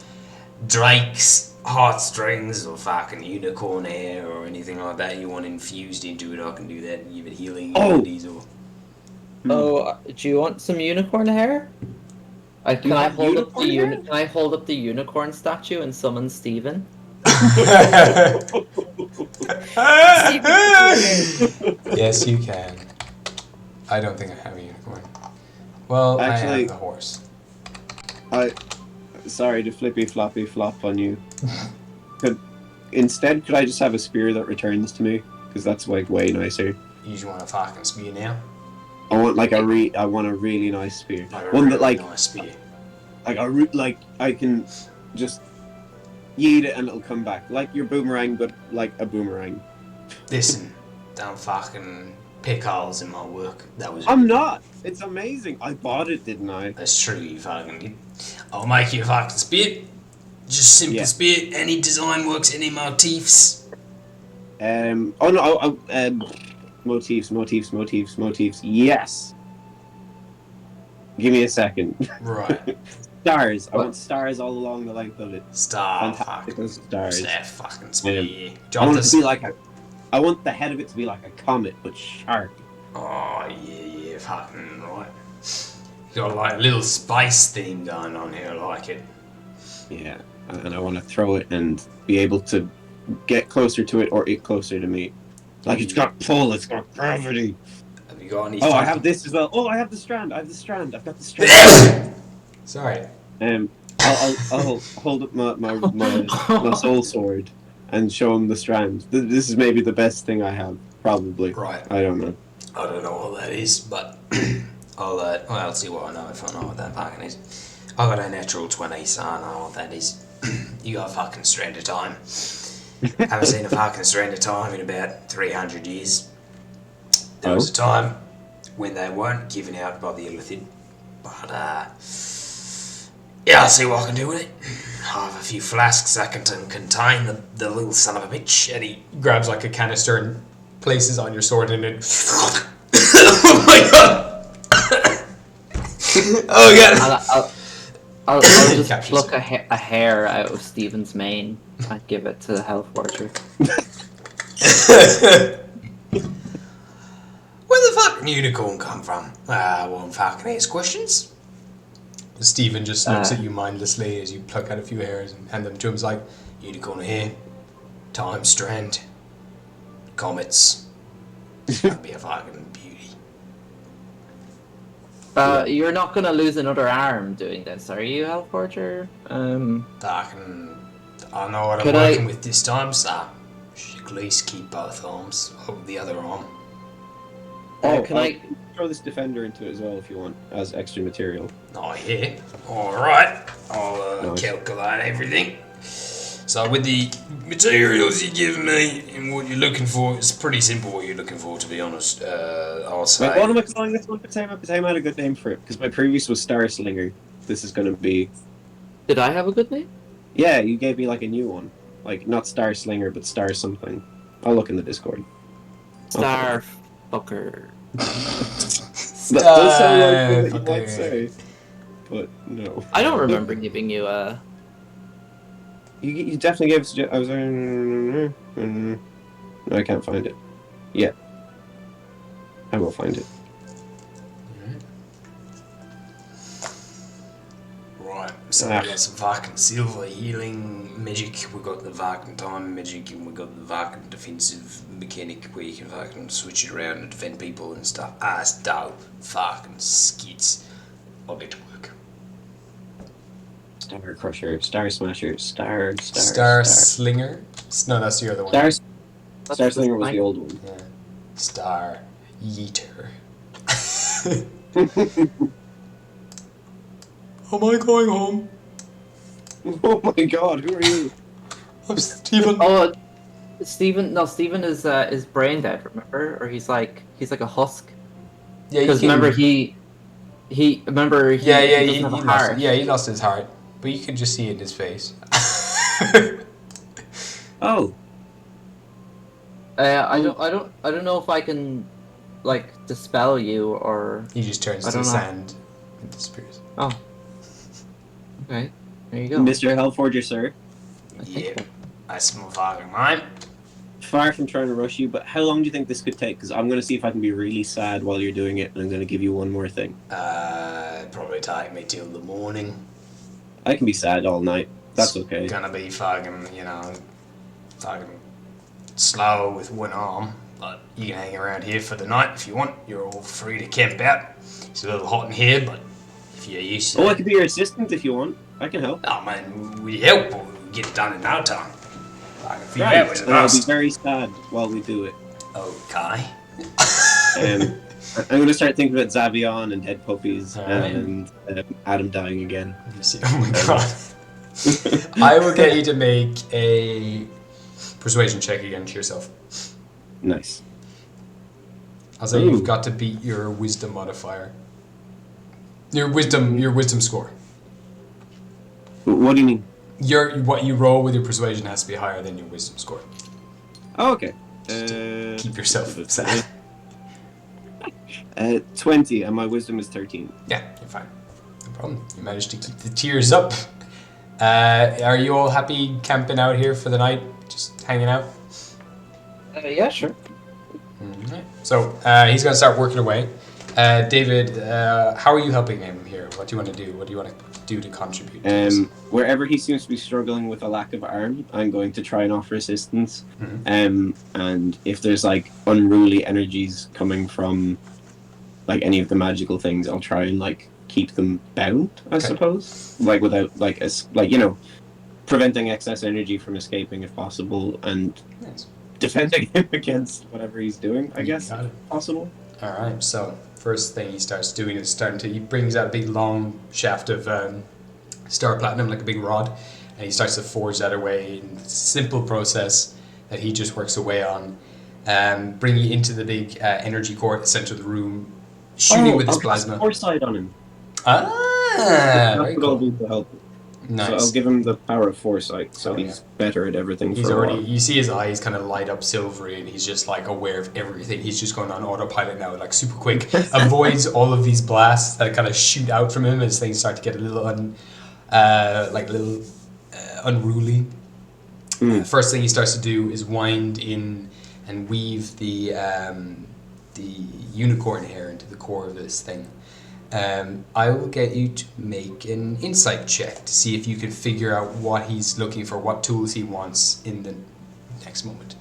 Drake's heartstrings or fucking unicorn hair or anything like that you want infused into it, I can do that and give it healing abilities or... Oh, do you want some unicorn hair? Can I hold up the Can I hold up the unicorn statue and summon Steven? Yes, you can. I don't think I have a unicorn. Well, actually, I have the horse. Sorry to flippy floppy flop on you. Could I just have a spear that returns to me? Because that's like way nicer. You just want a fucking spear now? I want like I want a really nice spear. Like One really that like nice spear. like I can just yeet it and it'll come back. Like your boomerang, but like a boomerang. Listen, don't fucking pick holes in my work. That was... I'm not. It's amazing. I bought it, didn't I? That's true, you fucking did. I'll make you a fucking spear. Just simple spear. Any design works, any motifs. Oh no. Motifs. Yes. Give me a second. Right. Stars. I want stars all along the length of it. Fantastical stars. That fucking spear. I want it to be like I want the head of it to be like a comet, but sharp. Oh, yeah, fucking right. You got like a little spice thing going on here, I like it. Yeah, and I want to throw it and be able to get closer to it or it closer to me. Like it's got pull, it's got gravity. Have you got any... I have this as well. Oh, I have the strand. I've got the strand. Sorry. I'll hold up my soul sword and show him the strand. This is maybe the best thing I have, probably. Right. I don't know. I don't know what that is, but I'll see what I know if I know what that fucking is. I got a natural 20, so I know what that is. You got a fucking strand of time. Haven't seen a fucking strand of time in about 300 years. There was a time when they weren't given out by the Illithid, but yeah, I'll see what I can do with it. I have a few flasks that can contain the little son of a bitch, and he Grabs like a canister and places on your sword and it... Oh my god! Oh god! I'll just Captures pluck a hair out of Steven's mane and give it to the health watcher. Where the fucking unicorn come from? I won't fucking ask questions. Steven just looks at you mindlessly as you pluck out a few hairs and hand them to him. He's like, Unicorn here, time strand, comets. That'd be a fucking beauty. You're not gonna lose another arm doing this, are you, health watcher? I know what I'm Could working with this time, so should at least keep both arms. Hold the other arm. Can I throw this defender into it as well if you want, as extra material? Not here. Alright, I'll Nice. calculate everything. So with the materials you give me and what you're looking for, it's pretty simple what you're looking for, to be honest. I'll say... Wait, what am I calling this one? Potato had a good name for it, because my previous was Star Slinger. This is going to be... Did I have a good name? Yeah, you gave me like a new one. Like, not Star Slinger, but Star something. I'll look in the Discord. Star fucker. That does sound like what you might say. But, no. I don't remember giving you a... You definitely gave us... I was... No, I can't find it. Yeah. I will find it. Right, so we got some fucking silver healing magic, we got the fucking time magic, and we got the fucking defensive mechanic where you can fucking switch it around and defend people and stuff. It's dope. Fucking skits. I'll get to work. Star Crusher, Star Smasher, Star Slinger. No, that's the other one. Star Slinger was the old one. Yeah. Star Yeeter. Am I going home? Oh my god, who are you? I'm Steven. Oh, Steven. No, Steven is brain dead. Remember, or he's like a husk. Yeah, Because remember he remember he, Yeah, he doesn't have a lost heart. it. Yeah, he lost his heart, but you can just see it in his face. Oh, I don't know if I can like dispel you or. He just turns I to don't know. sand and disappears. Oh. Okay. There you go. Mr. Hellforger, sir. I think Yeah, so. that's my fucking mine. Far from trying to rush you, but how long do you think this could take? Because I'm going to see if I can be really sad while you're doing it, and I'm going to give you one more thing. Probably take me till the morning. I can be sad all night. That's okay. It's gonna be fucking, fucking slow with one arm. But you can hang around here for the night if you want. You're all free to camp out. It's a little hot in here, but if you're used to Oh, I it. could be your assistant if you want. I can help. Oh man, we help or we get it done in no time. I can figure Right, out what's and I'll be lost. very sad while we do it. Okay. I'm going to start thinking about Zavion and dead puppies Alright. and Adam dying again. You see, oh my god. I will get you to make a persuasion check again to yourself. Nice. I'll say Ooh. you've got to beat your wisdom modifier. Your wisdom score. What do you mean? What you roll with your persuasion has to be higher than your wisdom score. Oh, okay. Keep yourself sad. 20, and my wisdom is 13. Yeah, you're fine. No problem. You managed to keep the tears up. Are you all happy camping out here for the night? Just hanging out? Yeah, sure. Alright. So he's going to start working away. David, how are you helping him here? What do you want to do? What do you want to do to contribute? To this? Wherever he seems to be struggling with a lack of arm, I'm going to try and offer assistance. Mhm. And if there's like unruly energies coming from like any of the magical things, I'll try and like keep them bound, I Okay. suppose. Like without like preventing excess energy from escaping if possible, and Nice. defending him against whatever he's doing, I guess, Got it. if possible. All right. So first thing he starts doing is he brings out a big long shaft of star platinum, like a big rod, and he starts to forge that away in a simple process that he just works away on, bringing it into the big energy core at the center of the room, shooting with his I'll plasma. cast foresight on him. Ah, That's very what I'll cool. do to help. Nice. So I'll give him the power of foresight, so Oh, he's better at everything. He's for a already, while. you see his eyes kind of light up silvery, and he's just like aware of everything. He's just going on autopilot now, like super quick. Avoids all of these blasts that kind of shoot out from him as things start to get a little unruly. First thing he starts to do is wind in and weave the unicorn hair into the core of this thing. I will get you to make an insight check to see if you can figure out what he's looking for, what tools he wants in the next moment.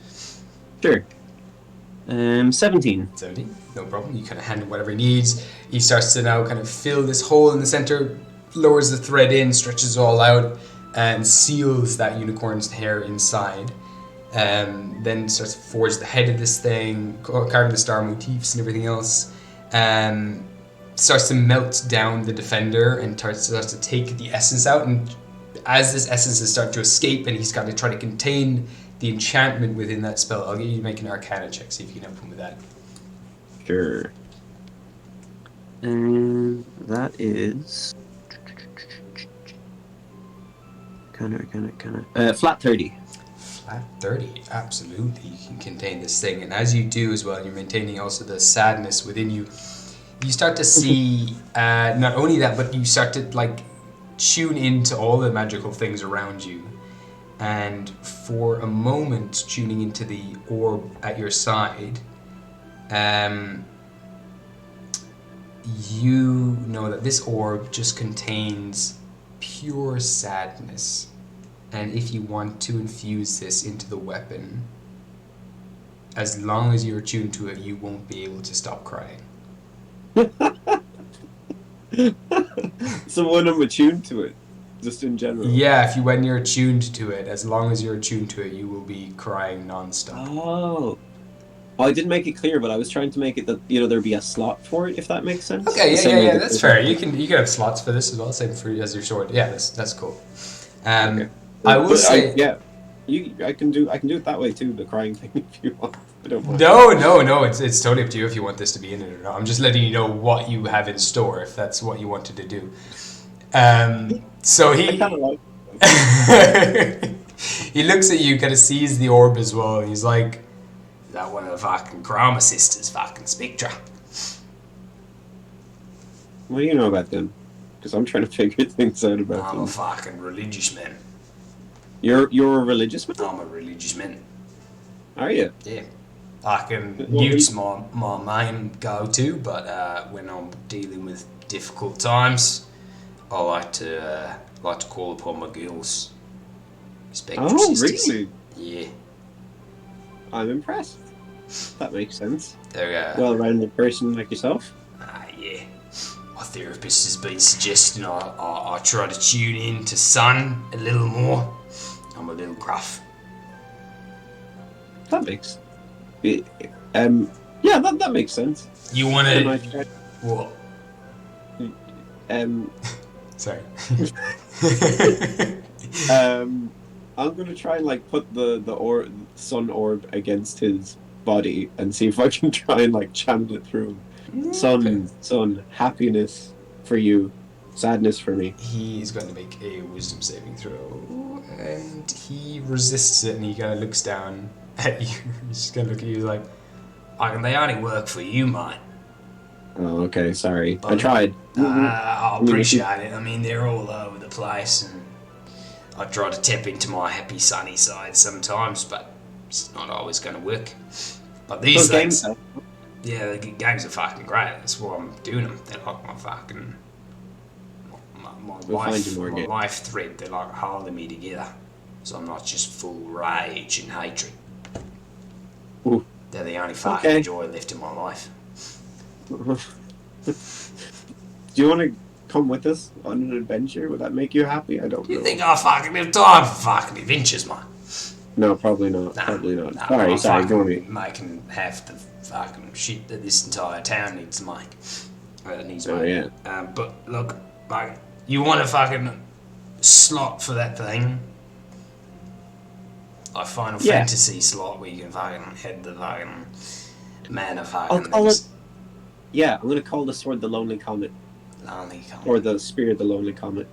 Sure. 17. 17, no problem. You kind of hand him whatever he needs. He starts to now kind of fill this hole in the center, lowers the thread in, stretches it all out, and seals that unicorn's hair inside. Then starts to forge the head of this thing, carving the star motifs and everything else. Starts to melt down the defender and starts to take the essence out. And as this essence is starting to escape and he's got to try to contain the enchantment within that spell, I'll get you to make an Arcana check, see if you can help him with that. Sure. That is... flat 30. Flat 30, absolutely. You can contain this thing. And as you do as well, you're maintaining also the sadness within you. You start to see not only that, but you start to like tune into all the magical things around you. And for a moment, tuning into the orb at your side, you know that this orb just contains pure sadness. And if you want to infuse this into the weapon, as long as you're tuned to it, you won't be able to stop crying. So when I'm attuned to it. just in general? Yeah, when you're attuned to it, as long as you're attuned to it, you will be crying nonstop. Oh. Well, I didn't make it clear, but I was trying to make it that there'd be a slot for it, if that makes sense. Okay, The same way yeah, that that's there's fair. a- You can have slots for this as well, same for as your sword. Yeah, that's cool. Okay. I will But say, I can do it that way too. The crying thing, if you want. I don't mind. no, it's totally up to you if you want this to be in it or not. I'm just letting you know what you have in store if that's what you wanted to do. So I kind of like. he looks at you, kind of sees the orb as well, and he's like, "Is that one of the fucking Chroma sisters, fucking Spectra?" What do you know about them? Because I'm trying to figure things out about I'm them. a fucking religious man. You're a religious man, I'm a religious man. are you? Yeah. Fucking Well, Newt's my main go-to, but when I'm dealing with difficult times, I like to call upon my girls. Spectre Oh, sisters. really? Yeah. I'm impressed. That makes sense. They're Well-rounded person like yourself. yeah. My therapist has been suggesting I try to tune in to Sun a little more. I'm a little gruff. That makes. Yeah, that makes sense. You want Can I to try- what? Sorry. I'm gonna try and like put the sun orb against his body and see if I can try and like channel it through him. Sun, happiness for you, sadness for me. He's going to make a wisdom saving throw, and he resists it, and he kind of looks down at you. He's just going to look at you like, Fucking they only work for you, mate. Oh, okay, sorry. I But- tried. I appreciate it. I mean, they're all over the place, and I try to tap into my happy sunny side sometimes, but it's not always going to work. But these Those games, things, yeah, the games are fucking great. That's why I'm doing them. They're like my fucking my We'll find life, you more my games. life thread. They're like holding me together, so I'm not just full rage and hatred. Ooh. They're the only fucking Okay. joy left in my life. do you want to come with us on an adventure? Would that make you happy? I don't Do you know. think I fucking have time for fucking adventures, man? No, probably not. Nah, Probably not. nah, sorry, I'm sorry. Go fucking on. making half the fucking shit that this entire town needs to make. Needs Oh, make. But look, like, you want a fucking slot for that thing? A Final Yeah. Fantasy slot where you can fucking head the fucking man of I'll fucking call things. it. Yeah, I'm gonna call the sword the Lonely Comet, Lonely Comet. or the spear the Lonely Comet.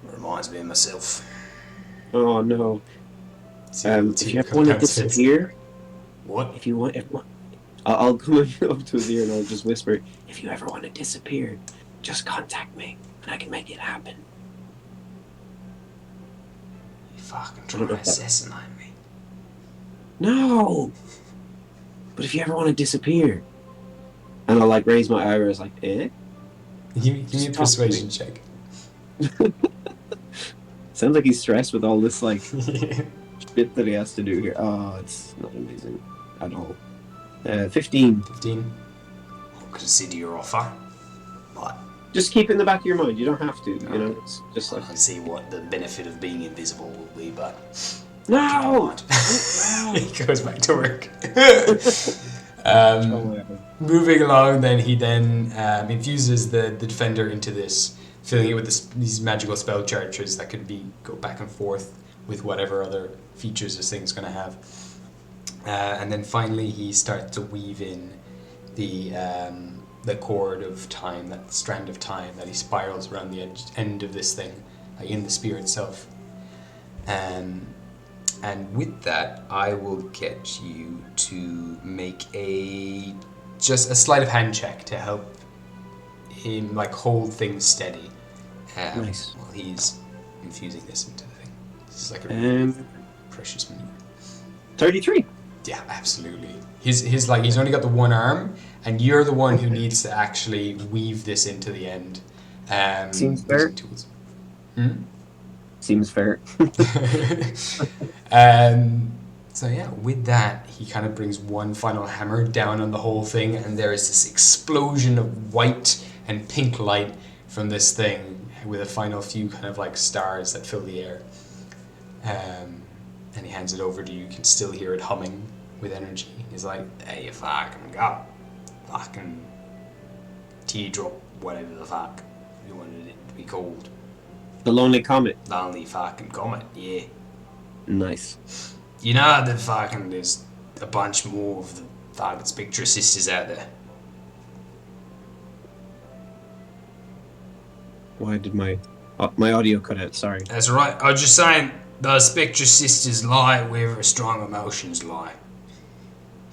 Reminds me of myself. Oh no. see the If two you ever come want to downstairs. disappear, What? if you want, I'll come up to his ear and I'll just whisper, "If you ever want to disappear, just contact me, and I can make it happen." You fucking trying to assassinate me. No. But if you ever want to disappear, and I'll like raise my eyebrows, like, eh? Give me a Just talk to persuasion me. check. Sounds like he's stressed with all this like bit that he has to do here. Oh, it's not amazing at all. 15. 15. I'll consider your offer. But Just keep it in the back of your mind. You don't have to. You know, it's just I like can see what the benefit of being invisible will be, but no. He goes back to work. Moving along, then he infuses the defender into this, filling it with these magical spell charges that could go back and forth with whatever other features this thing's going to have. And then finally, he starts to weave in the cord of time, that strand of time that he spirals around the end of this thing, in the spear itself. And with that, I will get you to make just a sleight of hand check to help him hold things steady Nice. while he's infusing this into the thing. This is like a really precious maneuver. 33. Yeah, absolutely. He's only got the one arm, and you're the one who needs to actually weave this into the end. Seems fair. using tools. Hmm? Seems fair. So yeah, with that, he kind of brings one final hammer down on the whole thing, and there is this explosion of white and pink light from this thing, with a final few kind of like stars that fill the air. And he hands it over to you. You can still hear it humming with energy. He's like, "There you fucking go. Fucking teardrop, whatever the fuck you wanted it to be called. The Lonely Comet. Lonely fucking comet, yeah. Nice. You know that fucking there's a bunch more of the fucking Spectra sisters out there. Why did my audio cut out? Sorry. That's right. I was just saying, those Spectra sisters lie wherever strong emotions lie.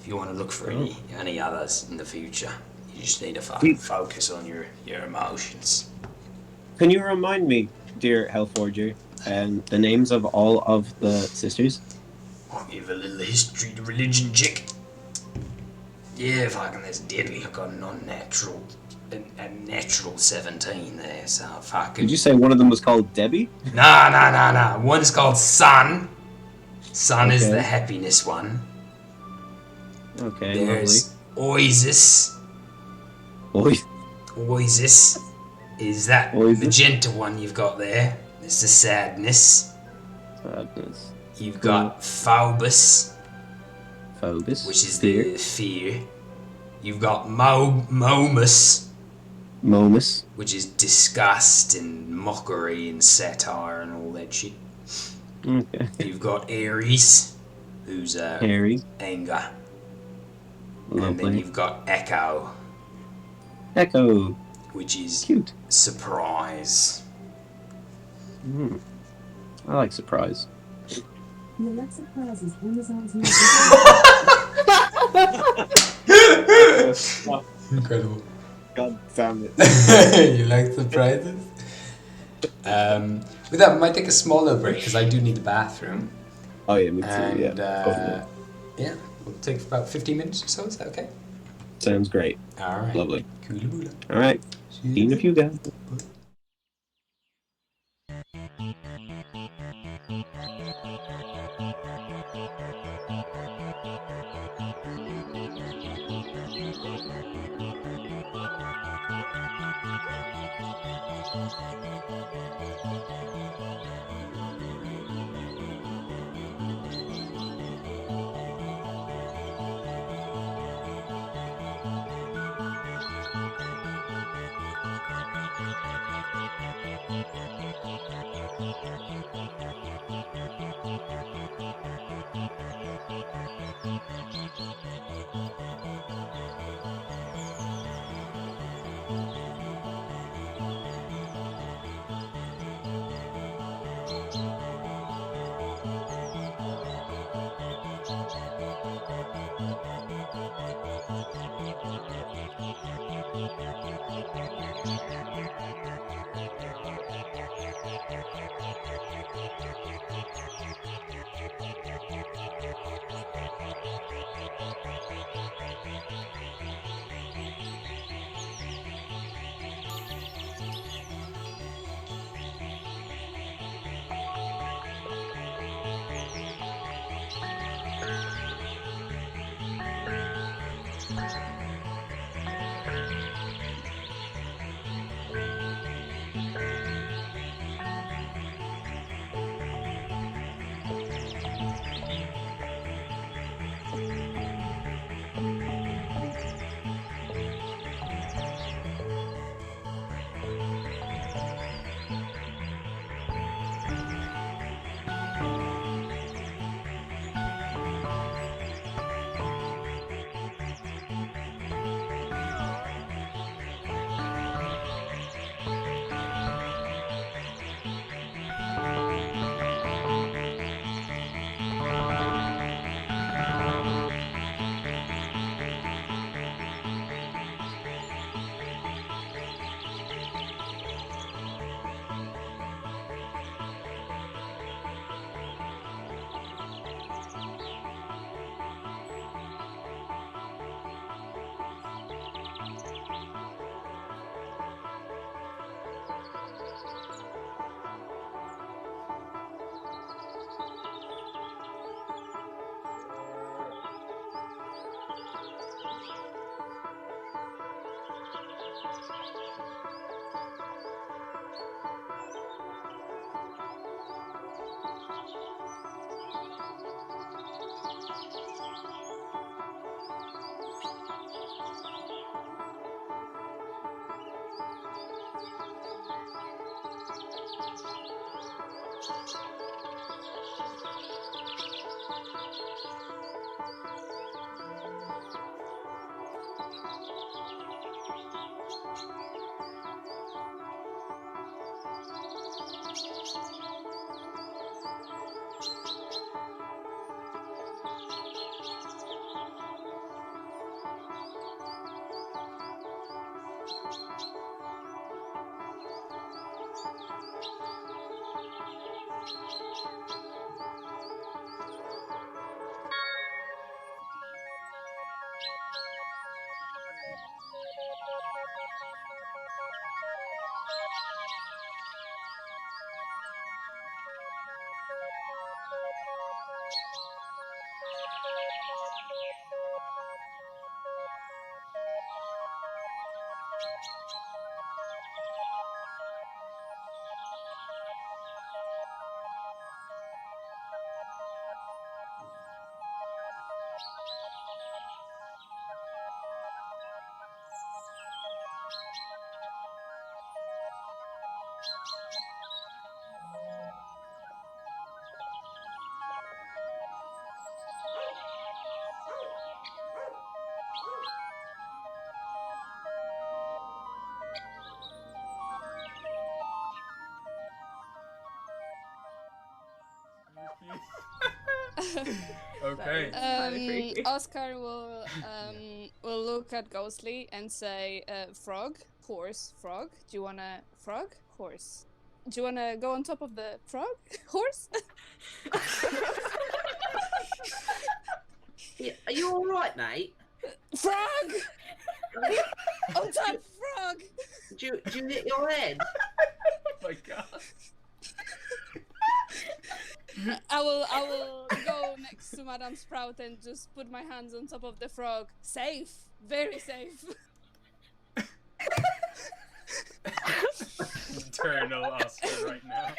If you want to look for any others in the future, you just need to fucking focus on your emotions. Can you remind me, dear Hellforger, the names of all of the sisters? I'll give a little history to religion, chick. Yeah, fucking there's deadly. I got a natural 17 there, so fucking... Did you say one of them was called Debbie? Nah. One's called Sun. Sun is the happiness one. Okay, There's Oasis. lovely. Oasis is that magenta one you've got there. It's the sadness. Sadness. You've got Phobos, Phobos. which is the fear. You've got Momus, which is disgust and mockery and satire and all that shit. Okay. You've got Aries, who's Harry. anger. Lovely. And then you've got Echo, Echo. which is Cute. surprise. I like surprise. The Alexa prizes Amazon's new Incredible. God damn it. You like surprises? With that, we might take a small little break because I do need the bathroom. Oh yeah, me too. And yeah. We'll take about 15 minutes or so. Is that okay? Sounds great. All right. Lovely. Coolaboola. All right. See you in a few, guys. Okay. Oscar will look at Ghostly and say, "Frog, horse, frog. Do you wanna frog, horse? Do you wanna go on top of the frog, horse?" Yeah, are you all right, mate? Frog on top, frog. Do you hit your head? Oh my god. I will go next to Madame Sprout and just put my hands on top of the frog. Safe, very safe. Eternal Oscar right now.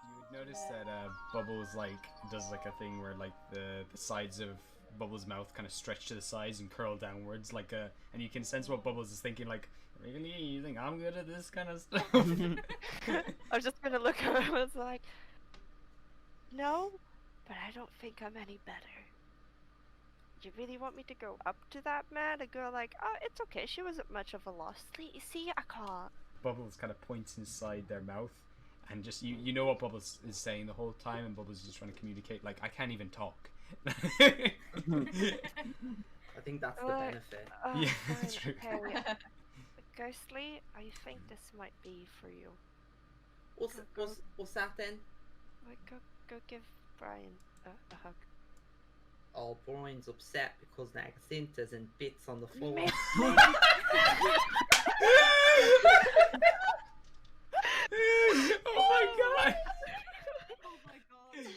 You would notice that Bubbles does a thing where the sides of Bubbles' mouth kind of stretch to the sides and curl downwards and you can sense what Bubbles is thinking, really, you think I'm good at this kind of stuff? I was just gonna look at him and was like, no, but I don't think I'm any better. You really want me to go up to that man and go like, oh, it's okay, she wasn't much of a loss. See, I can't. Bubbles kind of points inside their mouth, and just you know what Bubbles is saying the whole time, and Bubbles is just trying to communicate I can't even talk. I think that's the benefit. Yeah, Fine, that's true. Okay. Ghostly, I think this might be for you. What's that then? Like, go give Brian a hug. Oh, Brian's upset because Nagacinta's in bits on the floor. Oh my god! Oh my god.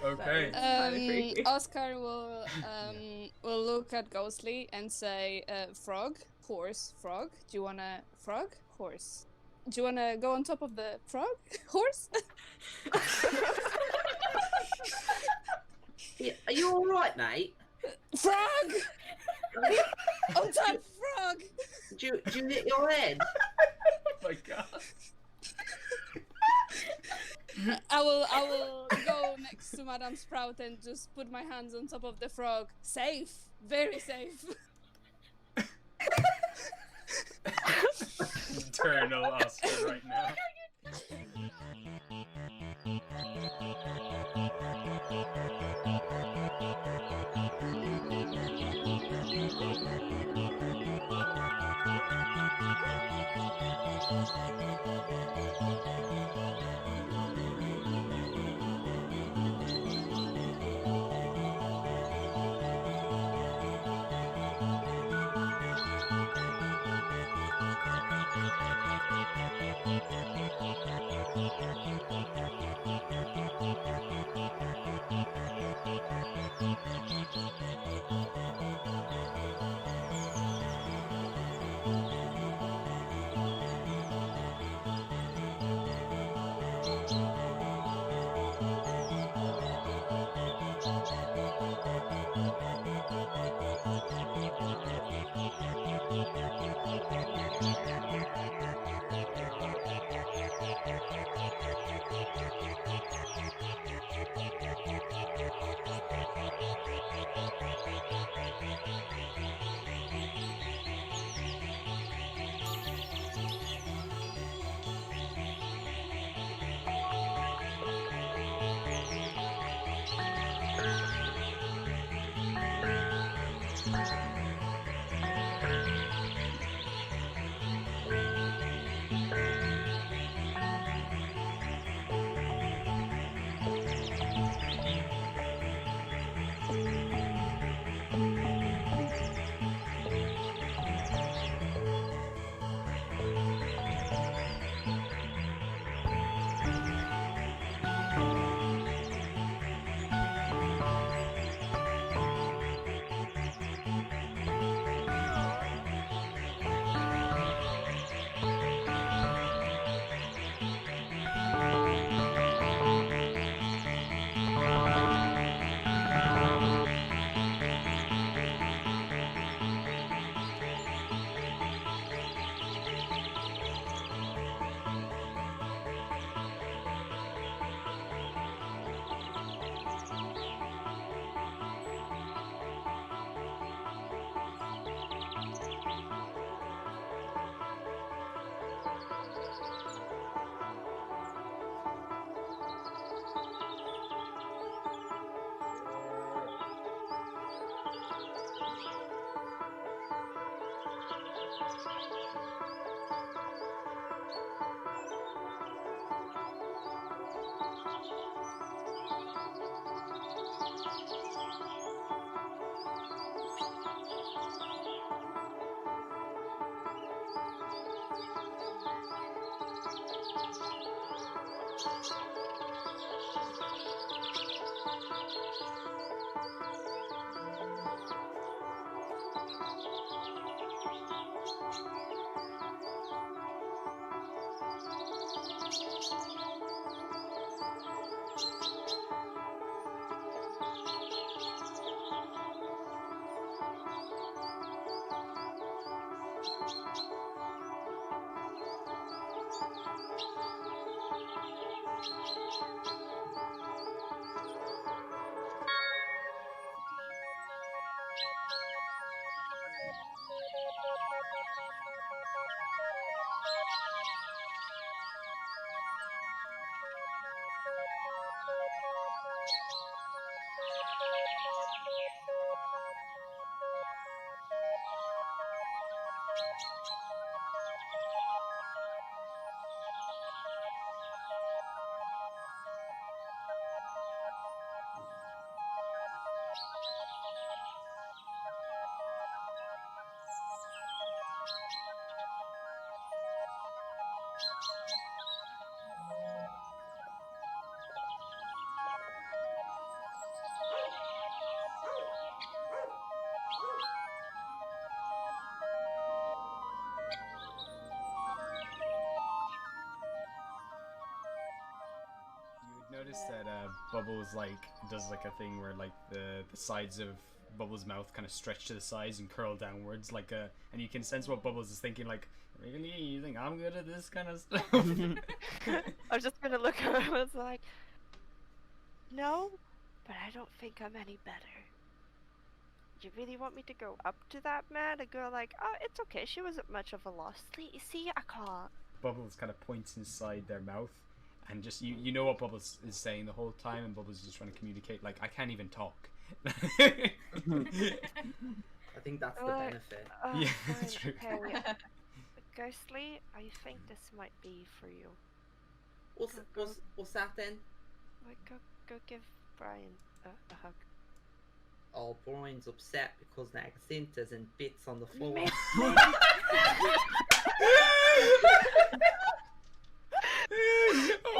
Okay. Oscar will look at Ghostly and say, "Frog, horse, frog. Do you wanna frog, horse? Do you wanna go on top of the frog, horse?" Yeah, are you all right, mate? Frog on top, frog. Do you hit your head? Oh my god. I will go next to Madame Sprout and just put my hands on top of the frog. Safe, very safe. Eternal Oscar right now. You would notice that Bubbles does a thing where the sides of Bubbles' mouth kind of stretch to the sides and curl downwards and you can sense what Bubbles is thinking really, you think I'm good at this kind of stuff? I was just gonna look at him and was like, no, but I don't think I'm any better. You really want me to go up to that man? A girl like, oh, it's okay, she wasn't much of a loss. See, I can't. Bubbles kind of points inside their mouth, and just you know what Bubbles is saying the whole time, and Bubbles is just trying to communicate I can't even talk. I think that's the benefit. Yeah, that's true. Okay. Ghostly, I think this might be for you. What's that then? Go give Brian a hug. Oh, Brian's upset because the Xintas and bits on the floor. Oh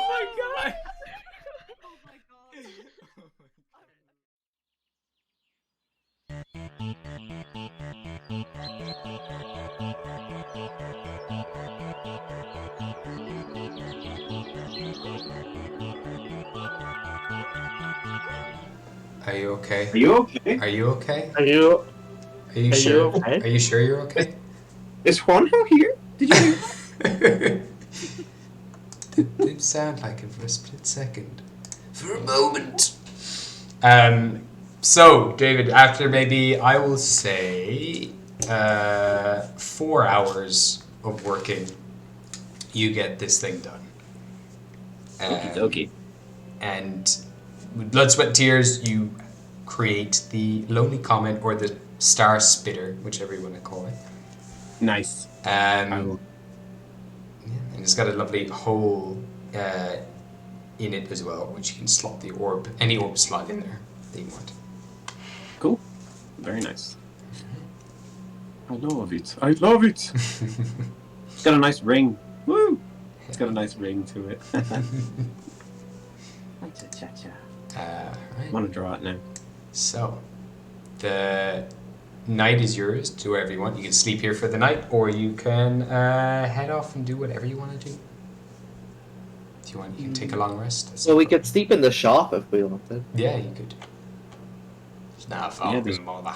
my god! Oh my god. Are you okay? Are you okay? Are you okay? Are you sure? okay? Are you sure you're okay? Is Juanjo here? Did you hear? Didn't sound like him for a split second. For a moment. So, David, after maybe, I will say, 4 hours of working, you get this thing done. Okie dokie. And with blood, sweat, and tears, you create the Lonely Comet or the Star Spitter, whichever you want to call it. Nice. And it's got a lovely hole in it as well, which you can slot the orb, any orb slot in there that you want. Cool. Very nice. I love it. I love it. It's got a nice ring. Woo! It's got a nice ring to it. I want to draw it now. So, the night is yours. Do whatever you want. You can sleep here for the night, or you can head off and do whatever you want to do. If you want, you can take a long rest. So we could sleep in the shop if we wanted. Yeah, you could. It's not a fucking bother.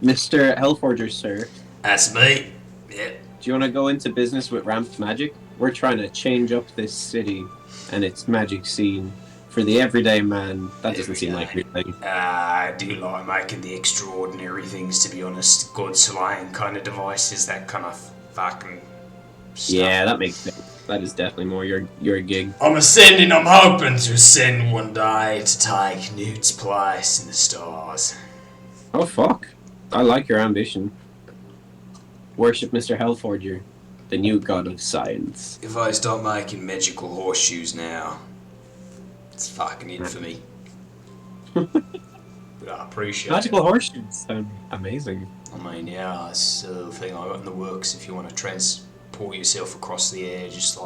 Mr. Hellforger, sir. That's me. Yeah. Do you want to go into business with ramped magic? We're trying to change up this city and its magic scene for the everyday man. That doesn't seem like your thing. I do like making the extraordinary things, to be honest. God slaying kind of devices, that kind of fucking stuff. Yeah, that makes sense. That is definitely more your gig. I'm hoping to ascend one day to take Newt's place in the stars. Oh, fuck. I like your ambition. Worship Mr. Hellforger, the new god of science. If I start making magical horseshoes now, it's fucking it for me. But I appreciate Magical it. horseshoes sound amazing. I mean, yeah, that's the thing I got in the works. If you want to transport yourself across the air, just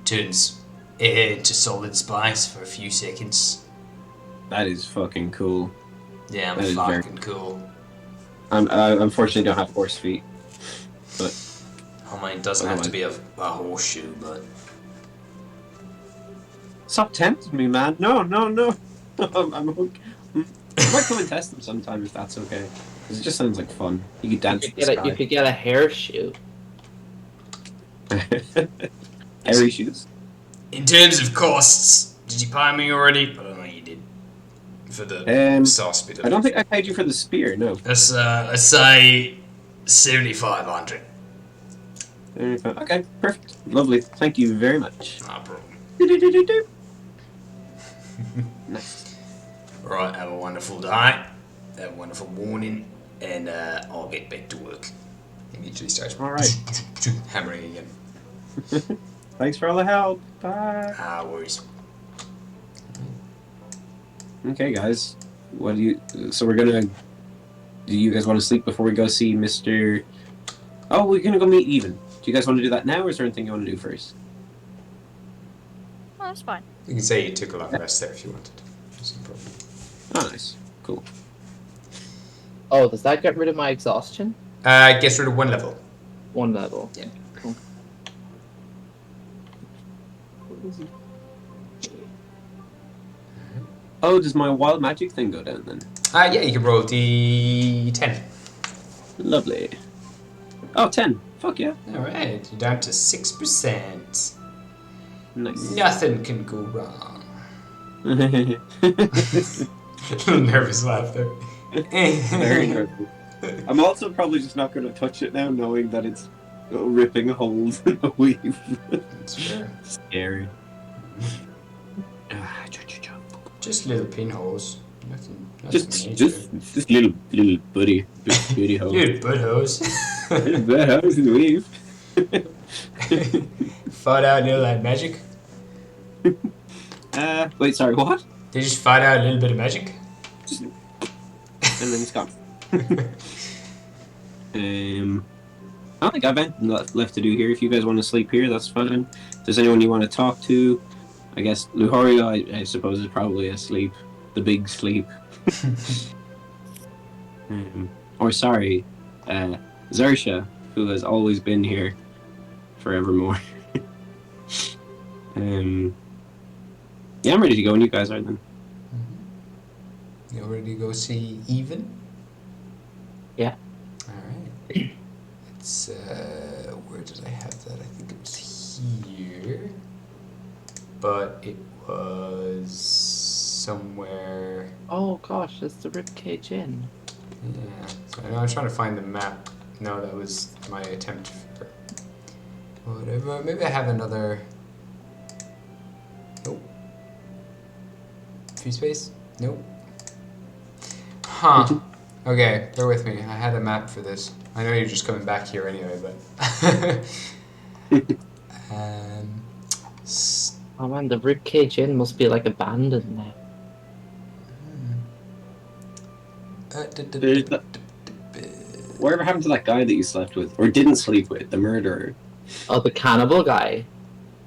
turns air into solid space for a few seconds. That is fucking cool. Yeah, I'm That is fucking cool. I unfortunately don't have horse feet, but I mean, it doesn't have to be a horseshoe, but... Stop tempting me, man. No. I'm okay. I might come and test them sometime if that's okay. Because it just sounds like fun. You could dance in the sky. You could get a hair shoe. Hairy shoes. In terms of costs, did you pay me already? I don't think you did. For the sauce bit of I don't think I paid you for the spear, no. Let's say 7,500. Okay, perfect. Lovely. Thank you very much. No problem. Nice. Right, have a wonderful day. Have a wonderful morning. And I'll get back to work. Immediately starts hammering again. Thanks for all the help. Bye. Ah, worries. Okay, guys. What do you... So we're gonna Do you guys want to sleep before we go see Mr. Oh, we're gonna go meet Even. Do you guys want to do that now, or is there anything you want to do first? Oh, that's fine. You can say you took a long rest there if you wanted. That's no problem. Oh, nice. Cool. Oh, does that get rid of my exhaustion? Gets rid of 1 level. 1 level. Yeah. Cool. Oh, does my wild magic thing go down then? Yeah, you can roll D10. Lovely. Oh, 10. Fuck yeah. Alright, you're down to 6%. Nice. Nothing can go wrong. Nervous laughter. Very nervous. I'm also probably just not going to touch it now, knowing that it's ripping holes in the weave. That's fair. Scary. Just little pinholes. Nothing Just major. little buddy holes. Little butt-holes. Little butt holes in the weave. Fought out a little of magic. Wait, sorry, what? They just fight out a little bit of magic. Just, and then it's gone. I don't think I've anything left to do here. If you guys want to sleep here, that's fine. If there's anyone you want to talk to, I guess Luhorio, I suppose, is probably asleep. The big sleep. Or sorry, Zersha, who has always been here forevermore. Yeah, I'm ready to go when you guys are then. You ready to go see Even? Yeah. Alright. It's, where did I have that? I think it was here. But it was somewhere... Oh gosh, that's the Ribcage Inn. Yeah. So I know I'm trying to find the map. No, that was my attempt for... Whatever. Maybe I have another... Nope. Free space? Nope. Huh. Okay, bear with me. I had a map for this. I know you're just coming back here anyway, but... Oh man, the Ribcage Inn must be like abandoned now. Whatever happened to that guy that you slept with? Or didn't sleep with? The murderer? Oh, the cannibal guy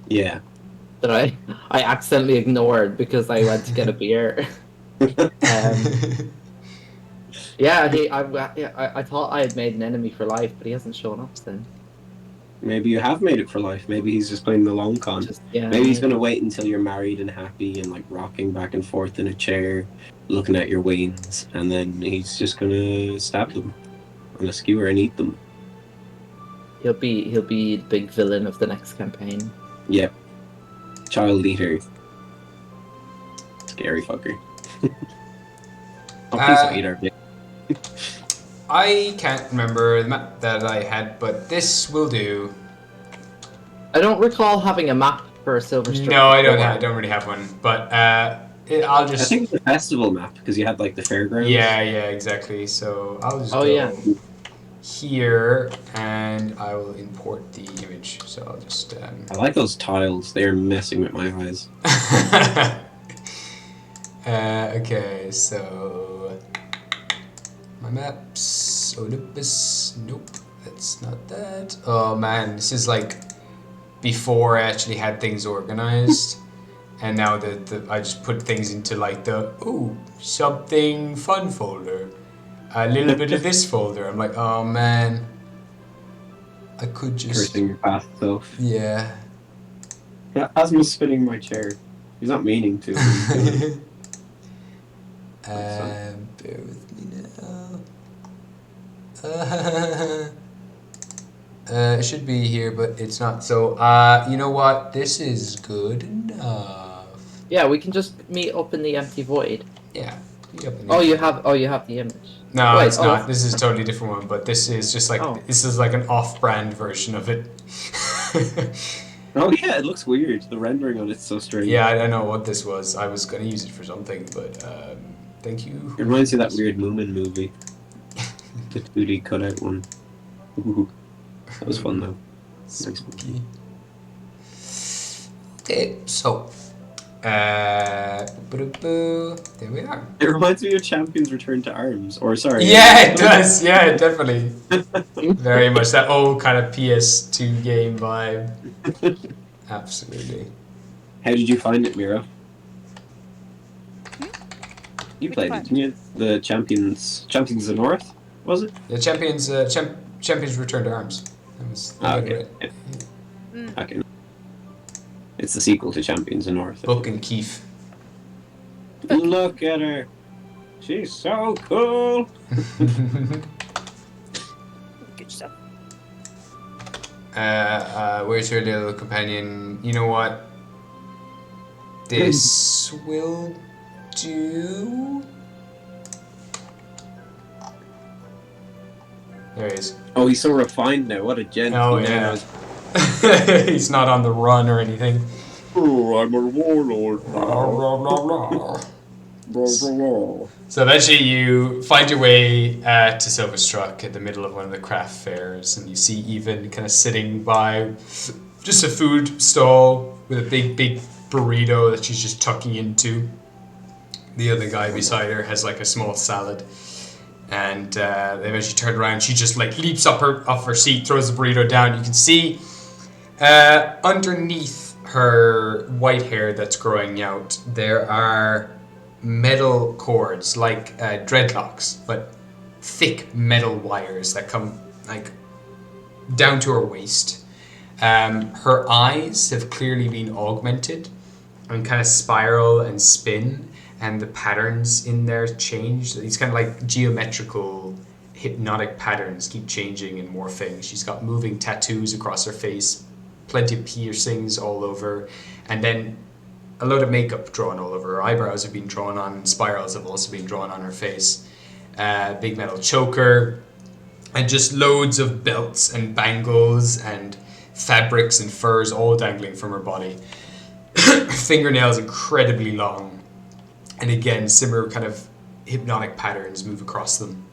Yeah. that I accidentally ignored because I went to get a beer. Yeah, I thought I had made an enemy for life, but he hasn't shown up since. Maybe you have made it for life. Maybe he's just playing the long con. Maybe he's gonna wait until you're married and happy and like rocking back and forth in a chair, looking at your wings, and then he's just gonna stab them on a skewer and eat them. He'll be the big villain of the next campaign. Yep. Child eater. Scary fucker. Oh, please don't eat our dick. I can't remember the map that I had, but this will do. I don't recall having a map for a Silver Strip. No, I don't really have one, but I'll just... I think it's the festival map, because you had like the fairgrounds. Yeah, exactly. So I'll just go here, and I will import the image. So I'll just... I like those tiles. They're messing with my eyes. Okay, so... My maps... Olympus... Nope, that's not that. Oh man, this is like before I actually had things organized. And now I just put things into like the, ooh, something fun folder. A little bit of this folder. I'm like, oh man. I could just... Cursing your past self. Yeah. Asma's spinning my chair. He's not meaning to. Bear with me now. It should be here, but it's not. So, you know what? This is good enough. Yeah, we can just meet up in the empty void. Yeah. You have the image. No, it's not. This is a totally different one, but this is just like this is like an off-brand version of it. Oh yeah, it looks weird. The rendering on it's so strange. Yeah, I don't know what this was. I was gonna use it for something, but thank you. It reminds me of that weird Moomin movie. The 2D cutout one. Ooh, that was fun though. Spooky. Okay, so There we are. It reminds me of Champions Return to Arms. Or, sorry. Yeah, it does. Yeah, definitely. Very much that old kind of PS2 game vibe. Absolutely. How did you find it, Mira? You Which played part? it, didn't you? The Champions of the North, was it? The Champions Return to Arms. That was Okay. right. Mm. Okay. It's the sequel to Champions of the North. Book and Keith. Look at her. She's so cool. Good stuff. Where's your little companion? You know what? This will do. There he is. Oh, he's so refined now. What a gent. Oh, He now yeah. knows, He's not on the run or anything. oh, I'm a warlord. So eventually you find your way to Silverstruck at the middle of one of the craft fairs, and you see Even kind of sitting by just a food stall with a big burrito that she's just tucking into. The other guy beside her has like a small salad, and they eventually turn around. She just like leaps off her seat, throws the burrito down. You can see underneath her white hair that's growing out, there are metal cords like dreadlocks, but thick metal wires that come like down to her waist. Her eyes have clearly been augmented and kind of spiral and spin, and the patterns in there change. These kind of like geometrical hypnotic patterns keep changing and morphing. She's got moving tattoos across her face, plenty of piercings all over, and then a load of makeup drawn all over. Her eyebrows have been drawn on, and spirals have also been drawn on her face. Big metal choker, and just loads of belts and bangles and fabrics and furs all dangling from her body. Fingernails incredibly long, and again similar kind of hypnotic patterns move across them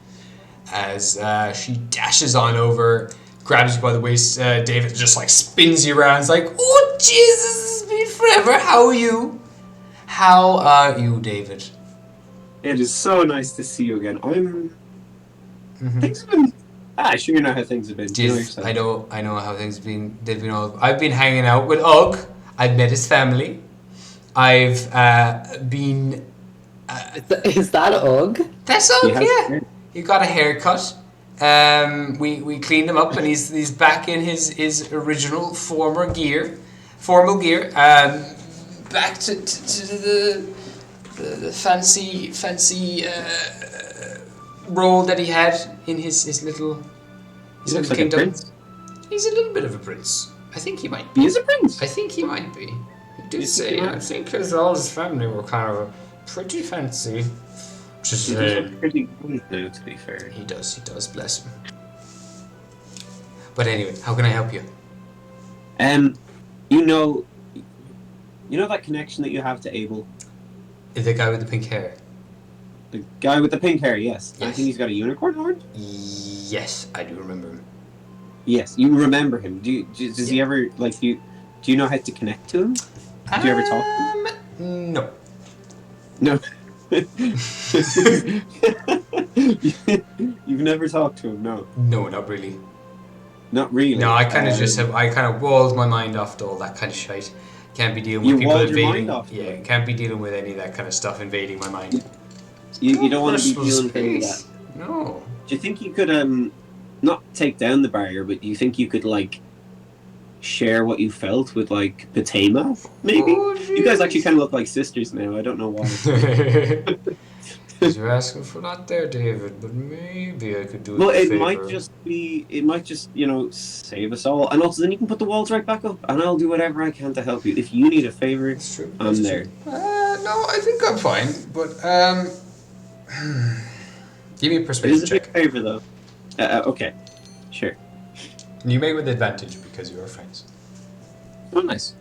as she dashes on over, grabs you by the waist. David just like spins you around. It's like, oh Jesus, it's been forever. How are you? How are you, David? It is so nice to see you again. Things have been. Sure you know how things have been. You know Jeez, yourself. I know how things have been. They've been all. I've been hanging out with Ugg. I've met his family. I've been. Is that Ugg? That's He Ugg, has yeah. hair. He got a haircut. We cleaned him up, and he's back in his original formal gear. Back to the fancy role that he had in his little He looks like a kingdom. prince. He's a little bit of a prince. I think he might be. He is a prince. I think he might be. He did You say. think he I might? think because all his family were kind of pretty fancy. Just He does look pretty good now, to be fair. He does, bless him. But anyway, how can I help you? You know that connection that you have to Abel? The guy with the pink hair. The guy with the pink hair, yes. I Yes. think he's got a unicorn horn? Yes, I do remember him. Yes, you remember him. Does he ever, like, do you know how to connect to him? Did you ever talk to him? No. No. You've never talked to him, no. No, not really. Not really. No, I kind of just have. I kind of walled my mind off to all that kind of shit. Can't be dealing with You people walled your invading. mind off to Yeah, it? can't be dealing with any of that kind of stuff invading my mind. You don't want to be Personal dealing with space. that. No. Do you think you could not take down the barrier, but do you think you could like share what you felt with like Patema? Maybe? Oh, You guys actually kind of look like sisters now. I don't know why. You're asking for that there, David, but maybe I could do Well, a it favor. might just save us all, and also then you can put the walls right back up, and I'll do whatever I can to help you. If you need a favor, It's true. I'm it's there. true. No, I think I'm fine, but give me a It is persuasion a check. big favor, though. Okay, sure. You may with advantage because you are friends. Oh, nice.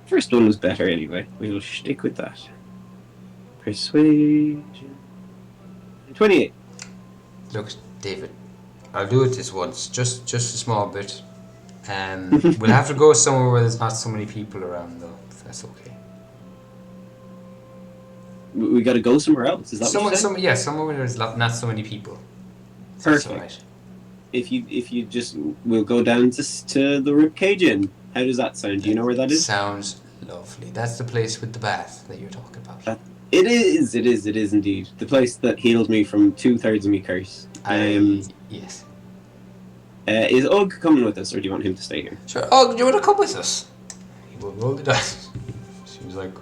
First one was better anyway. We'll stick with that. Persuasion. 28. Look, David, I'll do it this once, just a small bit. We'll have to go somewhere where there's not so many people around, though. If that's okay. We got to go somewhere else. Is that what you're saying? Somewhere where there's not so many people. So Perfect. that's all right. If you just, we'll go down to the Ribcage Inn. How does that sound? Do you know where that is? Sounds lovely. That's the place with the bath that you're talking about. It is indeed. The place that healed me from 2/3 of me curse. Yes. Is Og coming with us, or do you want him to stay here? Sure. Oh, do you want to come with us? He will roll the dice. Seems like...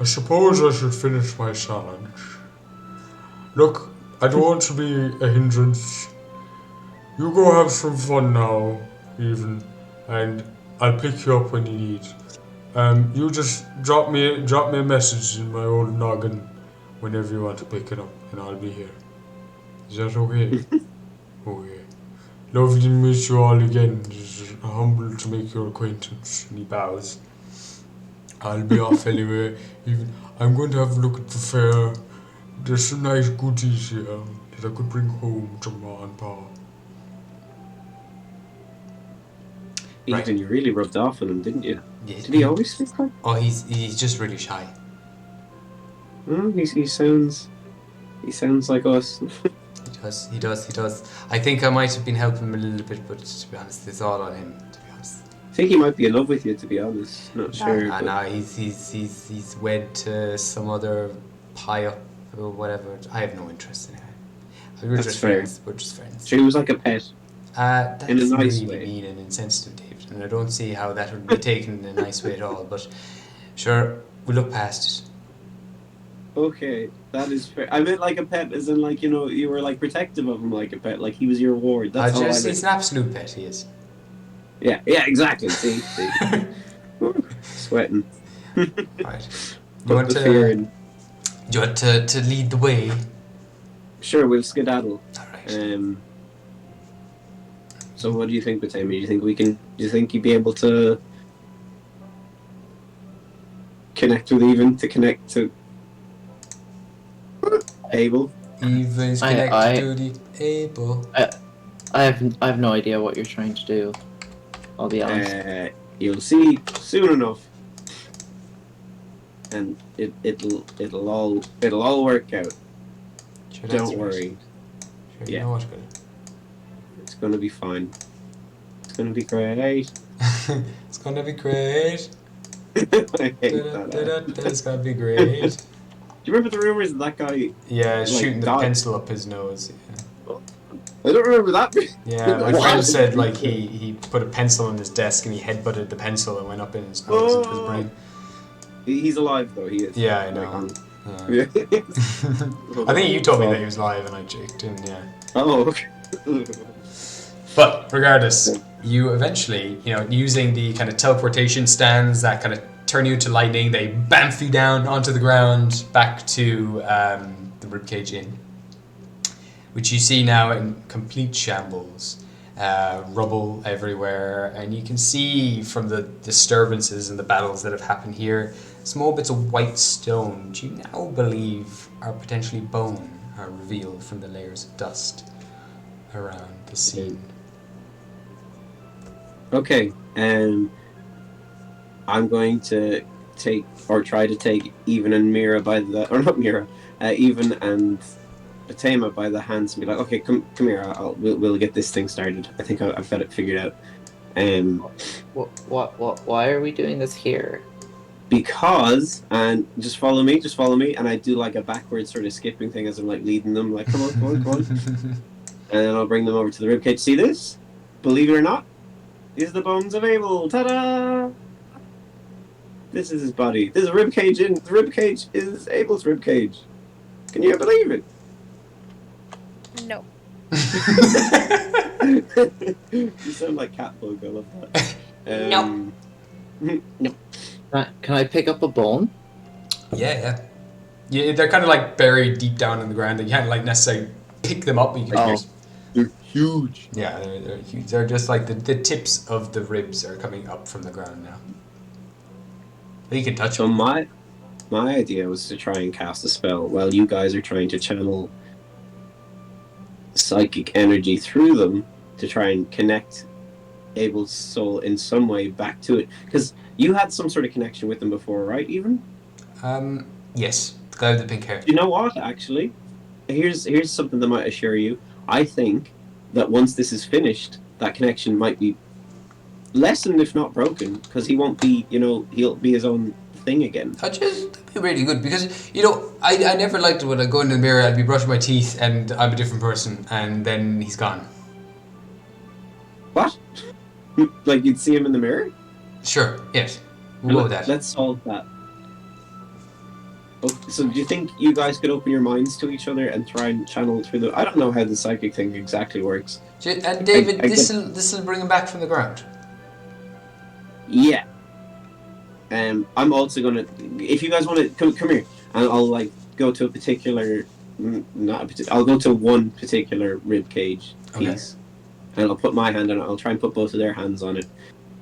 I suppose I should finish my challenge. Look, I don't want to be a hindrance. You go have some fun now, even, and I'll pick you up when you need. You just drop me a message in my old noggin whenever you want to pick it up, and I'll be here. Is that okay? Okay. Lovely to meet you all again. It's humble to make your acquaintance. And he bows. I'll be off anyway. I'm going to have a look at the fair. There's some nice goodies here that I could bring home to Ma and Pa. Right. Even you really rubbed off on him, didn't you? Yeah. Did he always speak like? Oh, he's just really shy. He sounds like us. He does. I think I might have been helping him a little bit, but to be honest, it's all on him. To be honest. I think he might be in love with you, to be honest. Not sure. No, he's wed to some other pie up or whatever. I have no interest in her. We're That's just fair. friends. We're just friends. She was like a pet. That's in a nice really way. mean and insensitive, David, and I don't see how that would be taken in a nice way at all. But sure, we look past it. Okay, that is fair. I meant like a pet, as in like, you were like protective of him like a pet, like he was your ward. That's all I meant. He's an absolute pet. He is. Yeah, exactly. See. Sweating. Right. Do you want to lead the way? Sure, we'll skedaddle. All right. So what do you think, Batami? Do you think you'd be able to connect with Even, to connect to Abel? Even is connected to the Abel. I have no idea what you're trying to do. I'll be honest. You'll see soon enough, and it'll all work out. Sure, Don't worry. Sure, Yeah. You know what's good. It's gonna be fine. It's gonna be great. It's gonna be great. I hate that. It's gonna be great. Do you remember the rumors of that guy? Yeah, like, shooting the died? pencil up his nose. Yeah, I don't remember that. yeah my friend said like he put a pencil on his desk and he headbutted the pencil and went up in his nose and his brain. He's alive though. He is. Yeah, I know. Yeah. I think you told me that he was live and I joked him, yeah. Oh, okay. But regardless, you eventually, using the kind of teleportation stands that kind of turn you to lightning, they bamf you down onto the ground back to the Ribcage Inn, which you see now in complete shambles. Rubble everywhere, and you can see from the disturbances and the battles that have happened here, small bits of white stone, which you now believe are potentially bone, are revealed from the layers of dust around the scene. Okay, I'm going to try to take Even and Mira Even and Batema by the hands and be like, okay, come here, we'll get this thing started. I think I've got it figured out. Why are we doing this here? Because, and just follow me, and I do like a backwards sort of skipping thing as I'm like leading them, like, come on. And then I'll bring them over to the ribcage. See this? Believe it or not, these are the bones of Abel. Ta-da! This is his body. This is a ribcage, and the ribcage is Abel's ribcage. Can you believe it? No. You sound like Catbug, I love that. No. Can I pick up a bone? Yeah, they're kind of like buried deep down in the ground. You can't like necessarily pick them up. You can They're huge. Yeah, they're huge. They're just like the tips of the ribs are coming up from the ground now. You can touch them. My idea was to try and cast a spell while you guys are trying to channel psychic energy through them to try and connect Abel's soul in some way back to it? Because you had some sort of connection with him before, right? Even. Yes, the guy with the pink hair. You know what? Actually, here's something that might assure you. I think that once this is finished, that connection might be lessened, if not broken, because he won't be. He'll be his own thing again. That'd be really good because I never liked it when I go into the mirror. I'd be brushing my teeth and I'm a different person, and then he's gone. What? Like you'd see him in the mirror? Sure. Yes. We'll go with that. Let's solve that. Okay, so do you think you guys could open your minds to each other and try and channel through the? I don't know how the psychic thing exactly works. And David, this'll bring him back from the ground. Yeah. I'm also gonna. If you guys want to come here, and I'll like go to a particular, I'll go to one particular rib cage piece, and I'll put my hand on it. I'll try and put both of their hands on it,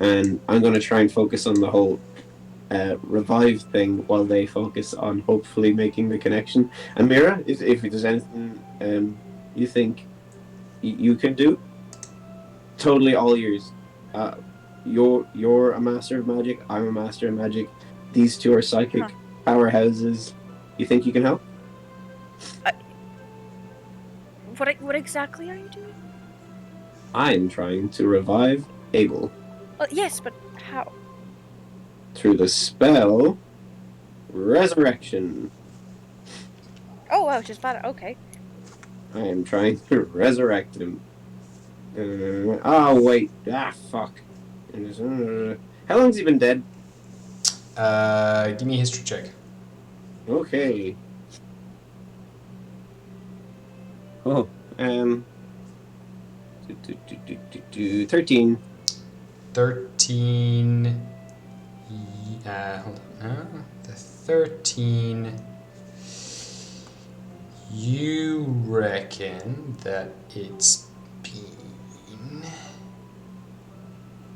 and I'm gonna try and focus on the whole revive thing while they focus on hopefully making the connection. And Mira, if there's anything you think you can do, totally all ears. You're a master of magic. I'm a master of magic. These two are psychic powerhouses. You think you can help? What exactly are you doing? I'm trying to revive Abel. Yes, but how? Through the spell Resurrection. Oh, wow, just that. Okay. I am trying to resurrect him. Wait. Fuck. How long's he been dead? Give me a history check. Okay. Oh, 13. 13. Hold on. The 13. You reckon that it's been.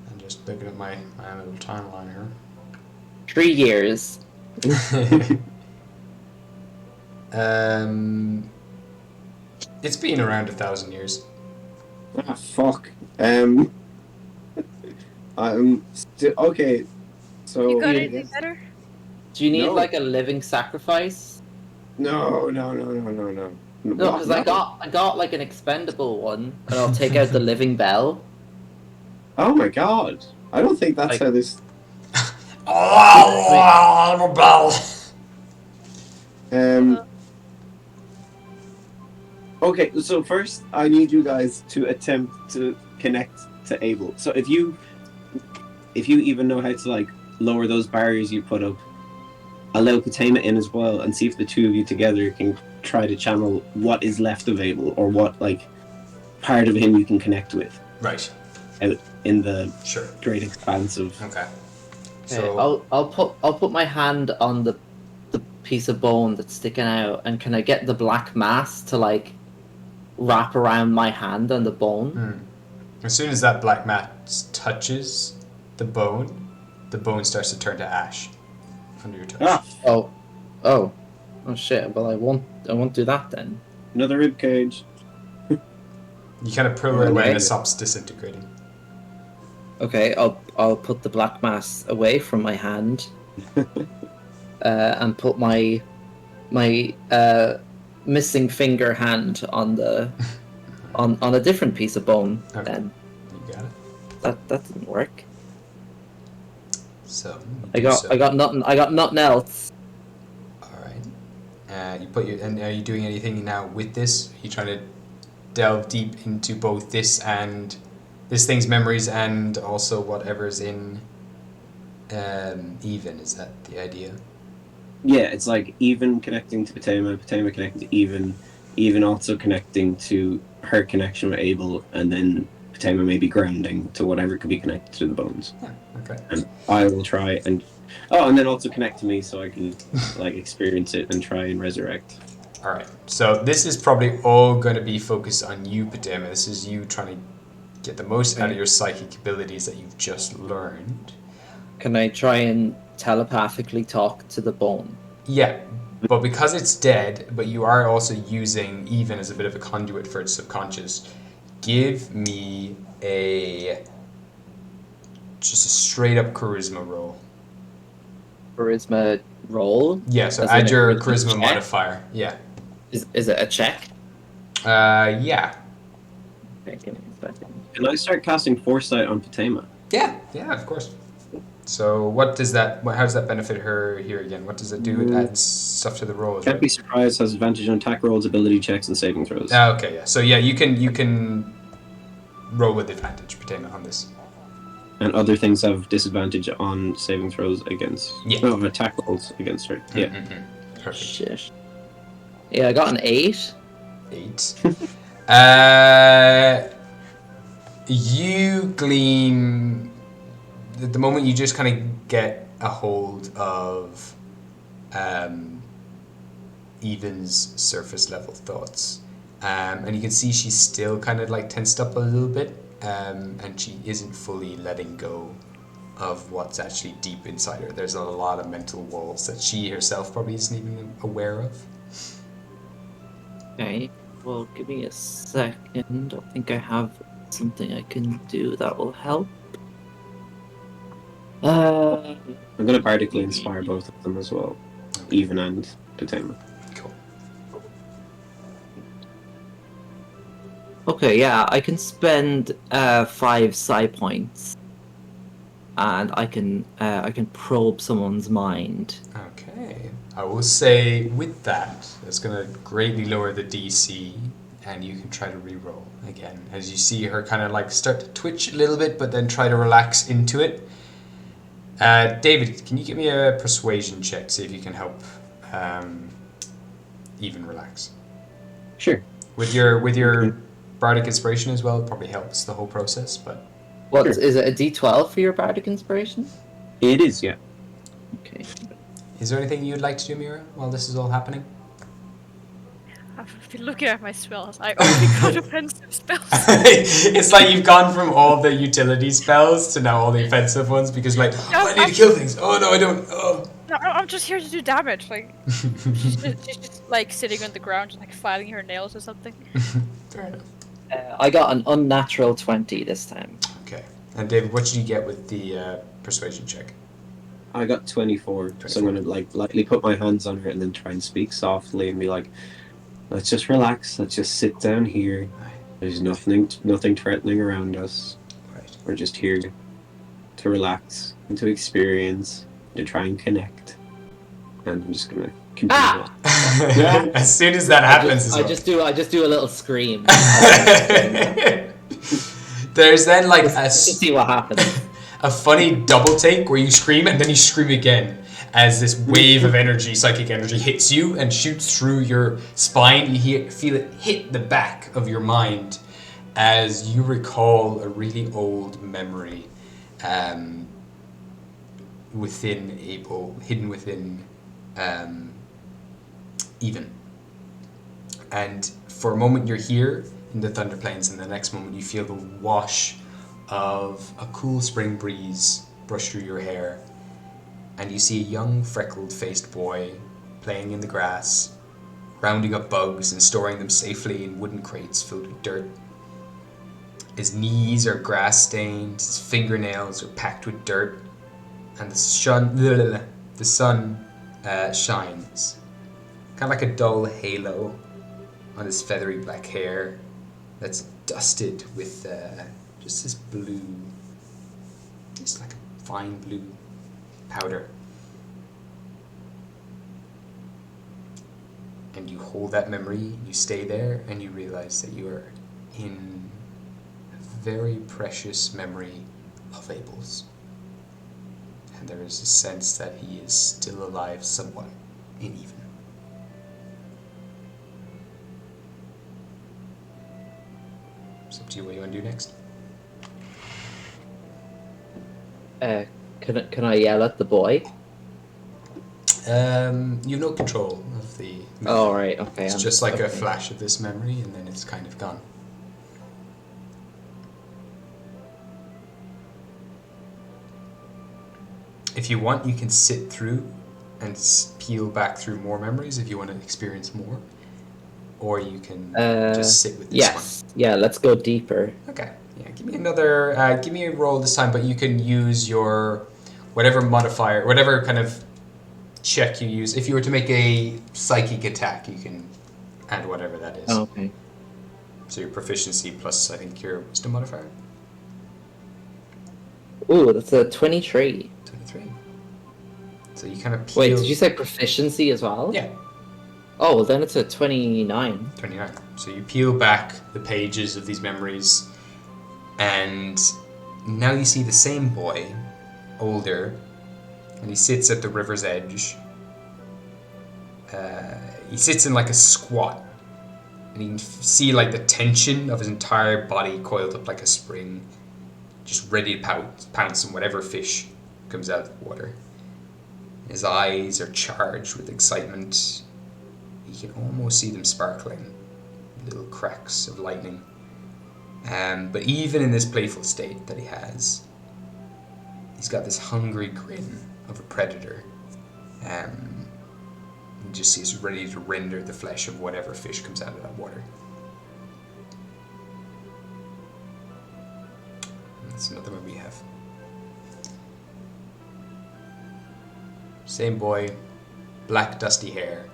I'm just looking at my little timeline here. 3 years. It's been around 1,000 years. Fuck. I'm still okay. So You got anything better? Do you need No. like a living sacrifice? No. No, because I got like an expendable one, and I'll take out the living bell. Oh my god! I don't think that's how this. I'm a bell. Okay, so first I need you guys to attempt to connect to Abel. So if you even know how to like lower those barriers you put up, allow Patema in as well, and see if the two of you together can try to channel what is left of Abel, or what like part of him you can connect with. Right. Out in the Sure. great expanse of. Okay. So I'll put my hand on the piece of bone that's sticking out, and can I get the black mass to like wrap around my hand on the bone? As soon as that black mass touches the bone starts to turn to ash under your touch. Oh shit! Well, I won't do that then. Another rib cage. You kind of pull it away and it stops disintegrating. Okay, I'll put the black mass away from my hand, and put my missing finger hand on the on a different piece of bone. Okay. Then You got it. that didn't work. So I got nothing else. All right. You put your. And are you doing anything now with this? Are you trying to delve deep into both this thing's memories and also whatever's in Even? Is that the idea? Yeah, it's like Even connecting to Patema connecting to Even also connecting to her connection with Abel, and then Patema maybe grounding to whatever could be connected to the bones. Yeah. Okay. And I will try and then also connect to me so I can like experience it and try and resurrect. All right. So this is probably all going to be focused on you, Patema. This is you trying to get the most out of your psychic abilities that you've just learned. Can I try and telepathically talk to the bone? Yeah, but because it's dead, but you are also using Even as a bit of a conduit for its subconscious, give me a Just a straight up charisma roll. Charisma roll. Yeah, so As add in a your charisma charisma check? modifier. Yeah. Is it a check? Yeah. Okay, give me a second. Can I start casting Foresight on Patema? Yeah, of course. So what does that? How does that benefit her here again? What does it do? It adds stuff to the rolls, Can't right? be surprised. Has advantage on attack rolls, ability checks, and saving throws. Okay, yeah. So yeah, you can roll with advantage, Patema, on this. And other things have disadvantage on saving throws against. Yeah. No, attack rolls against her. Yeah. Perfect. Shit. Yeah, I got an 8. 8. You glean the moment you just kind of get a hold of Evan's surface level thoughts, and you can see she's still kind of like tensed up a little bit, and she isn't fully letting go of what's actually deep inside her. There's a lot of mental walls that she herself probably isn't even aware of. Okay, well, give me a second. I think I have something I can do that will help. I'm going to bardically inspire both of them as well. Even and Patema. Cool. Okay, yeah, I can spend 5 psi points, and I can probe someone's mind. Okay. I will say with that, it's going to greatly lower the DC, and you can try to re-roll again as you see her kind of like start to twitch a little bit, but then try to relax into it. David, can you give me a persuasion check, see if you can help Even relax? Sure. With your bardic inspiration as well, it probably helps the whole process. But what is it? A D12 for your bardic inspiration? It is, yeah. Okay. Is there anything you'd like to do, Mira, while this is all happening? I've been looking at my spells. I only got offensive spells. It's like you've gone from all the utility spells to now all the offensive ones because like, I need to kill things. Oh no, I don't. Oh. No, I'm just here to do damage. Like she's just like sitting on the ground, just like filing her nails or something. Fair enough. I got an unnatural 20 this time. Okay. And David, what did you get with the persuasion check? I got 24, so I'm going to like lightly put my hands on her and then try and speak softly and be like, let's just relax. Let's just sit down here. There's nothing threatening around us. Right. We're just here to relax and to experience, to try and connect. And I'm just gonna continue. As soon as that happens, I just do a little scream. There's then like to see what happens. A funny double take where you scream and then you scream again as this wave of energy, psychic energy, hits you and shoots through your spine. You feel it hit the back of your mind as you recall a really old memory within Abel, hidden within Even. And for a moment you're here in the Thunder Plains, and the next moment you feel the wash of a cool spring breeze brush through your hair, and you see a young freckled-faced boy playing in the grass, rounding up bugs and storing them safely in wooden crates filled with dirt. His knees are grass-stained, his fingernails are packed with dirt, and the sun shines, kind of like a dull halo on his feathery black hair that's dusted with just this blue, just like a fine blue powder. And you hold that memory, you stay there, and you realize that you are in a very precious memory of Abel's. And there is a sense that he is still alive somewhat in Even. It's up to you what you want to do next. Can I yell at the boy? You have no control of the... Oh, right, okay. It's just like a flash of this memory, and then it's kind of gone. If you want, you can sit through and peel back through more memories if you want to experience more. Or you can just sit with this one. Yeah, let's go deeper. Okay. Yeah, give me another. Give me a roll this time, but you can use your whatever modifier, whatever kind of check you use. If you were to make a psychic attack, you can add whatever that is. Oh, okay. So your proficiency plus, I think, your wisdom modifier. Ooh, that's a 23. 23. So you kind of peel. Wait, did you say proficiency as well? Yeah. Oh, well then it's a 29. 29. So you peel back the pages of these memories, and now you see the same boy, older, and he sits at the river's edge. He sits in like a squat, and you can see like the tension of his entire body coiled up like a spring, just ready to pounce on whatever fish comes out of the water. His eyes are charged with excitement. You can almost see them sparkling, little cracks of lightning. But even in this playful state that he has, he's got this hungry grin of a predator. You just see he's ready to render the flesh of whatever fish comes out of that water. And that's another one we have. Same boy, black dusty hair,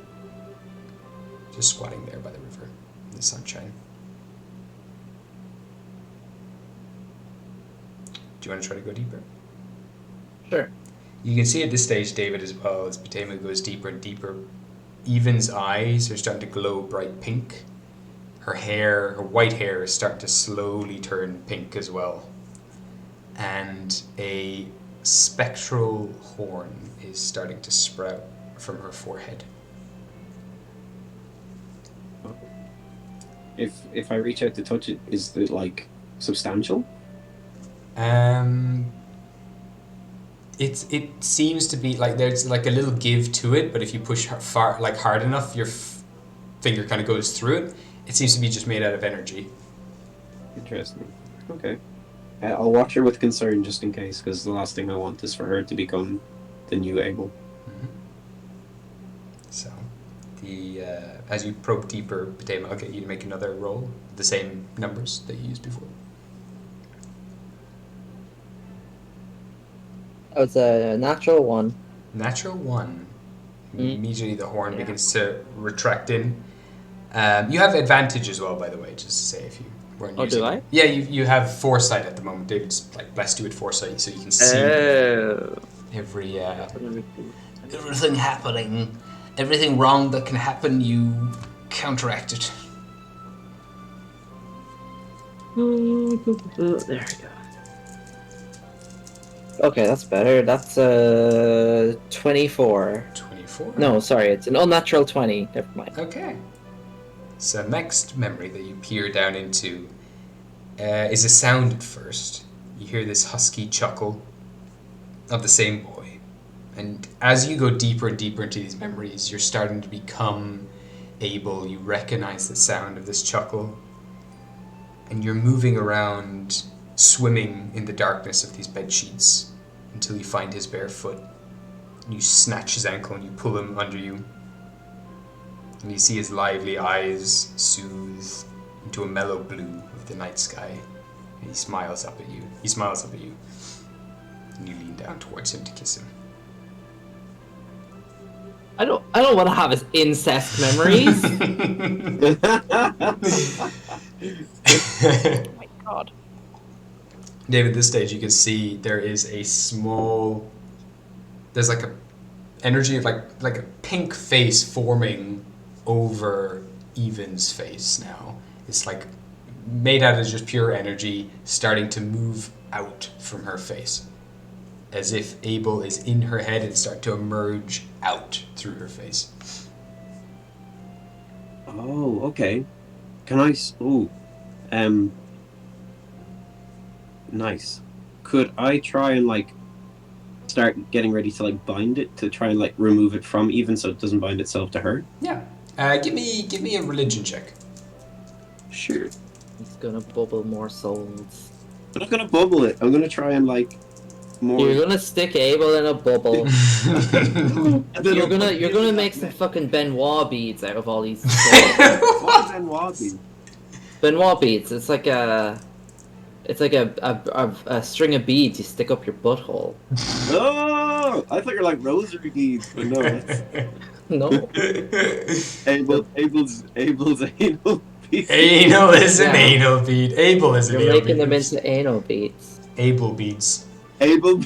just squatting there by the river in the sunshine. Do you want to try to go deeper? Sure. You can see at this stage, David, as well, as Batema goes deeper and deeper, Even's eyes are starting to glow bright pink. Her white hair is starting to slowly turn pink as well. And a spectral horn is starting to sprout from her forehead. If I reach out to touch it, is it like substantial? It seems to be like there's like a little give to it, but if you push hard enough, your finger kind of goes through it. It seems to be just made out of energy. Interesting. Okay. I'll watch her with concern just in case, because the last thing I want is for her to become the new Abel. Mm-hmm. So, as you probe deeper, Batema, I'll get you to make another roll, the same numbers that you used before. Oh, it's a natural 1. Natural 1. Immediately the horn begins to retract in. You have advantage as well, by the way, just to say if you weren't using do I? it. Yeah, you have foresight at the moment. David's like blessed you with foresight, so you can see everything happening. Everything wrong that can happen, you counteract it. There we go. Okay, that's better. That's 24. 24? No, sorry, it's an unnatural 20. Never mind. Okay. So next memory that you peer down into is a sound at first. You hear this husky chuckle of the same boy. And as you go deeper and deeper into these memories, you're starting to become Abel. You recognize the sound of this chuckle. And you're moving around, swimming in the darkness of these bed sheets until you find his bare foot. And you snatch his ankle and you pull him under you. And you see his lively eyes soothe into a mellow blue of the night sky. And he smiles up at you. And you lean down towards him to kiss him. I don't want to have his incest memories. Oh my god. David, at this stage you can see there is a small... There's like a energy of like a pink face forming over Even's face now. It's like made out of just pure energy starting to move out from her face. As if Abel is in her head and start to emerge out through her face. Oh, okay. Can I... Nice. Could I try and, like, start getting ready to, like, bind it to try and, like, remove it from Even so it doesn't bind itself to her? Yeah. Give me a religion check. Sure. He's gonna bubble more souls. I'm not gonna bubble it. I'm gonna try and, like, more... You're gonna stick Abel in a bubble. you're gonna make some fucking Benoit beads out of all these. What is Benoit bead? Benoit beads. It's like a It's like a string of beads you stick up your butthole. Oh, I thought you were like rosary beads, but no, that's No. Abel's anal bead. Anal is an Yeah. anal bead. Abel is an You're anal making bead. them into anal beads. Able beads. Abel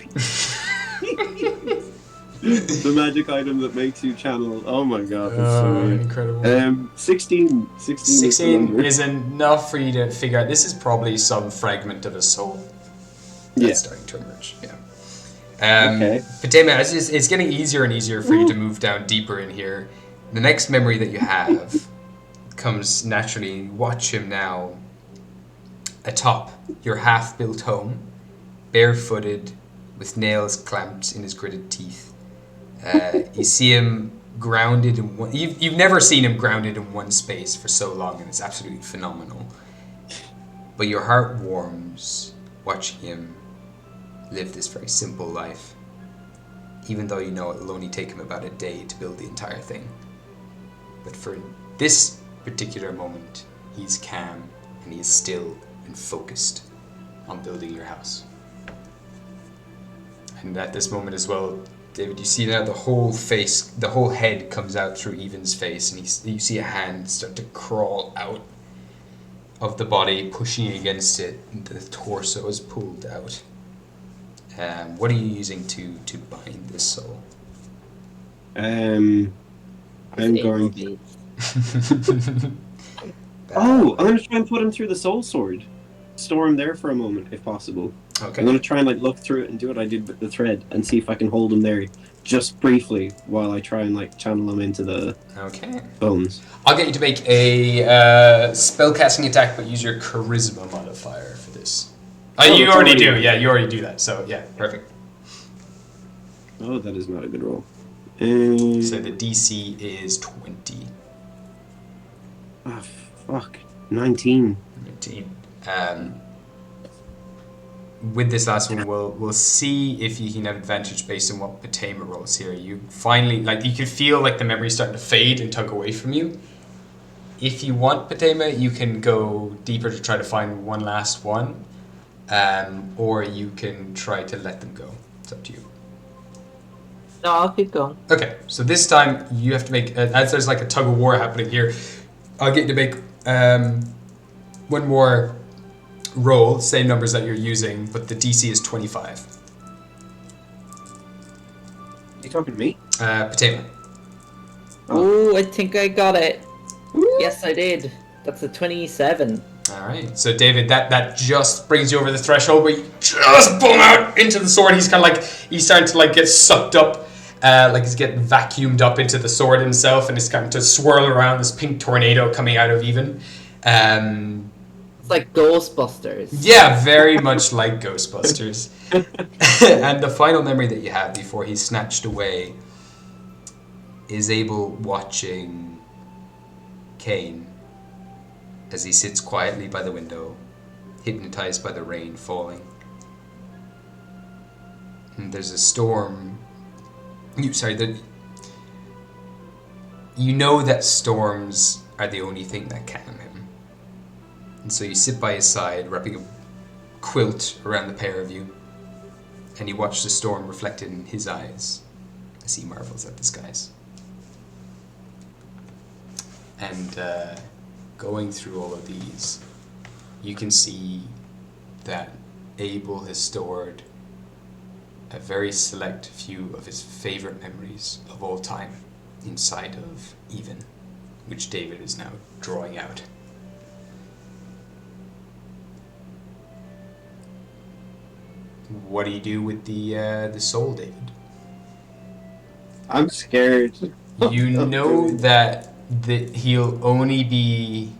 the magic item that makes you channel. Oh my god, that's so weird. Incredible. 16 is the 16 number. is enough for you to figure out this is probably some fragment of a soul that's Yeah. starting to emerge. Yeah. Okay. Fatema, it's getting easier and easier for you to move down deeper in here. The next memory that you have comes naturally. Watch him now atop your half-built home, barefooted, with nails clamped in his gritted teeth. You see him grounded in one. You've never seen him grounded in one space for so long, and it's absolutely phenomenal. But your heart warms watching him live this very simple life, even though you know it'll only take him about a day to build the entire thing. But for this particular moment, he's calm and he is still and focused on building your house. And at this moment as well, David, you see now the whole head comes out through Evan's face, and you see a hand start to crawl out of the body, pushing against it, and the torso is pulled out. What are you using to bind this soul? I'm going to... I'm going to try and put him through the soul sword. Store him there for a moment, if possible. Okay. I'm going to try and look through it and do what I did with the thread and see if I can hold him there just briefly while I try and channel him into the bones. I'll get you to make a spellcasting attack, but use your charisma modifier for this. You already do. Yeah, you already do that. So yeah, perfect. Oh, that is not a good roll. So the DC is 20. Oh, fuck. 19. 19. With this last one, we'll see if you can have advantage based on what Patema rolls here. You finally, you can feel the memory starting to fade and tug away from you. If you want, Patema, you can go deeper to try to find one last one, or you can try to let them go. It's up to you. No, I'll keep going. Okay, so this time you have to make, as there's a tug of war happening here, I'll get you to make one more roll, same numbers that you're using, but the DC is 25. You talking to me? Patema. Oh, I think I got it. Ooh. Yes, I did. That's a 27. Alright, so David, that just brings you over the threshold where you just boom out into the sword. He's kind of he's starting to get sucked up, he's getting vacuumed up into the sword himself, and it's starting to swirl around, this pink tornado coming out of Even. It's like Ghostbusters. Yeah, very much like Ghostbusters. And the final memory that you have before he's snatched away is Abel watching Cain as he sits quietly by the window, hypnotized by the rain falling. And there's a storm. You know that storms are the only thing that calm him. And so you sit by his side, wrapping a quilt around the pair of you, and you watch the storm reflected in his eyes as he marvels at the skies. And going through all of these, you can see that Abel has stored a very select few of his favorite memories of all time inside of Even, which David is now drawing out. What do you do with the soul, David? I'm scared. You know that he'll only be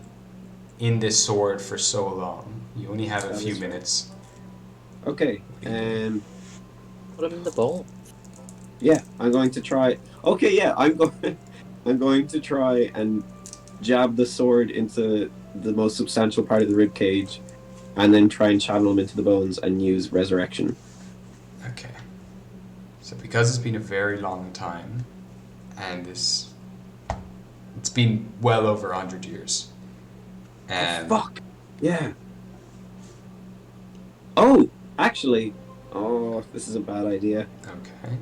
in this sword for so long. You only have a few minutes. Okay. Put him in the bowl. Yeah, I'm going to try. Okay, yeah, I'm going to try and jab the sword into the most substantial part of the rib cage, and then try and channel him into the bones and use resurrection. Okay. So because it's been a very long time, and it's been well over 100 years. Fuck. Yeah. Oh, actually, this is a bad idea. Okay.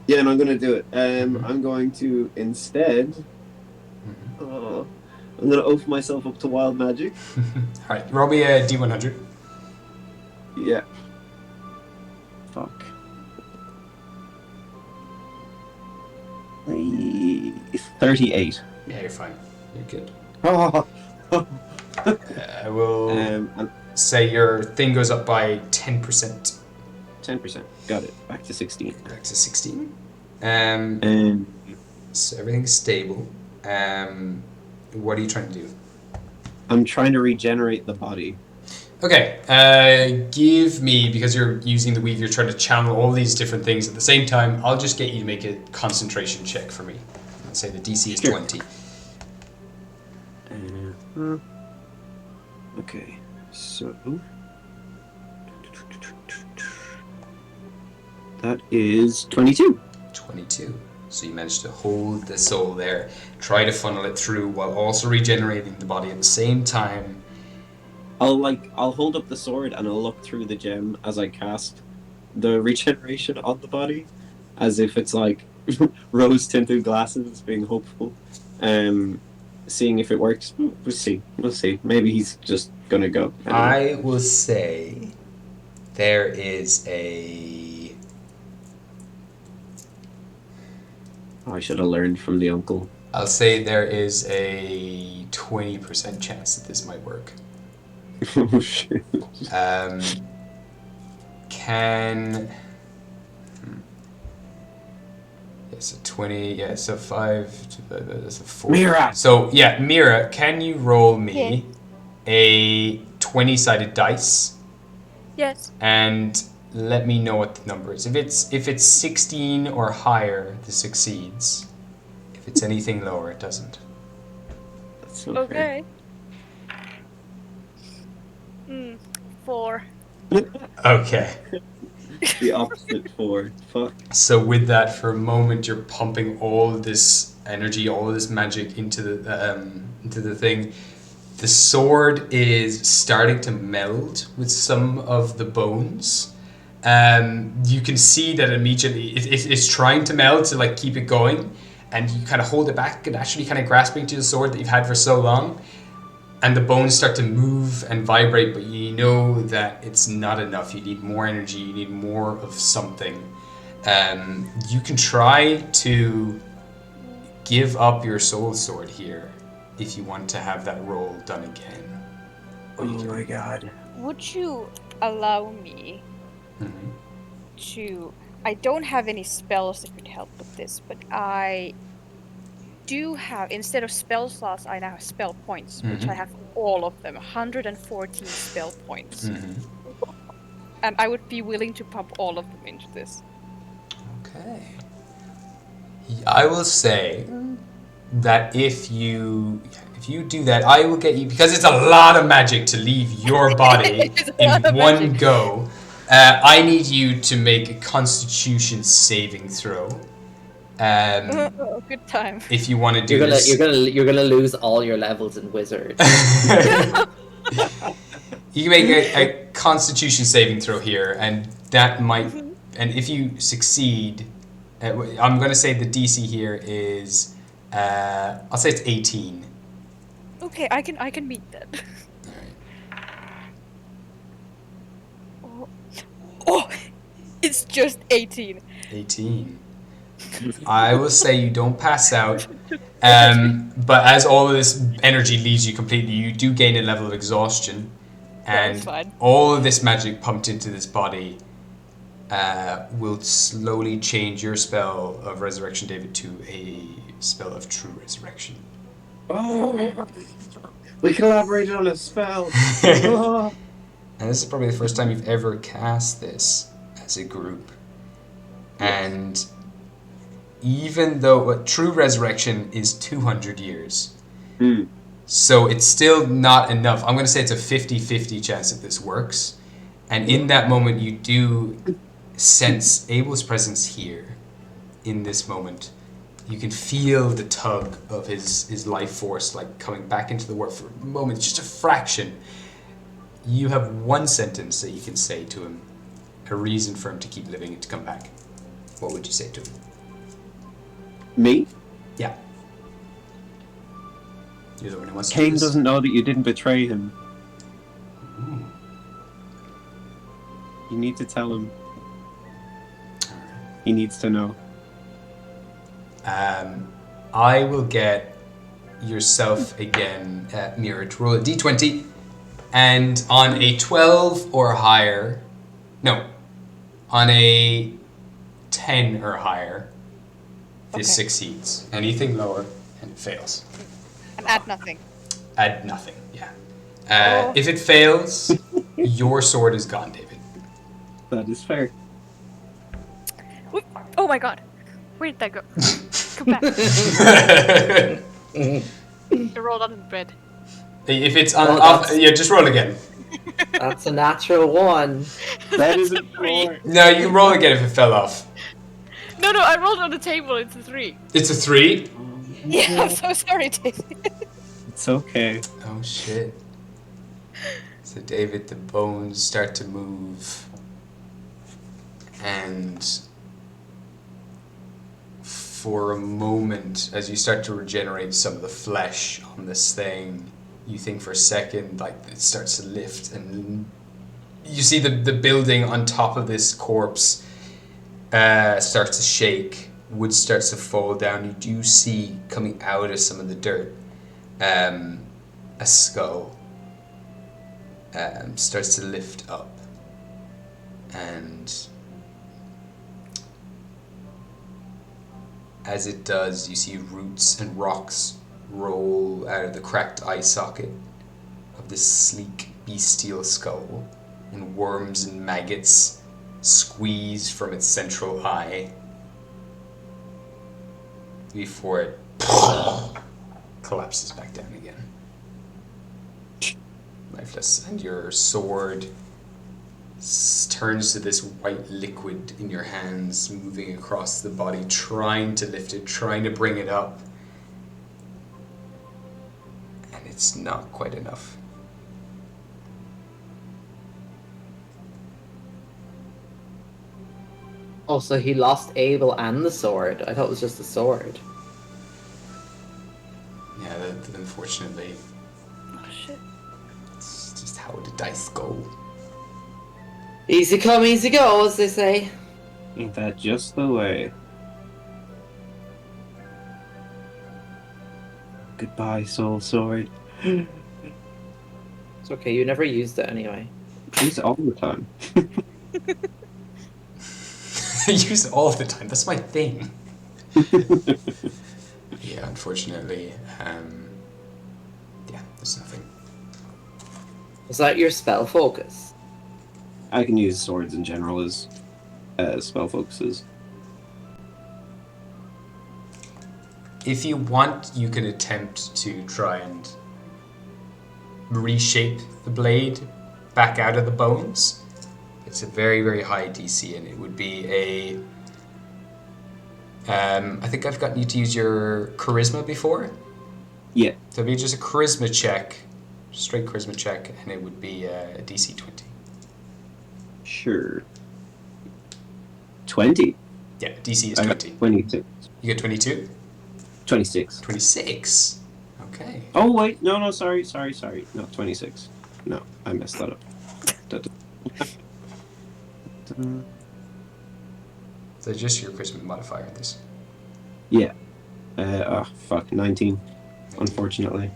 Yeah, and I'm going to do it. I'm going to instead. Mhm. I'm going to open myself up to wild magic. All right, roll me a D100. Yeah. Fuck. 38. Yeah, you're fine. You're good. Oh. I will And say your thing goes up by 10%. 10%. Got it. Back to 16. Back to 16. So everything's stable. What are you trying to do? I'm trying to regenerate the body. Okay, give me, because you're using the weave, you're trying to channel all these different things at the same time. I'll just get you to make a concentration check for me. Let's say the DC is 20. Okay, so that is 22. 22. So you managed to hold the soul there, try to funnel it through while also regenerating the body at the same time. I'll hold up the sword and I'll look through the gem as I cast the regeneration on the body, as if it's like rose-tinted glasses, being hopeful. Seeing if it works. We'll see. Maybe he's just gonna go. I will say there is a... I should have learned from the uncle. I'll say there is a 20% chance that this might work. Oh shit. Can... It's a 20, yeah, so 5, that's a 4. Mira! So, yeah, Mira, can you roll me a 20-sided dice? Yes. And let me know what the number is. If it's 16 or higher, this succeeds. If it's anything lower, it doesn't. That's so Okay. 4. Okay. The opposite 4. Fuck. So with that, for a moment, you're pumping all this energy, all this magic into the thing. The sword is starting to meld with some of the bones. You can see that immediately it's trying to meld to like keep it going, and you kind of hold it back and actually kind of grasping to the sword that you've had for so long. And the bones start to move and vibrate, but you know that it's not enough. You need more energy, you need more of something. You can try to give up your soul sword here if you want to have that roll done again. Oh my god. Would you allow me to... I don't have any spells that could help with this, but I do have, instead of spell slots, I now have spell points, which I have all of them, 114 spell points. And I would be willing to pump all of them into this. Okay. I will say that if you do that, I will get you, because it's a lot of magic to leave your body in one go. I need you to make a Constitution saving throw. Good time. If you want to do this, you're gonna lose all your levels in Wizard. You can make a Constitution saving throw here, and that might. And if you succeed, I'm going to say the DC here is. I'll say it's 18. Okay, I can meet that. Oh, it's just 18. 18. I will say you don't pass out, but as all of this energy leaves you completely, you do gain a level of exhaustion, and all of this magic pumped into this body will slowly change your spell of Resurrection, David, to a spell of True Resurrection. Oh, we collaborated on a spell. And this is probably the first time you've ever cast this as a group. And even though True Resurrection is 200 years, so it's still not enough. I'm going to say it's a 50-50 chance that this works. And in that moment, you do sense Abel's presence here in this moment. You can feel the tug of his life force like coming back into the world for a moment, just a fraction. You have one sentence that you can say to him, a reason for him to keep living and to come back. What would you say to him? Me? Yeah. You're the one who wants to do Cain this. doesn't know that you didn't betray him. Ooh. You need to tell him. He needs to know. I will get yourself again, Mira, to roll a d20, and on a 12 or higher, no, on a 10 or higher, this succeeds. Anything lower, and it fails. And add nothing. Add nothing, yeah. If it fails, your sword is gone, David. That is fair. Oh my god. Where did that go? Come back. I rolled on the bed. If it's on, yeah, just roll again. That's a natural 1. That is a 4. No, you can roll again if it fell off. No, I rolled on the table. It's a 3. It's a 3? Yeah, I'm so sorry, David. It's okay. Oh shit. So David, the bones start to move, and for a moment, as you start to regenerate some of the flesh on this thing, you think for a second, like, it starts to lift, and you see the building on top of this corpse starts to shake. Wood starts to fall down. You do see, coming out of some of the dirt, a skull starts to lift up, and as it does, you see roots and rocks roll out of the cracked eye socket of this sleek bestial skull, and worms and maggots squeeze from its central eye before it collapses back down again. Lifeless. And your sword turns to this white liquid in your hands, moving across the body, trying to lift it, trying to bring it up. And it's not quite enough. Oh, so he lost Abel and the sword. I thought it was just the sword. Yeah, unfortunately, Oh shit. it's just how the dice go. Easy come, easy go, as they say. Ain't that just the way? Goodbye, soul sword. It's okay, you never used it anyway. Use it all the time. I use it all the time. That's my thing. Yeah, unfortunately, yeah, there's nothing. Was that your spell focus? I can use swords in general as spell focuses. If you want, you can attempt to try and reshape the blade back out of the bones. It's a very, very high DC, and it would be a... I think I've gotten you to use your charisma before. Yeah. So it'd be just a charisma check, straight charisma check, and it would be a DC 20. Sure. 20? Yeah, DC is I got 20. 26. You get 22? 26. 26. Okay. Oh, wait. No, sorry. No, 26. No, I messed that up. So just your charisma modifier, this. Yeah. 19. Unfortunately.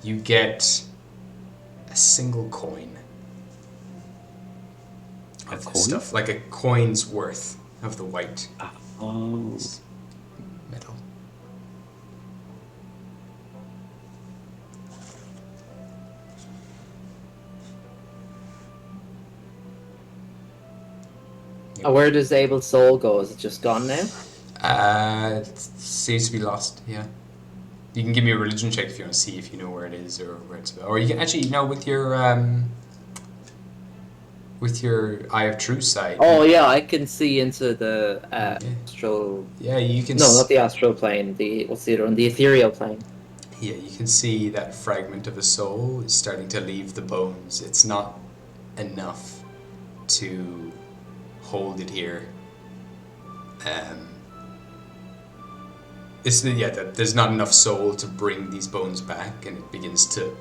You get a single coin of this stuff, like a coin's worth of the white Oh. metal. Where does Abel's soul go? Is it just gone now? It seems to be lost. Yeah. You can give me a religion check if you want to see if you know where it is or where it's. Or you can actually, with your Eye of Truth side. Oh yeah, I can see into the astral. Yeah, you can. No, not the astral plane. What's the other one? The ethereal plane. Yeah, you can see that fragment of a soul is starting to leave the bones. It's not enough to hold it here. There's not enough soul to bring these bones back, and it begins to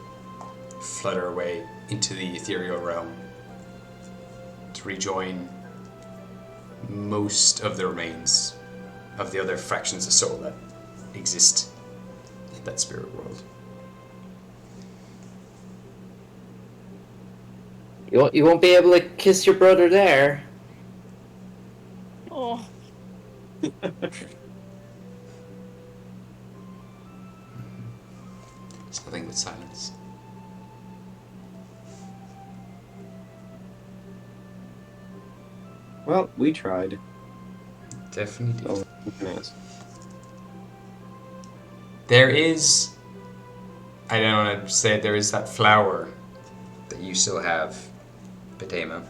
flutter away into the ethereal realm to rejoin most of the remains of the other fractions of soul that exist in that spirit world. You won't be able to kiss your brother there. Oh, It's nothing but silence. Well, we tried. Definitely did. So, we can ask. There is, I don't want to say it, there is that flower that you still have, Bedema.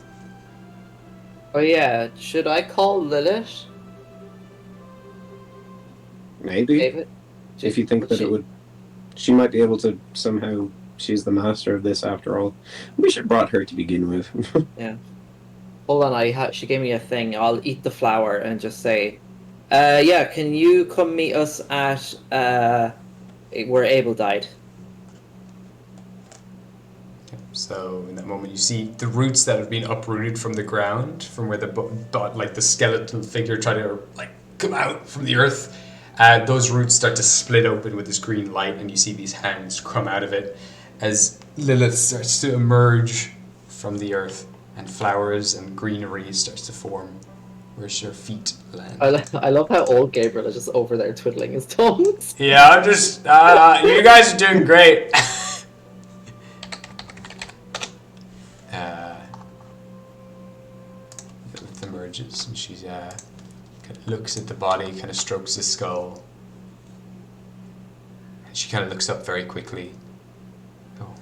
Oh yeah, should I call Lilith? Maybe. David? If you think Would that she- it would... She might be able to somehow... She's the master of this after all. We should have brought her to begin with. Yeah. Hold on, she gave me a thing. I'll eat the flower and just say, yeah, can you come meet us at where Abel died? So in that moment, you see the roots that have been uprooted from the ground, from where the skeletal figure tried to come out from the earth. Those roots start to split open with this green light, and you see these hands come out of it as Lilith starts to emerge from the earth, and flowers and greenery starts to form where her feet land. I love how old Gabriel is just over there twiddling his thumbs. Yeah, I'm just you guys are doing great. Lilith emerges, and she's kind of looks at the body, kind of strokes the skull. And she kind of looks up very quickly. Oh,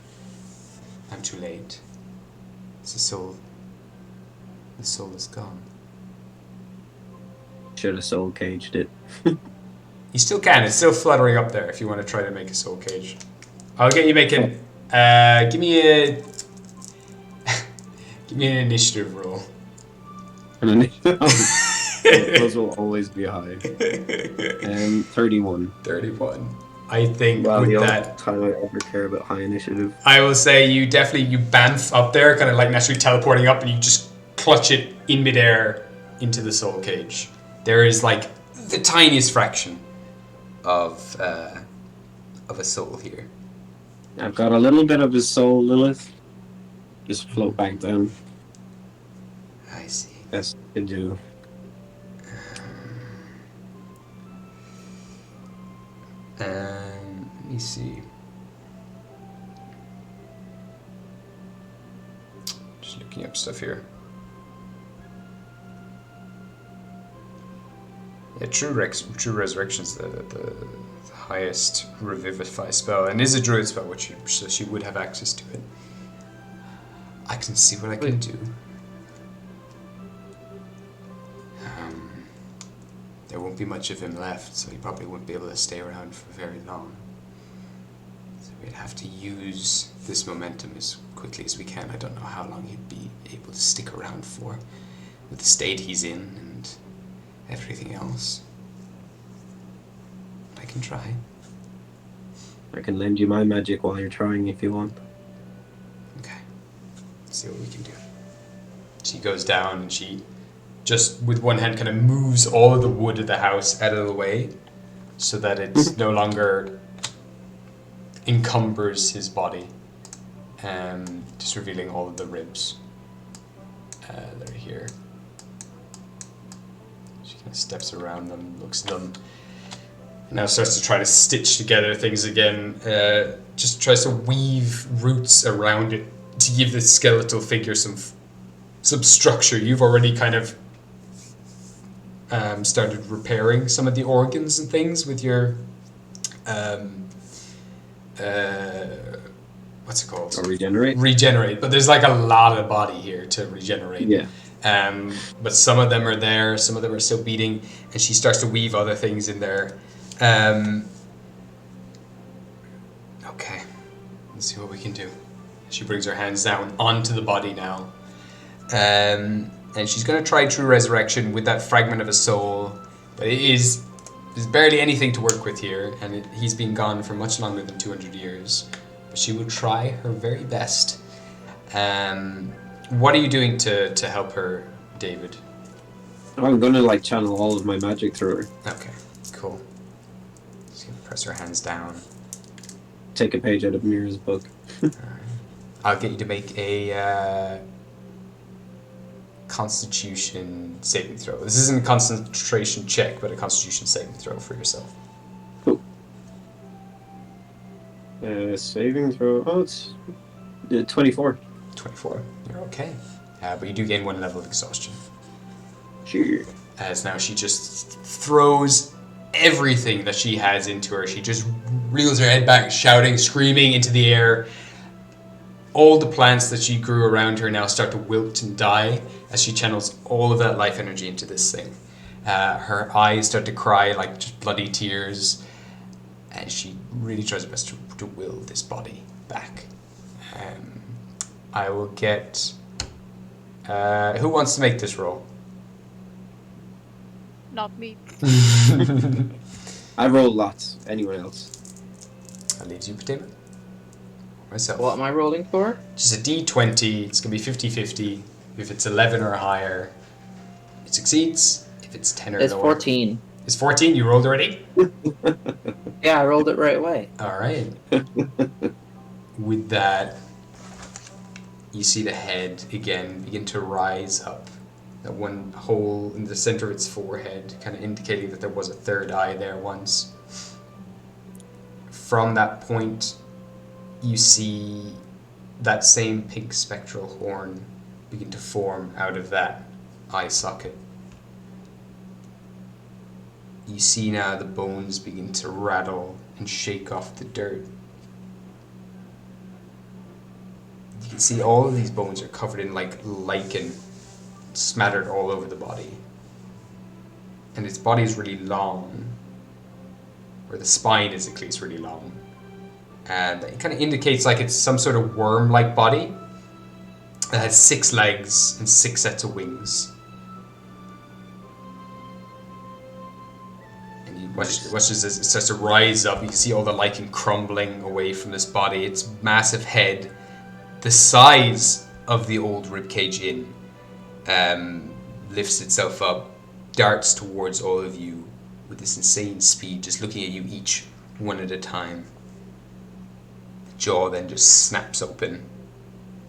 I'm too late. The soul is gone. Should have soul caged it. You still can. It's still fluttering up there if you want to try to make a soul cage. I'll get you making... give me an initiative roll. Those will always be high. 31. 31. I think Wow, with the that... only time I ever care about high initiative. I will say you bamf up there, kind of like naturally teleporting up, and you just clutch it in midair into the soul cage. There is like the tiniest fraction of a soul here. I've got a little bit of his soul, Lilith. Just float back down. I see. Best you can do. Let me see. Just looking up stuff here. Yeah, True Resurrection is the highest revivify spell, and is a druid spell, so she would have access to it. I can see what I can do. There won't be much of him left, so he probably wouldn't be able to stay around for very long. So we'd have to use this momentum as quickly as we can. I don't know how long he'd be able to stick around for, with the state he's in and everything else. But I can try. I can lend you my magic while you're trying if you want. Okay. Let's see what we can do. She goes down and she just with one hand kind of moves all of the wood of the house out of the way so that it no longer encumbers his body, just revealing all of the ribs that are here. She kind of steps around them, looks at them, and now starts to try to stitch together things again, just tries to weave roots around it to give the skeletal figure some structure. You've already kind of started repairing some of the organs and things with your what's it called? Regenerate. But there's like a lot of body here to regenerate. Yeah. But some of them are there, some of them are still beating, and she starts to weave other things in there. Let's see what we can do. She brings her hands down onto the body now. And she's going to try True Resurrection with that fragment of a soul. But there's barely anything to work with here, and he's been gone for much longer than 200 years. But she will try her very best. What are you doing to help her, David? I'm gonna like channel all of my magic through her. Okay, cool. Just gonna press her hands down. Take a page out of Mira's book. Alright. I'll get you to make a Constitution saving throw. This isn't a concentration check, but a Constitution saving throw for yourself. Cool. Saving throw. Oh, it's 24. 24. You're okay. But you do gain 1 level of exhaustion. Sure. As now she just throws everything that she has into her. She just reels her head back, shouting, screaming into the air. All the plants that she grew around her now start to wilt and die as she channels all of that life energy into this thing. Her eyes start to cry like just bloody tears, and she really tries her best to will this body back. I will get... who wants to make this roll? Not me. I roll lots. Anyone else? That leaves you, Patema. Myself. What am I rolling for? Just a d20. It's going to be 50-50. If it's 11 or higher, it succeeds. If it's 10 or It's lower... 14. It's 14? You rolled already? Yeah, I rolled it right away. Alright. With that, you see the head again begin to rise up. That one hole in the center of its forehead, kind of indicating that there was a third eye there once. From that point, you see that same pink spectral horn begin to form out of that eye socket. You see now the bones begin to rattle and shake off the dirt. You can see all of these bones are covered in like lichen, smattered all over the body. And its body is really long, or the spine is at least really long. And it kind of indicates like it's some sort of worm-like body that has 6 legs and 6 sets of wings. And you watch as it starts to rise up. You can see all the lichen crumbling away from this body. Its massive head, the size of the old ribcage inn, lifts itself up, darts towards all of you with this insane speed, just looking at you each one at a time. The jaw then just snaps open,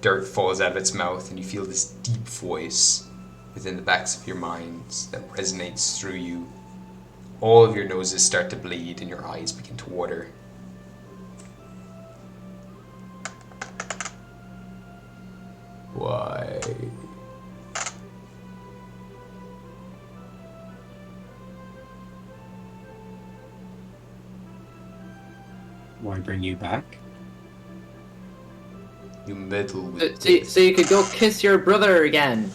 dirt falls out of its mouth, and you feel this deep voice within the backs of your minds that resonates through you. All of your noses start to bleed and your eyes begin to water. Why? Why bring you back? You meddle with So you could go kiss your brother again.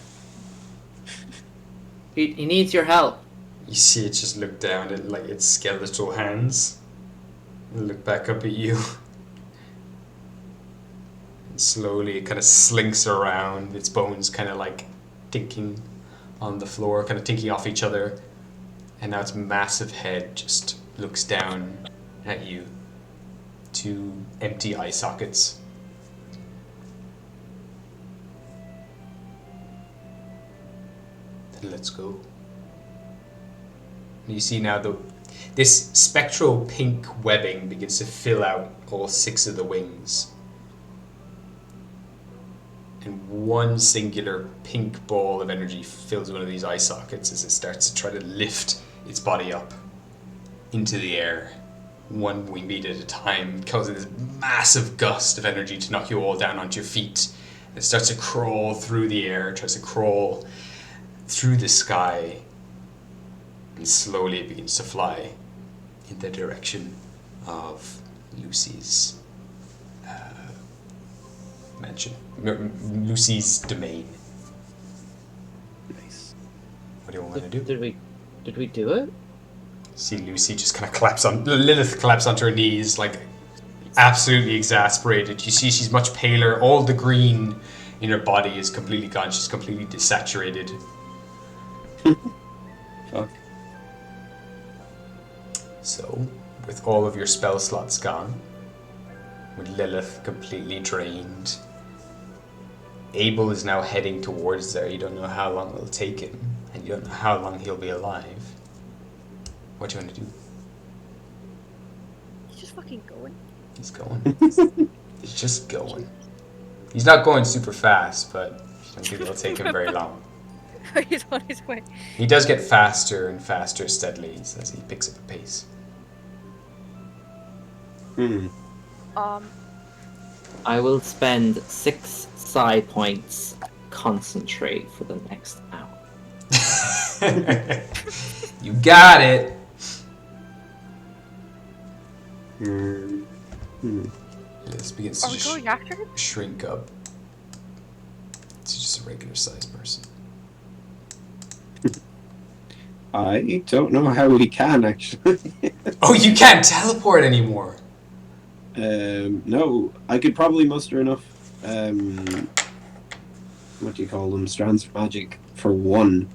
He needs your help. You see it just look down at like its skeletal hands and look back up at you. And slowly it kind of slinks around, its bones kind of like tinking on the floor, kind of tinking off each other. And now its massive head just looks down at you. 2 empty eye sockets. Then let's go. And you see now this spectral pink webbing begins to fill out all 6 of the wings. And one singular pink ball of energy fills one of these eye sockets as it starts to try to lift its body up into the air. 1 wing beat at a time, causing this massive gust of energy to knock you all down onto your feet. It starts to crawl through the air, tries to crawl through the sky, and slowly it begins to fly in the direction of Lucy's mansion, Lucy's domain. Nice. What do you want to do? Did we do it? See Lucy just kind of collapse on. Lilith collapse onto her knees, like absolutely exasperated. You see she's much paler. All the green in her body is completely gone. She's completely desaturated. Fuck. So, with all of your spell slots gone, with Lilith completely drained, Abel is now heading towards there. You don't know how long it'll take him, and you don't know how long he'll be alive. What do you want to do? He's just fucking going. He's going. He's just going. He's not going super fast, but I don't think it'll take him very long. He's on his way. He does get faster and faster steadily as he picks up a pace. I will spend 6 psi points concentrate for the next hour. You got it. This begins Are to we just going after him? shrink up to just a regular sized person. I don't know how we can actually. Oh, you can't teleport anymore. No, I could probably muster enough. What do you call them? Strands of magic for one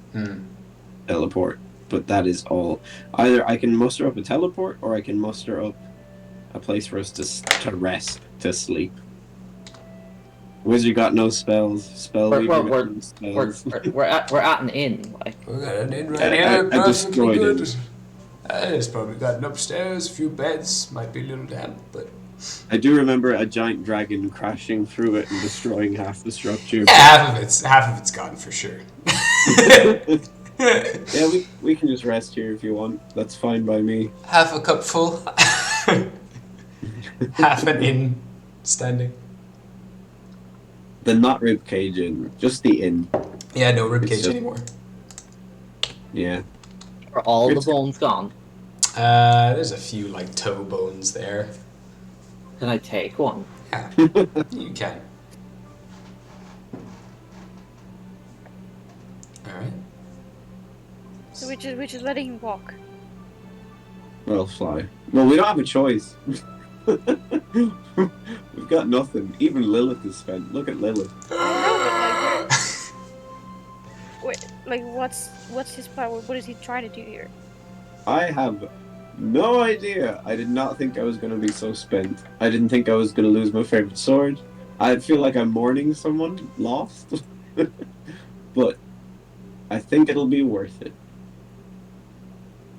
teleport, but that is all. Either I can muster up a teleport, or I can muster up a place for us to rest, to sleep. Wizard got no spells. Spellweaver got no spells. We're at an inn. Like, We got an inn right I here, perfectly destroyed good. it. It's probably got an upstairs, a few beds, might be a little damp, but I do remember a giant dragon crashing through it and destroying half the structure. yeah, half of it's gone for sure. Yeah, we can just rest here if you want. That's fine by me. Half a cup full. Half an inn standing. The not ribcage inn, just the inn. Yeah, no It's ribcage just- anymore. Yeah. are all the bones gone? There's a few like toe bones there. Can I take one? Yeah, you can. Alright. So we're just letting him walk. Well, fly. Well, we don't have a choice. We've got nothing. Even Lilith is spent. Look at Lilith. Wait, like what's his plan? What is he trying to do here? I have no idea. I did not think I was going to be so spent. I didn't think I was going to lose my favorite sword. I feel like I'm mourning someone lost. But I think it'll be worth it.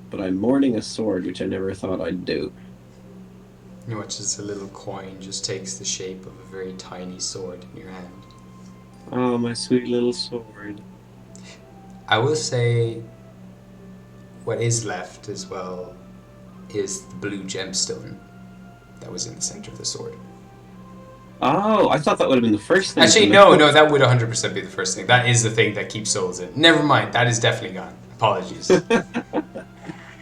But I'm mourning a sword, which I never thought I'd do. You watch as a little coin just takes the shape of a very tiny sword in your hand. Oh, my sweet little sword. I will say what is left as well is the blue gemstone that was in the center of the sword. Oh, I thought that would have been the first thing. Actually, no, that would 100% be the first thing. That is the thing that keeps souls in. Never mind, that is definitely gone. Apologies.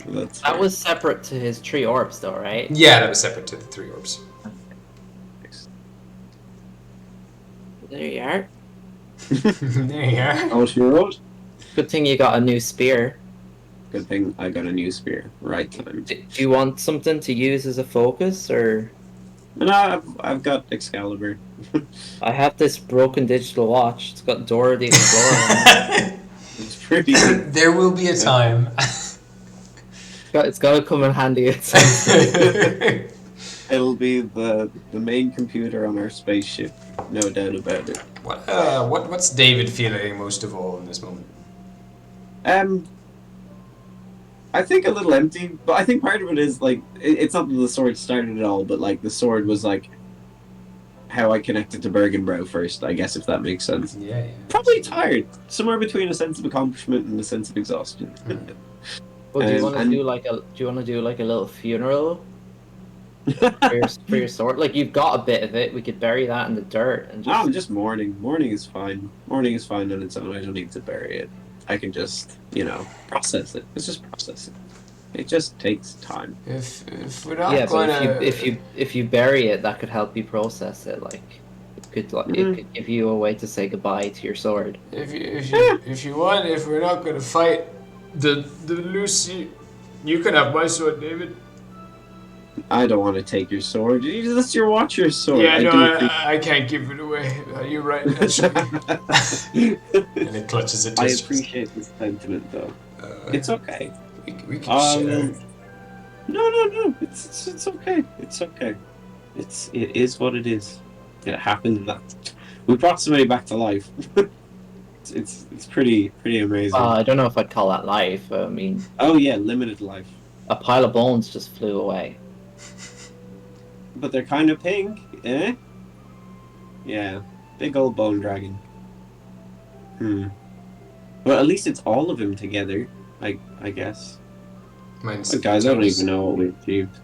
That was separate to his 3 orbs, though, right? Yeah, that was separate to the 3 orbs. There you are. There you are. Oh, she wrote. Good thing you got a new spear. Good thing I got a new spear. Right time. Do you want something to use as a focus, or? No, I've got Excalibur. I have this broken digital watch. It's got Dora the Explorer. It's pretty good. There will be a time. It's got to come in handy at some point. It'll be the main computer on our spaceship, no doubt about it. What's David feeling most of all in this moment? I think a little empty, but I think part of it is like it's not that the sword started at all, but like the sword was like how I connected to Bergenbrow first, I guess, if that makes sense. Yeah. Probably tired, somewhere between a sense of accomplishment and a sense of exhaustion. Well, do you want to do like a little funeral for your sword? Like, you've got a bit of it. We could bury that in the dirt and just. I'm just mourning. Mourning is fine. Mourning is fine on its own. I don't need to bury it. I can just, process it. Let's just process it. It just takes time. If we're not Yeah, going but to... if you bury it, that could help you process it. Like, it could give you a way to say goodbye to your sword. If you want, if we're not going to fight the Lucy, you can have my sword, David. I don't want to take your sword. That's your Watcher's sword. Yeah, I no, do appreciate- I can't give it away. You're right, actually. And it clutches it to I his chest. appreciate the sentiment, though. It's okay. We can share. No. It's okay. It's okay. It is what it is. It happened that we brought somebody back to life. it's pretty amazing. I don't know if I'd call that life. I mean, Oh yeah, limited life. a pile of bones just flew away. But they're kind of pink, eh? Yeah, big old bone dragon. Well, at least it's all of them together. I guess. Mine's But guys, I don't even know what we achieved.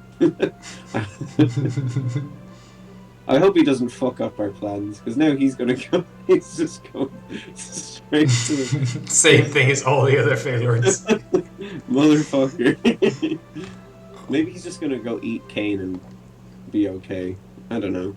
I hope he doesn't fuck up our plans, because now he's gonna go. He's just going straight to Same thing as all the other Feylords. motherfucker. Maybe he's just gonna go eat Kane and be okay. I don't know.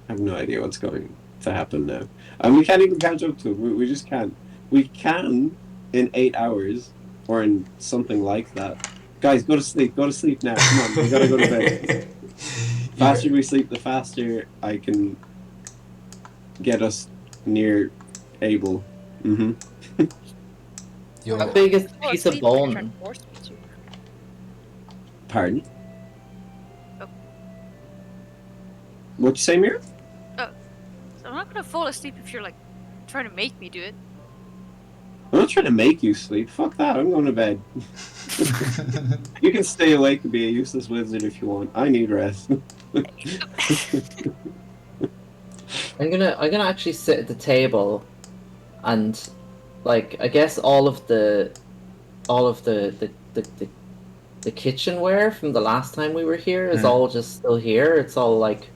I have no idea what's going to happen now. And we can't even catch up to him. We just can't. We can in 8 hours, or in something like that. Guys, go to sleep. Go to sleep now. Come on, we gotta go to bed. The faster we sleep, the faster I can get us near Abel. How big is the Well, piece of sleep, you're trying bone? to force me to. Pardon? Oh. What'd you say, Mira? So I'm not gonna fall asleep if you're like trying to make me do it. I'm not trying to make you sleep. Fuck that. I'm going to bed. You can stay awake and be a useless wizard if you want. I need rest. I'm gonna actually sit at the table, and like I guess all of the kitchenware from the last time we were here is all just still here. It's all like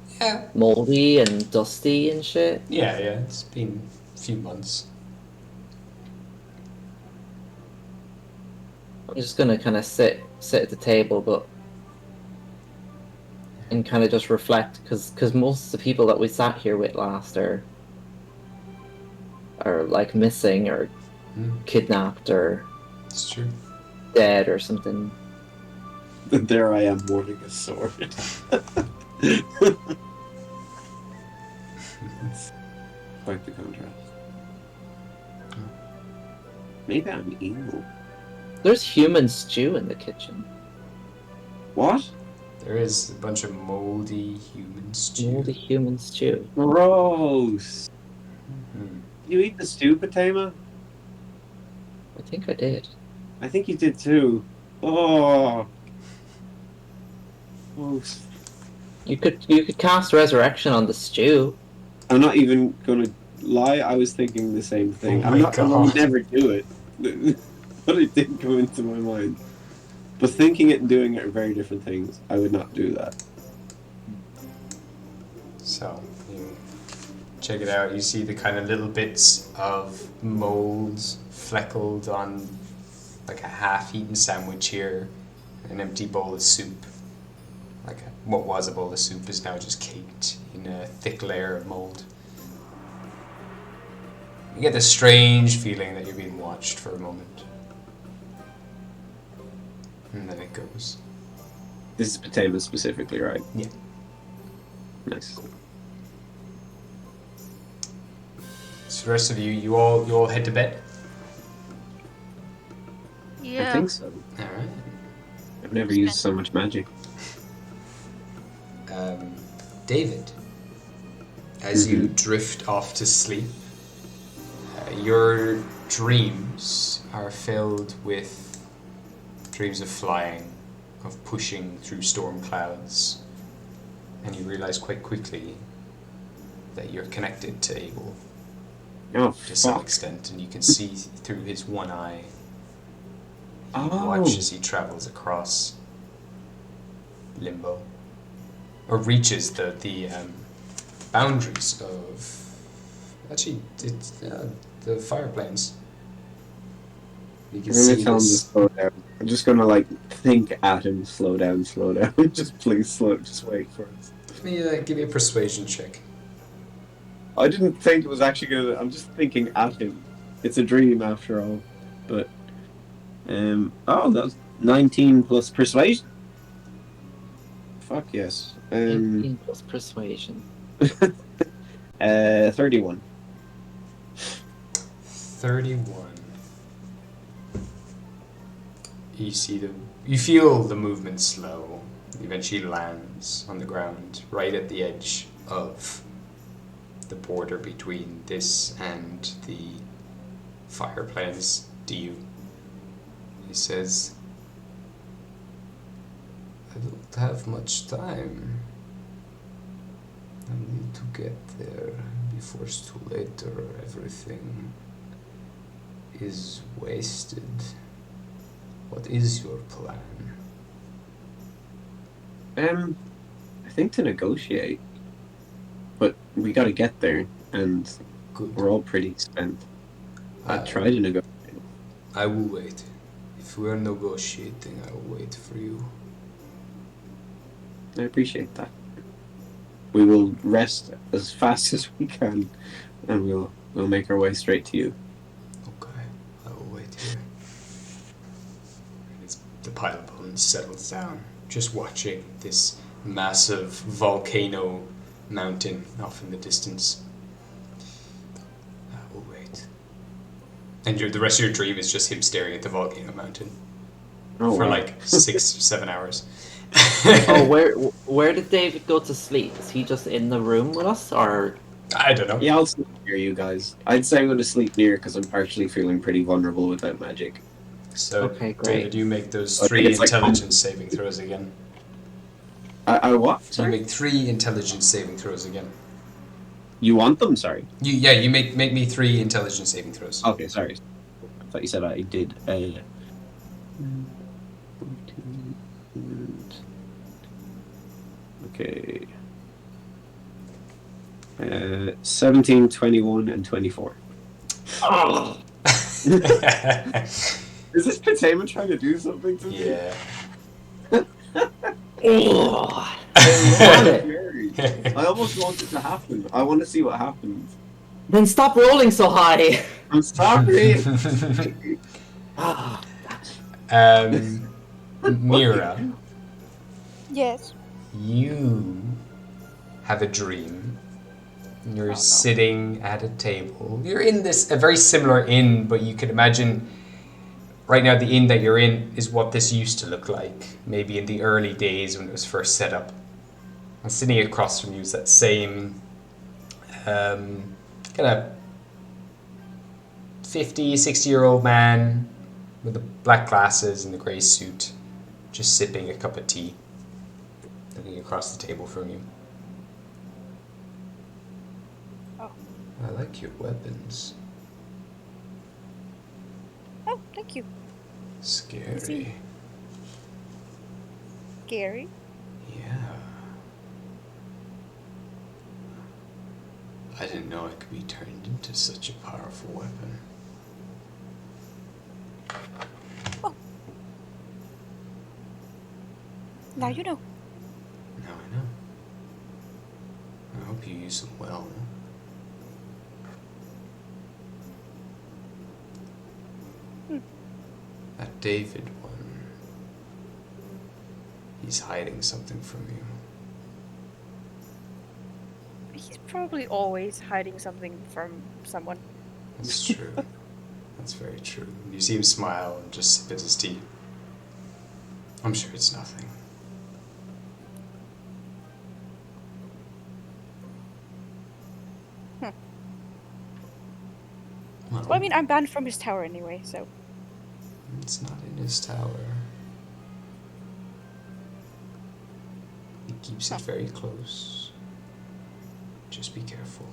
moldy and dusty and shit. Yeah, it's been a few months. I'm just gonna kind of sit at the table, and kind of just reflect, because most of the people that we sat here with last are like missing or kidnapped or It's true. dead or something. There I am wielding a sword. Quite the contrast. Maybe I'm evil. There's human stew in the kitchen. What? There is a bunch of moldy human stew. Moldy human stew. Gross. Mhm. You eat the stew, Patema? I think I did. I think you did too. Oh. Gross. You could cast resurrection on the stew. I'm not even gonna lie, I was thinking the same thing. Oh I my would God. never do it. But it did go into my mind. But thinking it and doing it are very different things. I would not do that. So, you check it out. You see the kind of little bits of mold fleckled on like a half-eaten sandwich here, an empty bowl of soup. What was a bowl of soup is now just caked in a thick layer of mold. You get this strange feeling that you're being watched for a moment. And then it goes. This is Patema specifically, right? Yeah. Nice. So the rest of you all head to bed? Yeah. I think so. Alright. I've never used so much magic. David, as you drift off to sleep, your dreams are filled with dreams of flying, of pushing through storm clouds, and you realize quite quickly that you're connected to Abel Oh, to some fuck. extent, and you can see through his one eye. You Oh. watch as he travels across limbo, or reaches the boundaries of it's the fire planes. You can I'm gonna see tell him to this. slow down. I'm just gonna think at him, slow down. Just please slow, just wait for us. Give me a persuasion check. I didn't think it was actually gonna. I'm just thinking at him. It's a dream after all. But oh, that was 19 plus persuasion. fuck yes. 18 plus persuasion. 31. 31. You feel the movement slow. Eventually lands on the ground right at the edge of the border between this and the fireplace. He says, I don't have much time. I need to get there before it's too late or everything is wasted. What is your plan? I think to negotiate. But we gotta get there, and Good. we're all pretty spent. I'd try to negotiate. I will wait. If we are negotiating, I will wait for you. I appreciate that. We will rest as fast as we can, and we'll make our way straight to you. Okay, I will wait here. The pile of bones settles down, just watching this massive volcano mountain off in the distance. I will wait. And the rest of your dream is just him staring at the volcano mountain for wow. like 6 or 7 hours. Oh, where did David go to sleep? Is he just in the room with us, or? I don't know. Yeah, I'll sleep near you guys. I'd say I'm going to sleep near because I'm partially feeling pretty vulnerable without magic. So, Okay, great. David, you make those I 3 think it's like- intelligence saving throws again. I what? You Sorry? make 3 intelligence saving throws again. You want them? Sorry. You make me 3 intelligence saving throws. Okay, sorry. I thought you said I did. 14, okay. 17, 21, and 24. Oh. Is this Potema trying to do something to me? Yeah. Oh. I almost want it to happen. I want to see what happens. Then stop rolling so high. I'm sorry. Mira, Yes. you have a dream. You're sitting at a table. You're in a very similar inn, but you could imagine right now the inn that you're in is what this used to look like, maybe in the early days when it was first set up. And sitting across from you is that same kind of 50, 60-year-old man with the black glasses and the grey suit, just sipping a cup of tea, looking across the table from you. Oh. I like your weapons. Oh, thank you. Scary. Gary. Yeah. I didn't know I could be turned into such a powerful weapon. Oh. Now you know. Now I know. I hope you use them well. That David one. He's hiding something from you. He's probably always hiding something from someone. That's true. That's very true. You see him smile and just sip at his tea. I'm sure it's nothing. Well, Well, I mean, I'm banned from his tower anyway, so. it's not in his tower. He keeps it very close. Just be careful.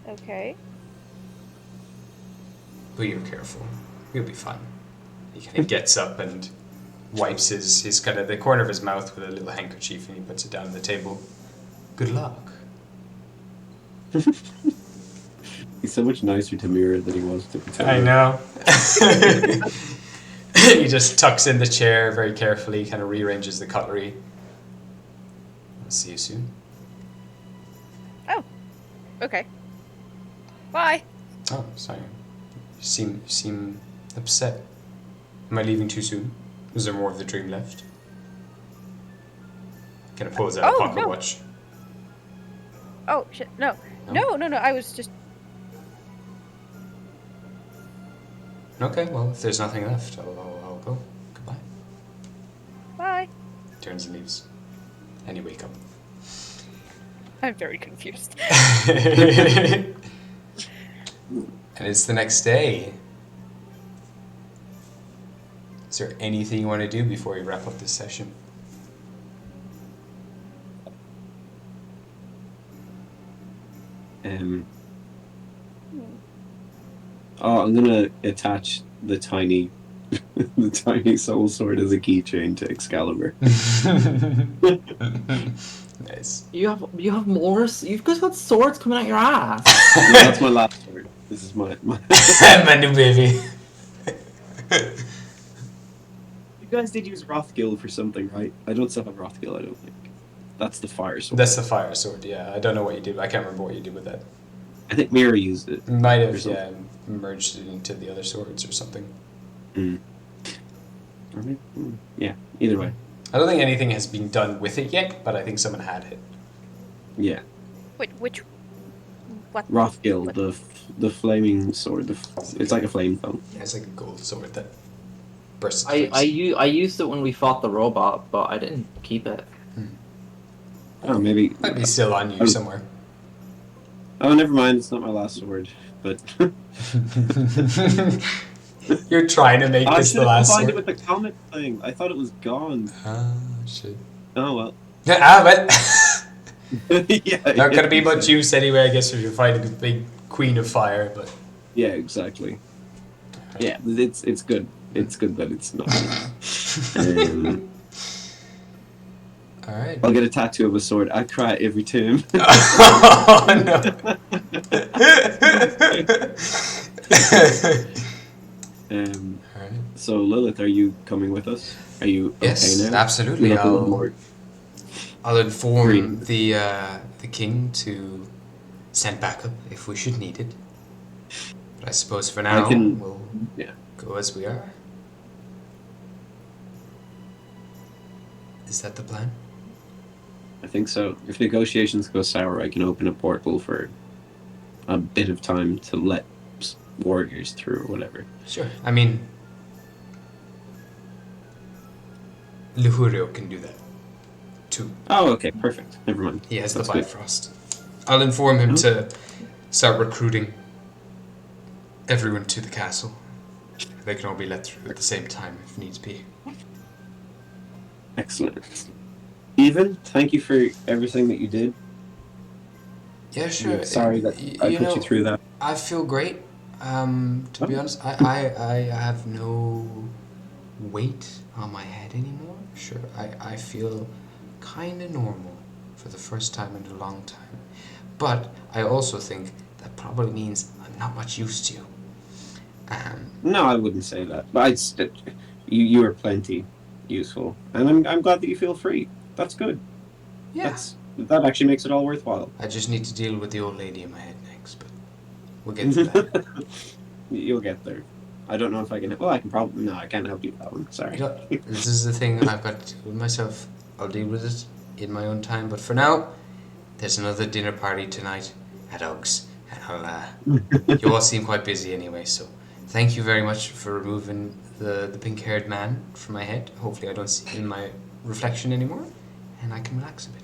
Okay. But you're careful. You'll be fine. He kind of gets up and wipes his kind of the corner of his mouth with a little handkerchief and he puts it down on the table. Good luck. He's so much nicer to Mira than he was to Potema. I know. He just tucks in the chair very carefully, kind of rearranges the cutlery. I'll see you soon. Oh. Okay. Bye. Oh, sorry. You seem upset. Am I leaving too soon? Is there more of the dream left? Can I pulls out a pocket no. watch? Oh shit! No. No? No. I was just. Okay, well, if there's nothing left, I'll go. Goodbye. Bye. Turns and leaves. And you wake up. I'm very confused. And it's the next day. Is there anything you want to do before we wrap up this session? I'm gonna attach the tiny, the tiny soul sword as a keychain to Excalibur. Nice. You have more. You've just got swords coming out your ass. Yeah, that's my last sword. This is my. My new baby. You guys did use Rothgill for something, right? I don't still have Rothgill. I don't think. That's the fire sword. That's the fire sword, yeah. I don't know what you did. I can't remember what you did with that. I think Mira used it. Might or have, something. yeah, merged it into the other swords or something. Yeah. Either way. I don't think anything has been done with it yet, but I think someone had it. Yeah. Wait, which? What? Rothgill, What? the flaming sword. It's like a flame phone. Yeah, it's like a gold sword that bursts. I used it when we fought the robot, but I didn't keep it. Oh, maybe. Might be still on you somewhere. Oh, never mind. It's not my last sword, but. You're trying to make this the last I sword. should have combined it with the comet thing. I thought it was gone. Ah, shit. Oh well. Well. Yeah. Not gonna be much use anyway, I guess, if you're fighting the big queen of fire, but. Yeah, exactly. Yeah, it's good. It's good that it's not. Alright. I'll get a tattoo of a sword. I cry every time. Oh no. So Lilith, are you coming with us? Are you Yes, okay now? absolutely. You look a little more- I'll inform Green. the king to send backup if we should need it. But I suppose for now we'll go as we are. Is that the plan? I think so. If negotiations go sour, I can open a portal for a bit of time to let warriors through or whatever. Sure. I mean, Luhurio can do that too. Oh, okay, perfect. Never mind. He has That's the good. Bifrost. I'll inform him to start recruiting everyone to the castle. They can all be let through at the same time if needs be. Excellent. Even, thank you for everything that you did. Yeah, sure. Sorry that I put you through that. I feel great. To be honest, I have no weight on my head anymore. Sure, I feel kind of normal for the first time in a long time. But I also think that probably means I'm not much use to you. No, I wouldn't say that. But you are plenty useful, and I'm glad that you feel free. That's good. Yeah. That actually makes it all worthwhile. I just need to deal with the old lady in my head next, but we'll get to that. You'll get there. I don't know if I can. Well, I can probably. No, I can't help you with that one. Sorry. This is the thing I've got to do with myself. I'll deal with it in my own time. But for now, there's another dinner party tonight at Uggs, and you all seem quite busy anyway. So, thank you very much for removing the pink-haired man from my head. Hopefully, I don't see him in my reflection anymore, and I can relax a bit.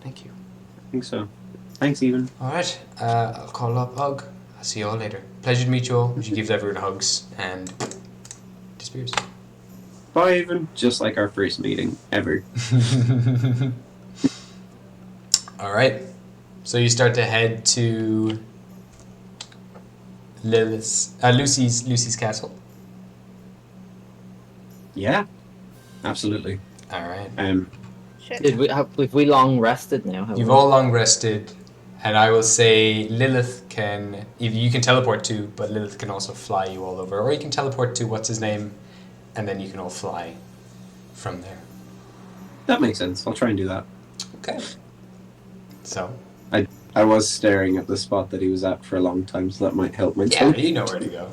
Thank you. I think so. Thanks, Even. All right. I'll call up Ugg. I'll see you all later. Pleasure to meet you all. She gives everyone hugs and disappears. Bye, Even. Just like our first meeting ever. All right. So you start to head to Lucy's castle. Yeah. Absolutely. All right. Have we long rested now? You've all long rested, and I will say Lilith can. You can teleport to, but Lilith can also fly you all over, or you can teleport to what's his name, and then you can all fly from there. That makes sense. I'll try and do that. Okay. So. I was staring at the spot that he was at for a long time, so that might help my Yeah, you know where to go.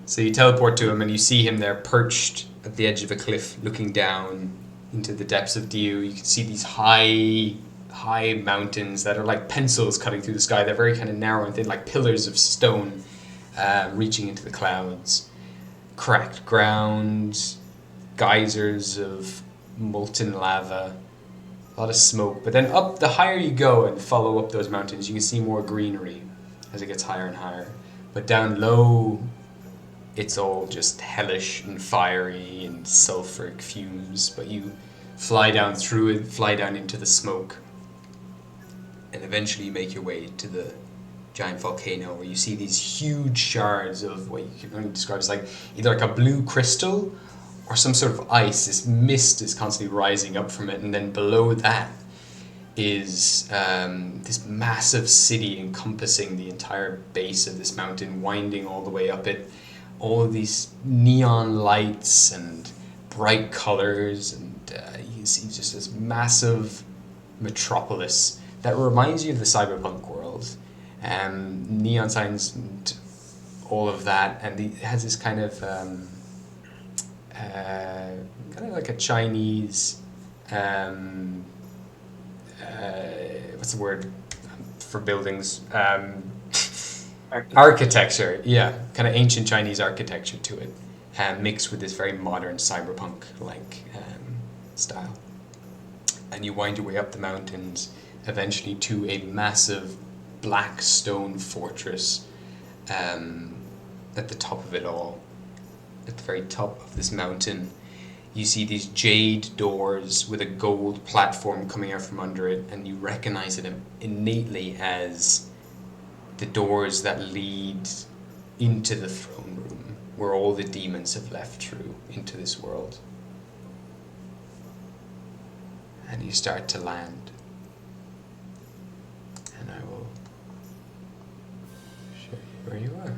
So you teleport to him and you see him there perched at the edge of a cliff looking down into the depths of Diu. You can see these high mountains that are like pencils cutting through the sky. They're very kind of narrow and thin, like pillars of stone reaching into the clouds. Cracked ground, geysers of molten lava, a lot of smoke. But then up, the higher you go and follow up those mountains, you can see more greenery as it gets higher and higher. But down low, it's all just hellish and fiery and sulfuric fumes. But you fly down through it, fly down into the smoke, and eventually you make your way to the giant volcano, where you see these huge shards of what you can only describe as like either like a blue crystal or some sort of ice. This mist is constantly rising up from it, and then below that is this massive city encompassing the entire base of this mountain, winding all the way up it. All of these neon lights and bright colors, and you see just this massive metropolis that reminds you of the cyberpunk world. Neon signs and all of that, and it has this kind of like a Chinese what's the word for buildings? Architecture, yeah, kind of ancient Chinese architecture to it, mixed with this very modern cyberpunk-like style. And you wind your way up the mountains, eventually to a massive black stone fortress at the top of it all. At the very top of this mountain, you see these jade doors with a gold platform coming out from under it, and you recognize it innately as the doors that lead into the throne room, where all the demons have left through into this world. And you start to land. And I will show you where you are.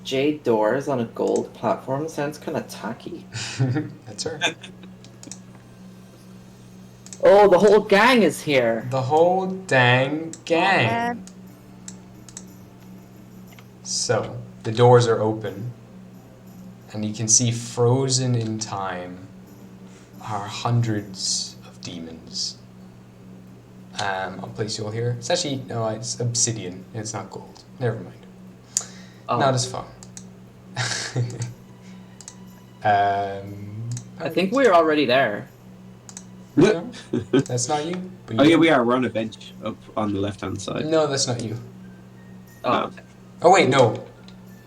Jade doors on a gold platform sounds kind of tacky. That's her. Oh, the whole gang is here. The whole dang gang. So, the doors are open, and you can see frozen in time are hundreds of demons. I'll place you all here. It's actually, no, it's obsidian, and it's not gold. Never mind. Oh. Not as fun. I think we're already there. No, that's not you. Oh yeah, we are. We're on a bench up on the left-hand side. No, that's not you. Oh. No. Oh wait, no.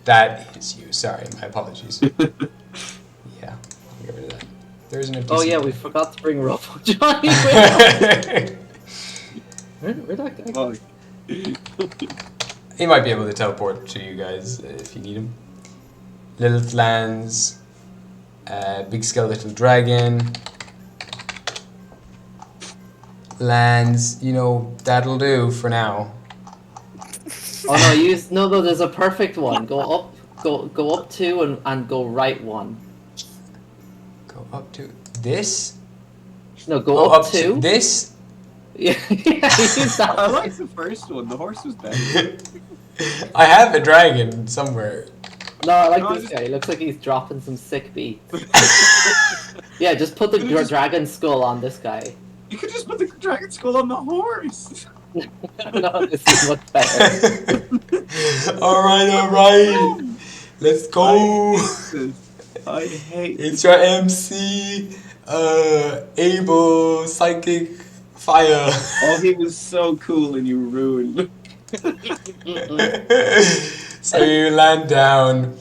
That is you. Sorry, my apologies. Yeah, I'll get rid of that. There's an empty Oh yeah, seat. we forgot to bring Ruffle Johnny with. Where'd that go? Oh. He might be able to teleport to you guys if you need him. Lilith lands. Big skeletal dragon lands. You know, that'll do for now. Oh no, there's a perfect one. Go up two and go right one. Go up to this? No, go up to two. this? Yeah, use that I one. like the first one. The horse was better. I have a dragon somewhere. No, I like No, this guy. He looks like he's dropping some sick beats. Yeah, just put the dragon skull on this guy. You could just put the dragon skull on the horse. No, this is much better. Alright. Let's go. I hate this. It's your MC, Abel, Psychic Fire. Oh, he was so cool and you ruined. So you land down.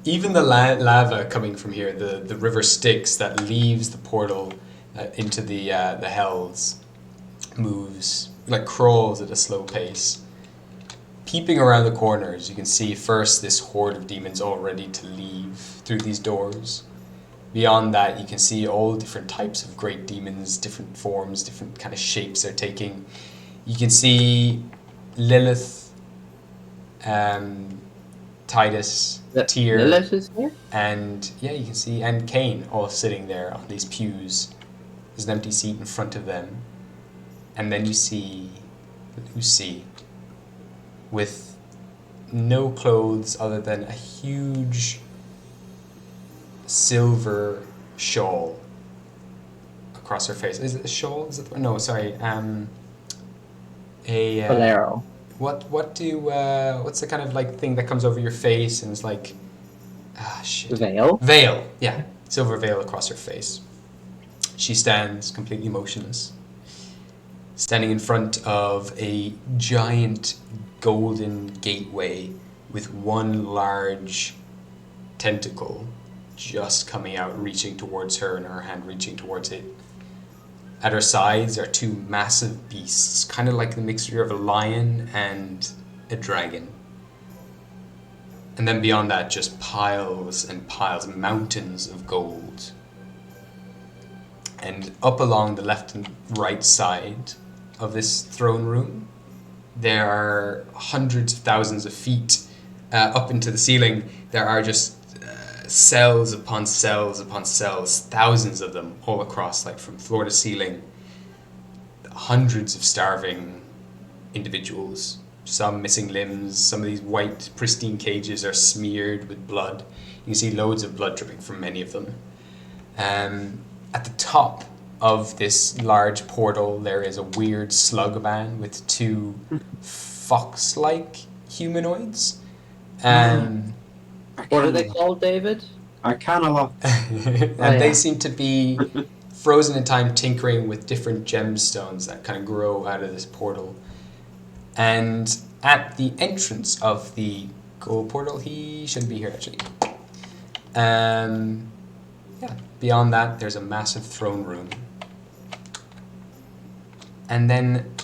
Even the lava coming from here, the river Styx that leaves the portal into the hells, moves, like crawls at a slow pace. Peeping around the corners, you can see first this horde of demons all ready to leave through these doors. Beyond that, you can see all different types of great demons, different forms, different kind of shapes they're taking. You can see Lilith, Titus, Tyr, Lilith is here? and yeah, you can see, and Cain all sitting there on these pews. There's an empty seat in front of them. And then you see Lucy with no clothes other than a huge silver shawl across her face. Is it a shawl? Is it no? Sorry. Bolero. What do what's the kind of like thing that comes over your face and is like shit. Veil? Veil, yeah. Silver veil across her face. She stands completely motionless, standing in front of a giant golden gateway with one large tentacle just coming out, reaching towards her, and her hand reaching towards it. At her sides are two massive beasts, kind of like the mixture of a lion and a dragon. And then beyond that, just piles and piles, mountains of gold. And up along the left and right side of this throne room, there are hundreds of thousands of feet up into the ceiling. There are just cells upon cells upon cells, thousands of them all across, like from floor to ceiling. Hundreds of starving individuals, some missing limbs. Some of these white pristine cages are smeared with blood. You can see loads of blood dripping from many of them. At the top of this large portal, there is a weird slug man with two fox-like humanoids. What are they called, David? Arcanalock. And they seem to be frozen in time, tinkering with different gemstones that kind of grow out of this portal. And at the entrance of the gold portal, he shouldn't be here actually. Yeah. Beyond that, there's a massive throne room. And then,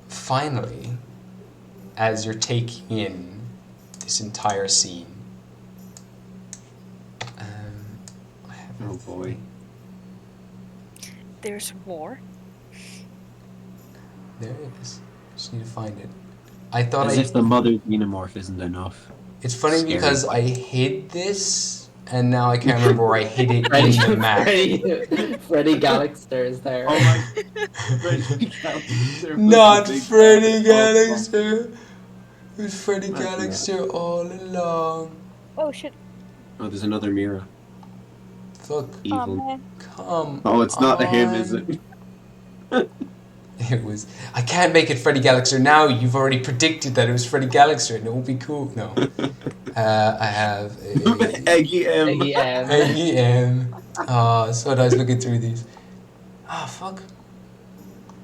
finally, as you're taking in this entire scene, I have Oh boy. There's war. There it is. Just need to find it. I thought As if the mother xenomorph isn't enough. It's funny Scary. because I hid this, and now I can't remember where I hid it in the map. Freddy Galaxter is there. Oh my! Freddy Galaxter. Not Freddy Galaxter. It was Freddy Galaxter all along. Oh shit. Oh, there's another mirror. Fuck. Evil. man. Come Oh, it's not on. him, is it? It was. I can't make it Freddy Galaxter now. You've already predicted that it was Freddy Galaxter, and it won't be cool. No. I have Eggy M. Eggy M. Eggy M. Oh, so nice looking through these. Oh, fuck.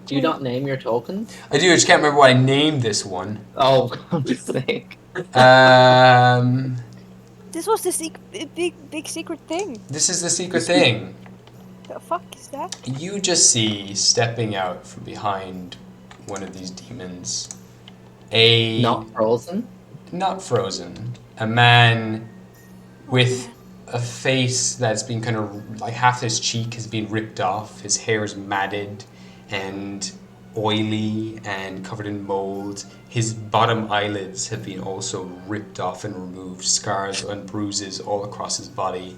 Do you not name your tokens? I do. I just can't remember what I named this one. Oh, I'm just saying. This was the big secret thing. This is the secret thing. The fuck is that? You just see stepping out from behind one of these demons Not frozen? not frozen, a man with a face that's been kind of like half his cheek has been ripped off, his hair is matted and oily and covered in mold. His bottom eyelids have been also ripped off and removed, scars and bruises all across his body.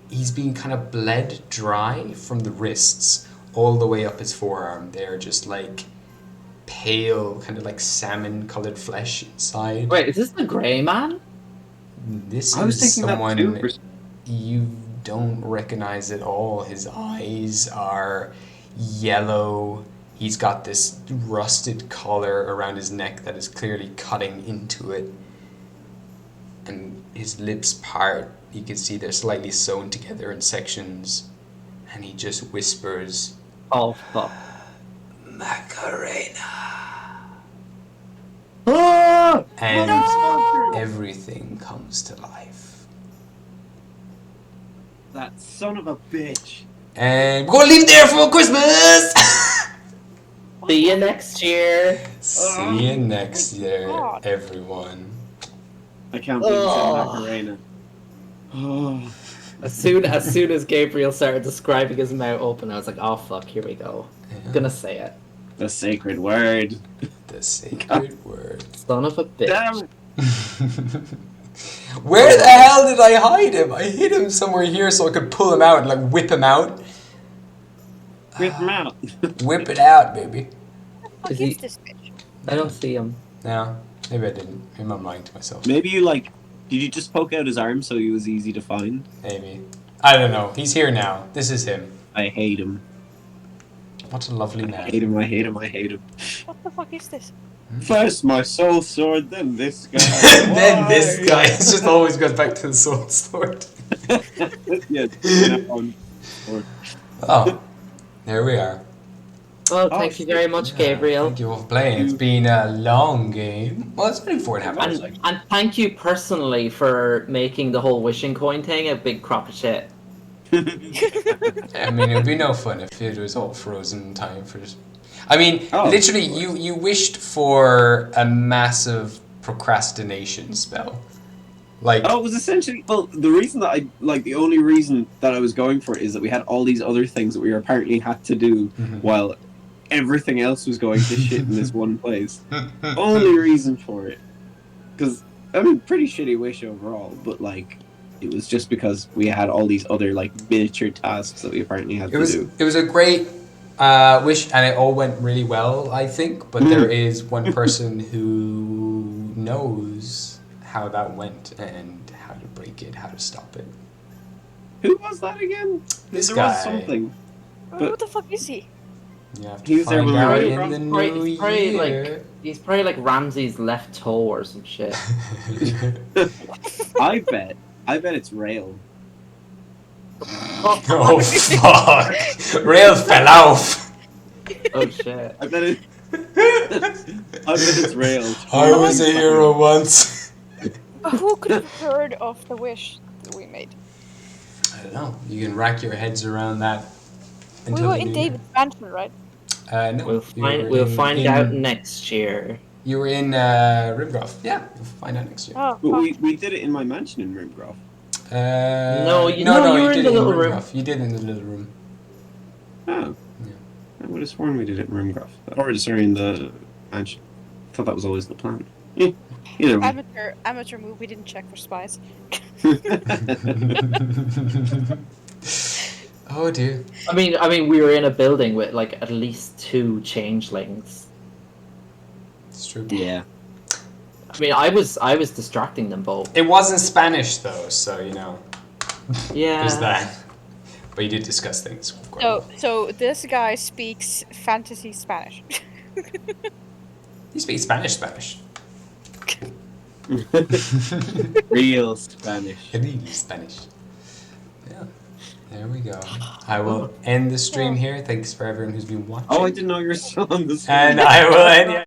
He's been kind of bled dry from the wrists all the way up his forearm. They're just like pale, kind of like salmon-colored flesh inside. Wait, is this the grey man? This I was is thinking someone that too. you don't recognize at all. His eyes are yellow. He's got this rusted collar around his neck that is clearly cutting into it. And his lips part. You can see they're slightly sewn together in sections. And he just whispers, Oh, fuck. Macarena. Ah! And everything comes to life. That son of a bitch. And we're gonna leave it there for Christmas! See you next year. See you next year, God. everyone. I can't believe you said Oh. Macarena. Oh. As soon as Gabriel started describing his mouth open, I was like, oh fuck, here we go. I'm gonna say it. The sacred word. The sacred word. Son of a bitch. Damn it. Where the hell did I hide him? I hid him somewhere here so I could pull him out and like whip him out. Whip him out. Whip it out, baby. What Is is he- this bitch? I don't see him. No, maybe I didn't. Maybe I'm lying to myself. Maybe you like. Did you just poke out his arm so he was easy to find? Maybe. I don't know. He's here now. This is him. I hate him. What a lovely I man. hate him. I hate him. I hate him. What the fuck is this? First my soul sword, then this guy. Then this Why? guy. It just always goes back to the soul sword. Yeah. that one. Oh, there we are. Well, thank you very much, Gabriel. Thank you all for playing. It's been a long game. Well, it's only 4.5 hours. And thank you personally for making the whole wishing coin thing a big crock of shit. I mean, it would be no fun if it was all frozen time for just... I mean, Oh, literally, you wished for a massive procrastination spell. Like, Oh, it was essentially the reason that the only reason that I was going for it is that we had all these other things that we apparently had to do while everything else was going to shit in this one place. Only reason for it, because I mean, pretty shitty wish overall, but like it was just because we had all these other like miniature tasks that we apparently had to do. It was a great wish, and it all went really well, I think. But there is one person who knows how that went and how to break it, how to stop it. Who was that again? This there guy. was something. Who the fuck is he? You have He to was there find when we out were in from- the new He's probably year. he's probably like Ramsey's left toe or some shit. I bet it's Rail. Oh fuck! Rail fell off. Oh shit. I bet it's Rail. I was a hero once. Who could have heard of the wish that we made? I don't know. You can rack your heads around that. We Until were the in new David's mansion, right? year. No. We'll find out next year. You were in Rimgroff. Yeah, we'll find out next year. Oh, But fuck. we did it in my mansion in Rimgroff. No, you were did in the it little room. Rimgroff. You did in the little room. Oh. Yeah. I would have sworn we did it in Rimgroff. Or sorry, in the mansion. I thought that was always the plan. Either way. Amateur move. We didn't check for spies. Oh dear. I mean, we were in a building with like at least 2 changelings. It's true. Yeah. I mean, I was distracting them both. It wasn't Spanish though, so you know. Yeah. There's that. But you did discuss things. Of course. So this guy speaks fantasy Spanish. You speak Spanish. Real Spanish. Really Spanish. Yeah. There we go. I will end the stream here. Thanks for everyone who's been watching. Oh, I didn't know you were still on the screen. And I will end.